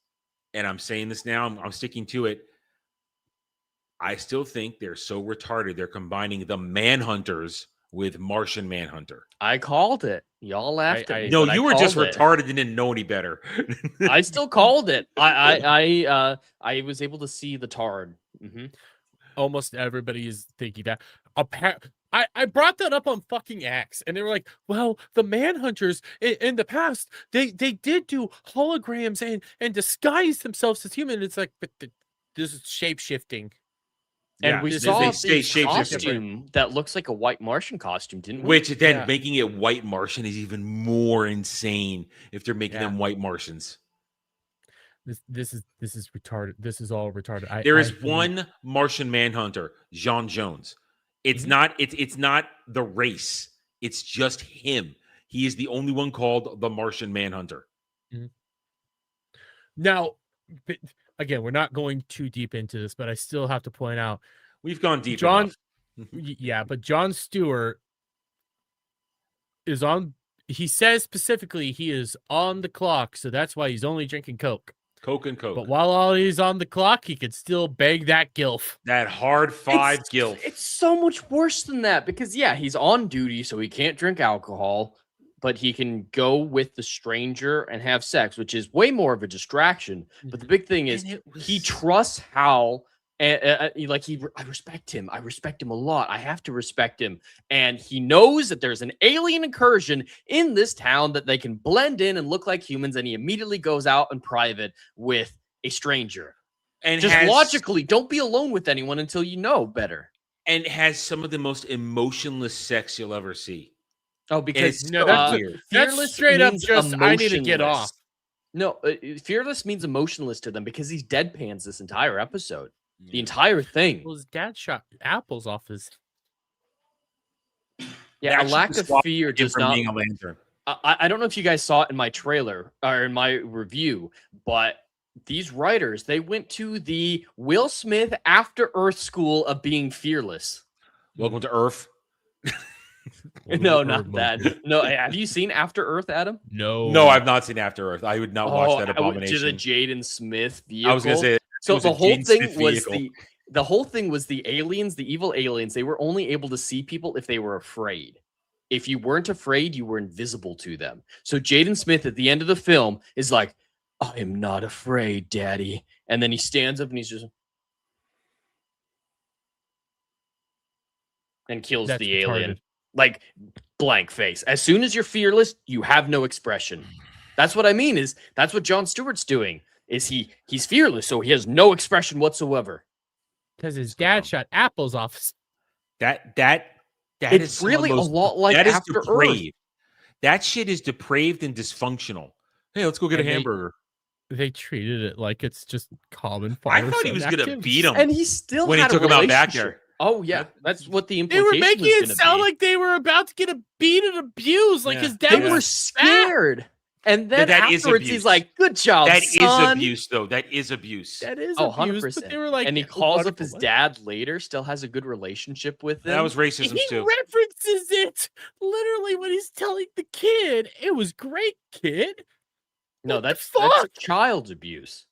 and I'm saying this now. I'm sticking to it. I still think they're so retarded. They're combining the Manhunters with Martian Manhunter. I called it. Y'all laughed at me. No, but I you were just called it. retarded and didn't know any better. I still called it. I was able to see the tard. Almost everybody is thinking that. I brought that up on fucking X, and they were like, "Well, the Manhunters in the past, they did do holograms and disguise themselves as human." It's like, but this is shape shifting. And Yeah, we they saw stay the shape-shifting. costume that looks like a white Martian costume, didn't we? Which then Yeah. making it white Martian is even more insane if they're making Yeah. them white Martians. This is retarded. This is all retarded. There is hate- one Martian Manhunter, John Jones. It's not the race. It's just him. He is the only one called the Martian Manhunter. Now, but again, we're not going too deep into this, but I still have to point out, We've gone deep John. enough. Yeah, but Jon Stewart is on. He says specifically he is on the clock, so that's why he's only drinking Coke. Coke and Coke. But while he's on the clock, he could still bang that gilf. That hard five It's- gilf. It's so much worse than that because, yeah, he's on duty, so he can't drink alcohol, but he can go with the stranger and have sex, which is way more of a distraction. But the big thing is And it was- he trusts Hal. And I respect him. I respect him a lot. I have to respect him. And he knows that there's an alien incursion in this town that they can blend in and look like humans. And he immediately goes out in private with a stranger. and Just has, logically, don't be alone with anyone until you know better. and has some of the most emotionless sex you'll ever see. Oh, because No, that's weird. That's fearless straight up means just, I need to get emotionless. off. No, fearless means emotionless to them because he's deadpans this entire episode. The entire thing. Well, his dad shot apples off his. Yeah, a Actually lack of swapped fear him does from not. being a lantern. I don't know if you guys saw it in my trailer or in my review, but these writers, they went to the Will Smith After Earth school of being fearless. Welcome to Earth. No, not that. No, have you seen After Earth, Adam? No, No, I've not seen After Earth. I would not watch that I went to abomination. the Jaden Smith vehicle. I was gonna say So was the a whole Jaden thing Smith was vehicle. the whole thing was the aliens, the evil aliens. They were only able to see people if they were afraid. If you weren't afraid, you were invisible to them. So Jaden Smith at the end of the film is like, "I am not afraid, Daddy," and then he stands up and he's just and kills That's the alien. retarded. Like blank face. As soon as you're fearless, you have no expression. That's what I mean. Is that's what Jon Stewart's doing? Is he's fearless, so he has no expression whatsoever. because his dad shot apples off. That It's is some of really the a most- lot like that is After Earth. depraved. That shit is depraved and dysfunctional. Hey, let's go get a And they- hamburger. They treated it like it's just common. I thought he father-son was gonna activity. beat him And he still when he had a took him out back relationship. there. Oh yeah, that's what the They implication were making was it gonna sound be. like they were about to get a beat and abused. Like Yeah. his dad They Yeah. were was scared. And then That is afterwards, abuse. he's like, "Good job, That is son." abuse, though. That is abuse. That is Oh, abuse, 100%. but they were like, and he "Oh, calls up wonderful." his dad later. Still has a good relationship with him. That was racism He too. references it literally when he's telling the kid, "It was great, kid." No, What the that's fuck? child abuse.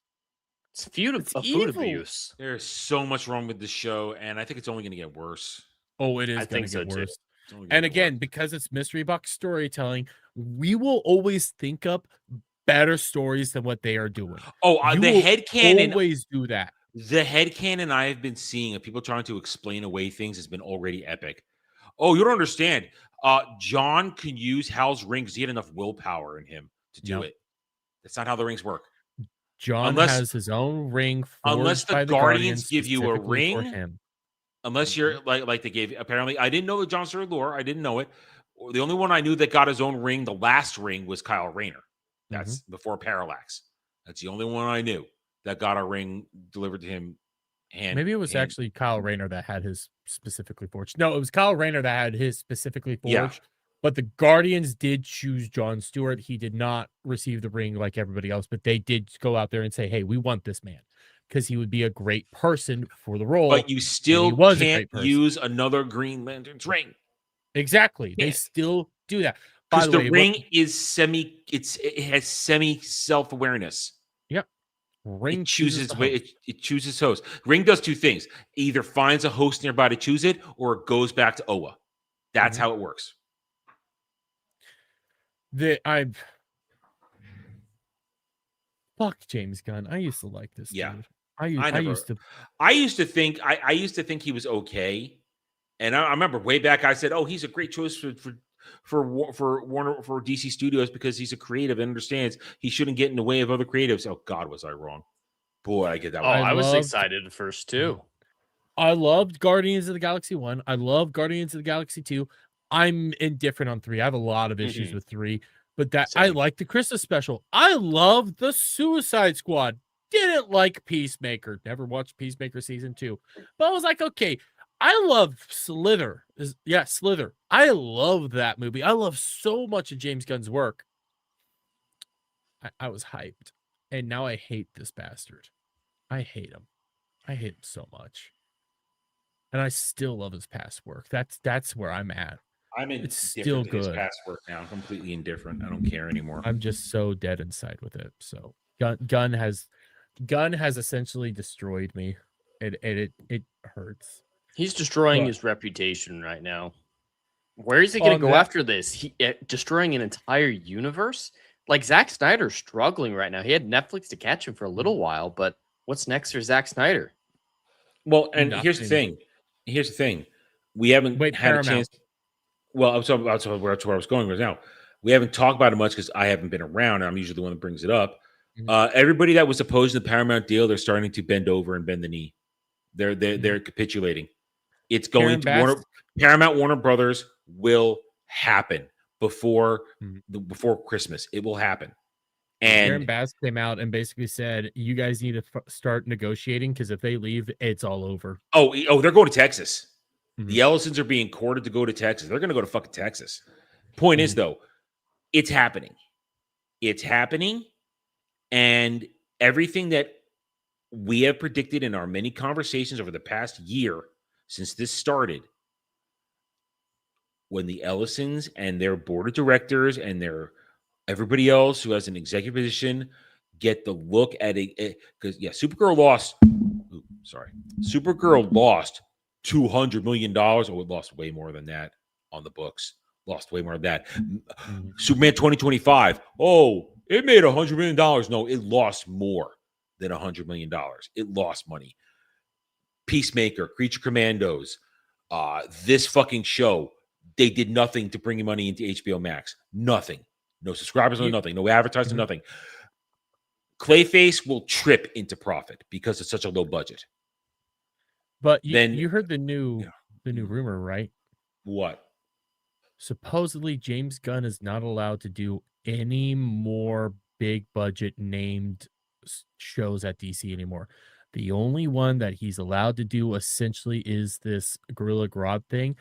It's food evil. abuse. There's so much wrong with this show, and I think it's only going to get worse. Oh, it I is going think to so, get too. worse. It's only gonna And get again, worse. because it's mystery box storytelling, we will always think up better stories than what they are doing. Oh, You the will headcanon. always do that. The headcanon I have been seeing of people trying to explain away things has been already epic. Oh, you don't understand. John can use Hal's ring because he had enough willpower in him to do Nope. it. That's not how the rings work. John Unless- has his own ring unless forged the by the Guardians Guardians give you a specifically for ring, him. Unless you're like they gave. Apparently, I didn't know the John Stewart lore. I didn't know it. The only one I knew that got his own ring, the last ring, was Kyle Rayner. That's before Parallax. That's the only one I knew that got a ring delivered to him. Maybe it was actually Kyle Rayner that had his specifically forged. No, it was Kyle Rayner that had his specifically forged. Yeah. But the Guardians did choose John Stewart. He did not receive the ring like everybody else, but they did go out there and say, hey, we want this man because he would be a great person for the role. But you still can't use another Green Lantern's ring. Exactly. They still do that. Because the ring is it has semi self-awareness. Yep. Ring it chooses host. Ring does two things. It either finds a host nearby to choose it, or it goes back to Oa. That's how it works. Fuck James Gunn. I used to like this dude. I used to think he was okay. And I remember way back I said, "Oh, he's a great choice for Warner, for DC Studios, because he's a creative and understands he shouldn't get in the way of other creatives." Oh God, was I wrong? Boy, I get that. I was excited at first too. I loved Guardians of the Galaxy 1. I love Guardians of the Galaxy 2. I'm indifferent on 3. I have a lot of issues with 3, but I like the Christmas special. I love the Suicide Squad. Didn't like Peacemaker. Never watched Peacemaker season 2. But I was like, okay, I love Slither. Slither. I love that movie. I love so much of James Gunn's work. I was hyped. And now I hate this bastard. I hate him. I hate him so much. And I still love his past work. That's where I'm at. It's still good. His past work now. I'm completely indifferent. I don't care anymore. I'm just so dead inside with it. So Gunn has essentially destroyed me. It hurts. He's destroying his reputation right now. Where is he going to go after this? Destroying an entire universe? Like Zack Snyder's struggling right now. He had Netflix to catch him for a little while, but what's next for Zack Snyder? Well, and here's the thing. We haven't had a chance. Well, that's where I was going right now. We haven't talked about it much because I haven't been around. I'm usually the one that brings it up. Everybody that was opposed to the Paramount deal, they're starting to bend over and bend the knee. They're capitulating. It's going to Paramount Warner Brothers will happen before Christmas. It will happen. And Karen Bass came out and basically said, "You guys need to start negotiating because if they leave, it's all over." Oh, they're going to Texas. The Ellisons are being courted to go to Texas. They're going to go to fucking Texas. Point is, though, it's happening. It's happening, and everything that we have predicted in our many conversations over the past year since this started, when the Ellisons and their board of directors and everybody else who has an executive position get the look at it, because Supergirl lost. Supergirl lost $200 million. Oh, it lost way more than that on the books. Lost way more than that. Superman 2025. Oh, it made $100 million. No, it lost more than $100 million. It lost money. Peacemaker, Creature Commandos, this fucking show, they did nothing to bring money into HBO Max. Nothing. No subscribers, no nothing. No advertising, nothing. Clayface will trip into profit because it's such a low budget. But you heard the new rumor, right? What? Supposedly James Gunn is not allowed to do any more big budget named shows at DC anymore. The only one that he's allowed to do essentially is this Gorilla Grodd thing.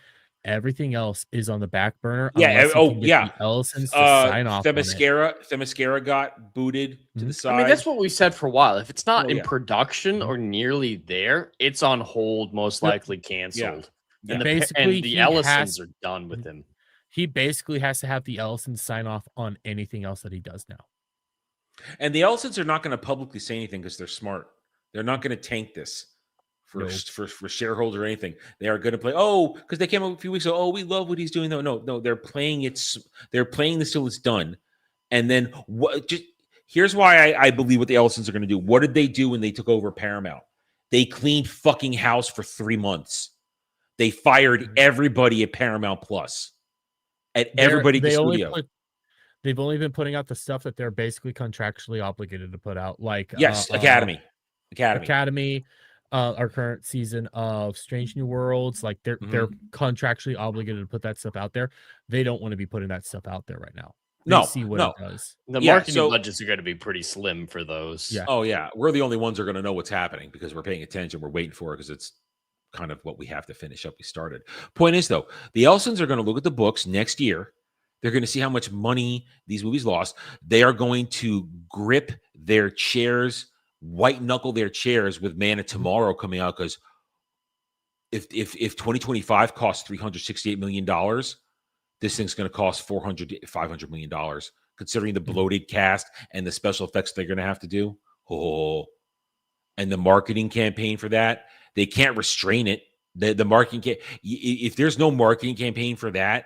Everything else is on the back burner. Ellison's to sign off. Themyscira got booted to the side. I mean, that's what we said for a while. If it's not in production or nearly there, it's on hold, most likely canceled. Yeah. And the Ellisons are done with him. He basically has to have the Ellisons sign off on anything else that he does now. And the Ellisons are not going to publicly say anything because they're smart. They're not going to tank this for shareholder or anything. They are going to play. Oh, because they came up a few weeks ago. Oh, we love what he's doing. No. They're playing it. They're playing this till it's done. And then what? Just here's why I believe what the Ellisons are going to do. What did they do when they took over Paramount? They cleaned fucking house for 3 months. They fired everybody at Paramount Plus. Everybody at the studio. They've only been putting out the stuff that they're basically contractually obligated to put out. Like Academy. Our current season of Strange New Worlds. Like they're contractually obligated to put that stuff out there. They don't want to be putting that stuff out there right now. See what it does. The marketing budgets are going to be pretty slim for those. Yeah. Oh yeah, we're the only ones who are going to know what's happening because we're paying attention. We're waiting for it because it's kind of what we have to finish up. We started. Point is though, the Ellisons are going to look at the books next year. They're going to see how much money these movies lost. They are going to grip their chairs, white knuckle their chairs with Man of Tomorrow coming out because if 2025 costs $368 million. This thing's going to cost $500 million, considering the bloated cast and the special effects they're going to have to do. Oh, and the marketing campaign for that, they can't restrain it. The marketing if there's no marketing campaign for that,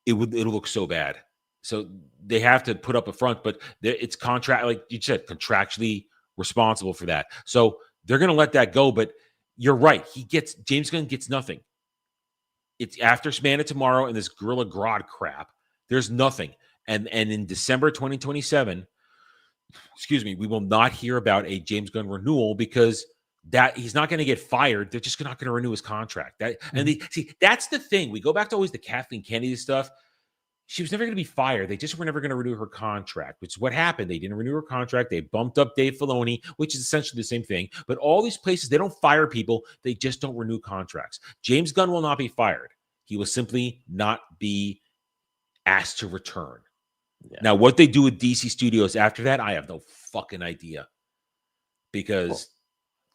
it'll look so bad. So they have to put up a front, but it's contract, like you said, contractually responsible for that. So they're going to let that go. But you're right. James Gunn gets nothing. It's after Man of Tomorrow and this Gorilla Grodd crap. There's nothing. And in December 2027, we will not hear about a James Gunn renewal because that he's not going to get fired. They're just not going to renew his contract. That's the thing. We go back to always the Kathleen Kennedy stuff. She was never going to be fired. They just were never going to renew her contract, which is what happened. They didn't renew her contract. They bumped up Dave Filoni, which is essentially the same thing. But all these places, they don't fire people. They just don't renew contracts. James Gunn will not be fired. He will simply not be asked to return. Yeah. Now, what they do with DC Studios after that, I have no fucking idea. Because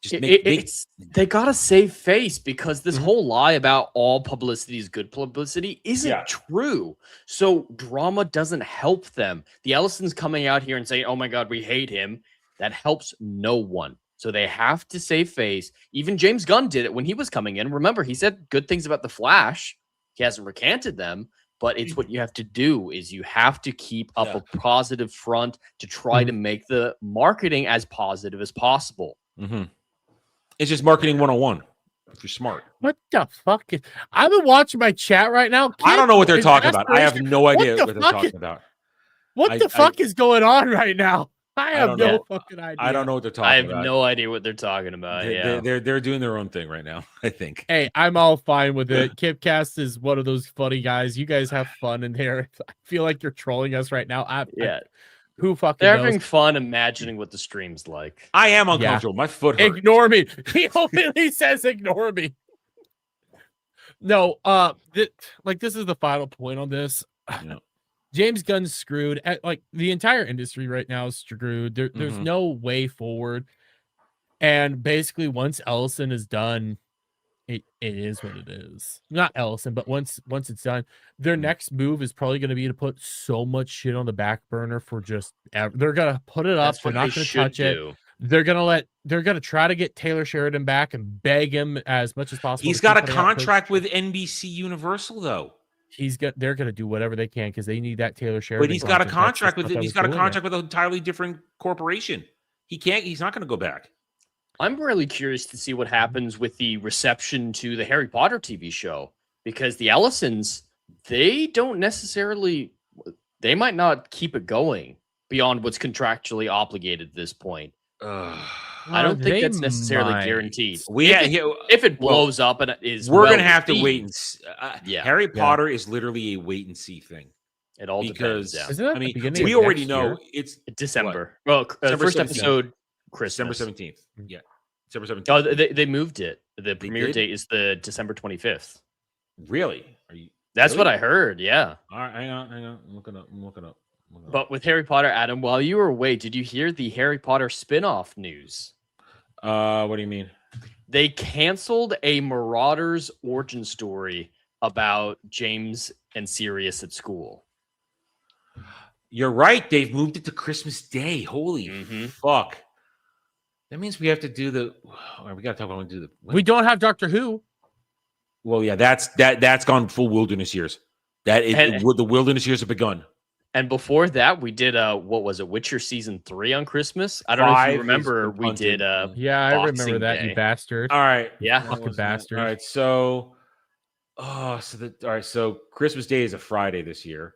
they got to save face because this whole lie about all publicity is good publicity isn't true. So drama doesn't help them. The Ellisons coming out here and saying, oh my God, we hate him. That helps no one. So they have to save face. Even James Gunn did it when he was coming in. Remember, he said good things about The Flash. He hasn't recanted them, but it's what you have to do is you have to keep up a positive front to try to make the marketing as positive as possible. It's just marketing 101 if you're smart. What the fuck? I've been watching my chat right now. I don't know what they're talking about. I have no idea what they're talking about. What the fuck is going on right now? I have no fucking idea. I don't know what they're talking about. I have no idea what they're talking about. They're doing their own thing right now, I think. Hey, I'm all fine with it. Kipcast is one of those funny guys. You guys have fun in here. I feel like you're trolling us right now. Who fucking They're knows? having fun imagining what the stream's like. I am uncomfortable. My foot hurts. Ignore me. He openly says ignore me. No, this is the final point on this. Yeah. James Gunn's screwed. Like the entire industry right now is screwed. There's no way forward. And basically, once Ellison is done, it is what it is. Not Ellison, but once it's done, their next move is probably going to be to put so much shit on the back burner for just they're gonna put it up. They're not going to touch it. They're gonna try to get Taylor Sheridan back and beg him as much as possible. He's got a contract with NBC Universal though. They're gonna do whatever they can because they need that Taylor Sheridan. But he's got a contract with an entirely different corporation. He's not going to go back. I'm really curious to see what happens with the reception to the Harry Potter TV show because the Ellisons, they might not keep it going beyond what's contractually obligated at this point. I don't think that's necessarily guaranteed. If it blows up and we're going to have to wait and see. Harry Potter is literally a wait and see thing. It all depends. We already know it's December. Well, first episode, December 17th. Yeah. December 17th. Oh, they moved it. The premiere date is the December 25th. Really? That's what I heard. Yeah. All right. Hang on. I'm looking up. But with Harry Potter, Adam, while you were away, did you hear the Harry Potter spinoff news? What do you mean? They canceled a Marauders origin story about James and Sirius at school. You're right. They've moved it to Christmas Day. Holy fuck! That means we have to do the. We got to talk about when to do the. We don't have Doctor Who. Well, yeah, that's gone full wilderness years. The wilderness years have begun. And before that, we did what was it? Witcher season 3 on Christmas. I don't know if you remember. We did. Yeah, I remember Boxing that. Day. You bastard. All right. Yeah, fucking bastard. All right. So, So Christmas Day is a Friday this year.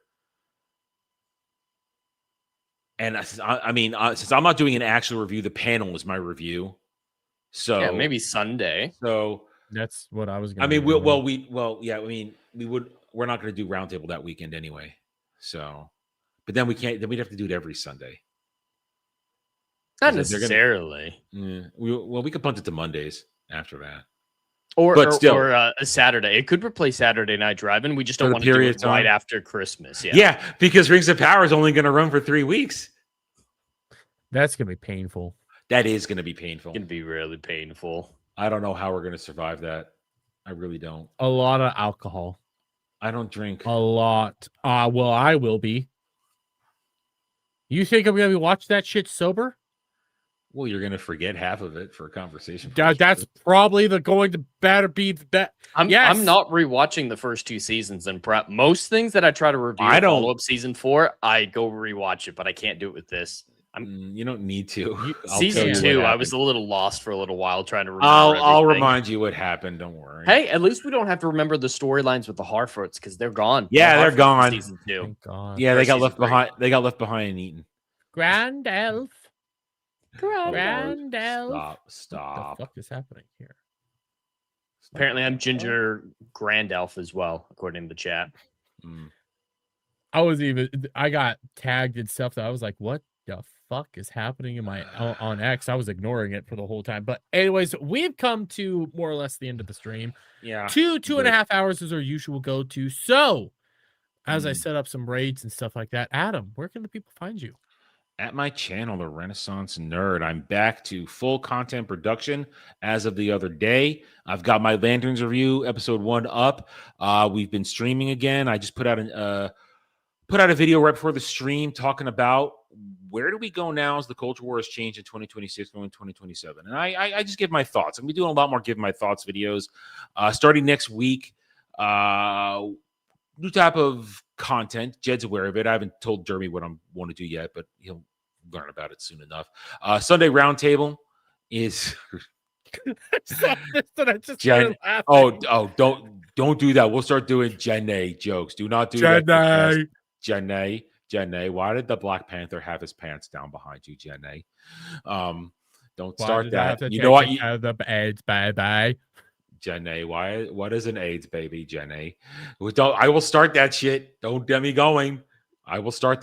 And since I'm not doing an actual review, the panel is my review. So yeah, maybe Sunday. So that's what I was going to do. We're not going to do roundtable that weekend anyway. So, but then we can't, then we'd have to do it every Sunday. Not necessarily. We could punt it to Mondays after that. Or a Saturday. It could replace Saturday Night Drive-In. We just don't want to do it right after Christmas. Yeah, because Rings of Power is only going to run for 3 weeks. That's going to be painful. That is going to be painful. It's going to be really painful. I don't know how we're going to survive that. I really don't. A lot of alcohol. I don't drink. A lot. Well, I will be. You think I'm going to be watching that shit sober? Well, you're going to forget half of it for a conversation. That's probably going to better be the bet. I'm not rewatching the first 2 seasons and prep. Most things that I try to review follow up season 4, I go rewatch it, but I can't do it with this. You don't need to. Season 2, I was a little lost for a little while trying to remember. I'll remind you what happened. Don't worry. Hey, at least we don't have to remember the storylines with the Harfoots because they're gone. Yeah, they're gone. Season 2. Yeah, they got left behind. They got left behind and eaten. Grand Elf. Stop. What the fuck is happening here? Apparently, I'm Ginger Grand Elf as well, according to the chat. I got tagged and stuff that I was like, what the fuck is happening in my on X? I was ignoring it for the whole time. But anyways, we've come to more or less the end of the stream. Yeah. 2.5 hours is our usual go-to. So as I set up some raids and stuff like that, Adam, where can the people find you? At my channel, The Renaissance Nerd. I'm back to full content production as of the other day. I've got my Lanterns review, episode 1 up. We've been streaming again. I just put out a video right before the stream talking about where do we go now as the culture war has changed in 2026 going 2027. And I just give my thoughts. I'm going to be doing a lot more give my thoughts videos starting next week. New type of content. Jed's aware of it. I haven't told Jeremy what I want to do yet, but he'll learn about it soon enough. Sunday Roundtable is Jen. Don't do that. We'll start doing Jenny jokes. Do not do that. Jenny. Why did the Black Panther have his pants down behind you, Jenny? Don't start that. You know what? The AIDS, bye. Jenny, what is an AIDS baby, Jenny? I will start that shit. Don't get me going. I will start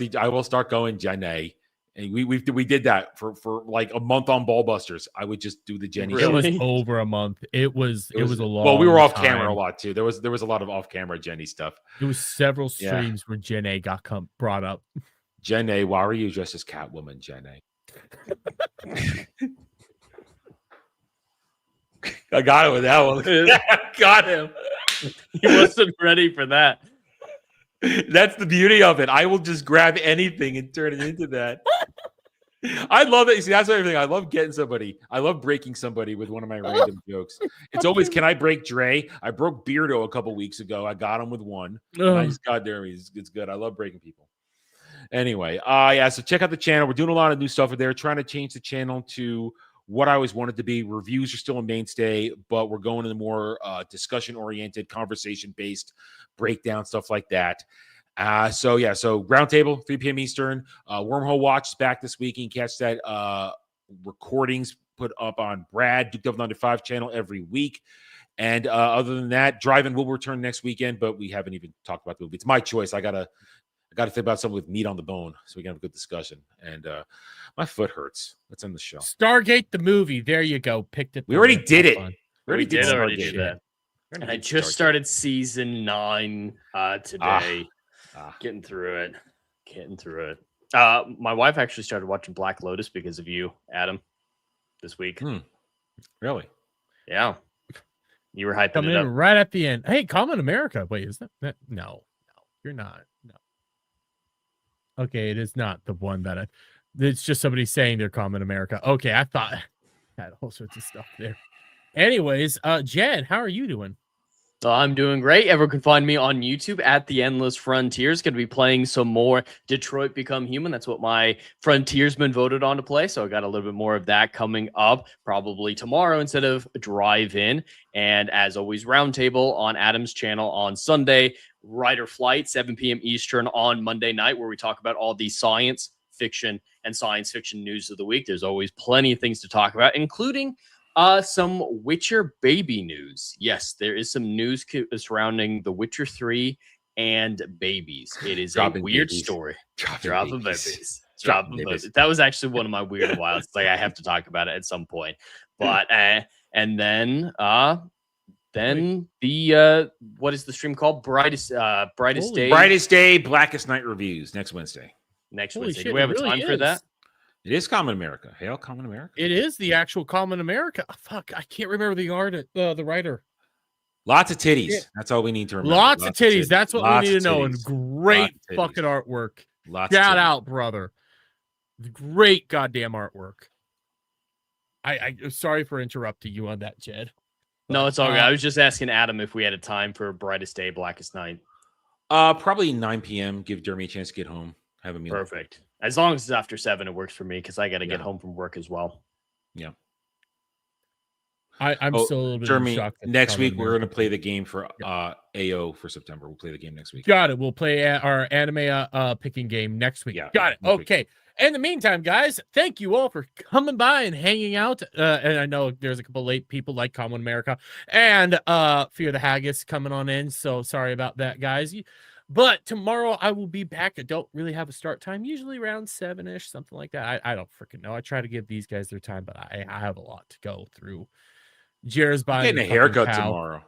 going, Jenny. And we did that for like a month on Ballbusters. I would just do the Jenny. Really? It was over a month. It was a long. Well, we were off camera a lot too. There was a lot of off camera Jenny stuff. It was several streams where Jenny got brought up. Jenny, why were you dressed as Catwoman, Jenny? I got it with that one. Got him. He wasn't ready for that. That's the beauty of it. I will just grab anything and turn it into that. I love it. See, that's everything. I love getting somebody. I love breaking somebody with one of my random jokes. It's always, can I break Dre? I broke Beardo a couple weeks ago. I got him with one. I just got there. It's good. I love breaking people. Anyway, so check out the channel. We're doing a lot of new stuff there. Trying to change the channel to what I always wanted to be. Reviews are still a mainstay, but we're going to the more discussion-oriented, conversation-based breakdown, stuff like that. So Roundtable, 3 p.m. Eastern. Wormhole Watch is back this week. You can catch that recordings put up on Brad, Duke Devil 95 channel every week. And other than that, Drive-In will return next weekend, but we haven't even talked about the movie. It's my choice. I gotta think about something with meat on the bone so we can have a good discussion. And my foot hurts. Let's end the show. Stargate the movie. There you go. Picked it. We already did it. We already did that. And I just started season 9 today. Getting through it. My wife actually started watching Black Lotus because of you, Adam, this week. Really? Yeah. You were hyping coming it in up right at the end. Hey, Common America. Wait, is that? No, you're not. No. Okay, it is not the one that it's just somebody saying they're Common America. Okay, I thought had all sorts of stuff there. Anyways, Jed, how are you doing? I'm doing great. Everyone can find me on YouTube at The Endless Frontiers. Going to be playing some more Detroit Become Human. That's what my Frontiersman voted on to play. So I got a little bit more of that coming up probably tomorrow instead of Drive-In. And as always, Roundtable on Adam's channel on Sunday. Rider Flight, 7 p.m. Eastern on Monday night, where we talk about all the science fiction and science fiction news of the week. There's always plenty of things to talk about, including some Witcher baby news. Yes, there is some news surrounding The Witcher 3 and babies. It is a weird story. Dropping babies. Dropping babies. That was actually one of my weird wilds. Like, I have to talk about it at some point. But and then the what is the stream called? Brightest Day, Blackest Night reviews next Wednesday. Wednesday. Shit, do we have a time for that? It is Common America. Hail Common America. It is the actual Common America. Oh, fuck, I can't remember the writer. Lots of titties. Yeah. That's all we need to remember. Lots of titties. That's what we need to know. And great Lots fucking artwork. Shout out, brother. Great goddamn artwork. I'm sorry for interrupting you on that, Jed. No, it's all good. I was just asking Adam if we had a time for Brightest Day, Blackest Night. Probably 9 p.m. Give Jeremy a chance to get home. Have a meal. Perfect. As long as it's after 7, it works for me because I got to get home from work as well. Yeah. I'm still a little bit Jeremy, shocked. Next week, we're going to play the game for AO for September. We'll play the game next week. Got it. We'll play our anime picking game next week. Yeah, got it. Okay. In the meantime, guys, thank you all for coming by and hanging out. And I know there's a couple late people like Common America and Fear the Haggis coming on in. So sorry about that, guys. But tomorrow I will be back. I don't really have a start time, usually around 7-ish, something like that. I don't freaking know. I try to give these guys their time, but I have a lot to go through. Jared's buying getting a haircut tomorrow.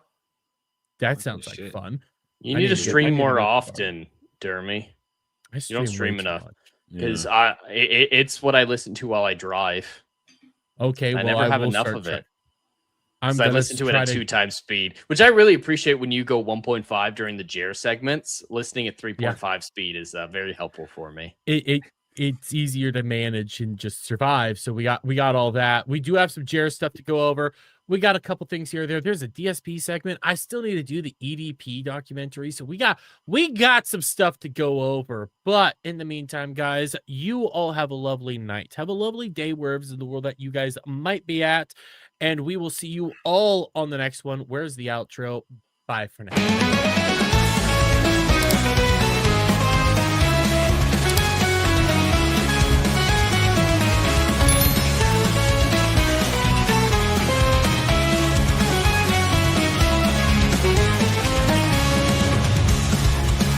That sounds like fun. You need to stream more often, Dermy. You don't stream enough. Because it's what I listen to while I drive. Okay, I never have enough of it. I listen to it at 2 times speed, which I really appreciate when you go 1.5 during the Jer segments. Listening at 3.5 speed is very helpful for me. It's easier to manage and just survive. So we got all that. We do have some Jer stuff to go over. We got a couple things here or there. There's a DSP segment. I still need to do the EDP documentary. So we got some stuff to go over. But in the meantime, guys, you all have a lovely night. Have a lovely day wherever in the world that you guys might be at. And we will see you all on the next one. Where's the outro? Bye for now.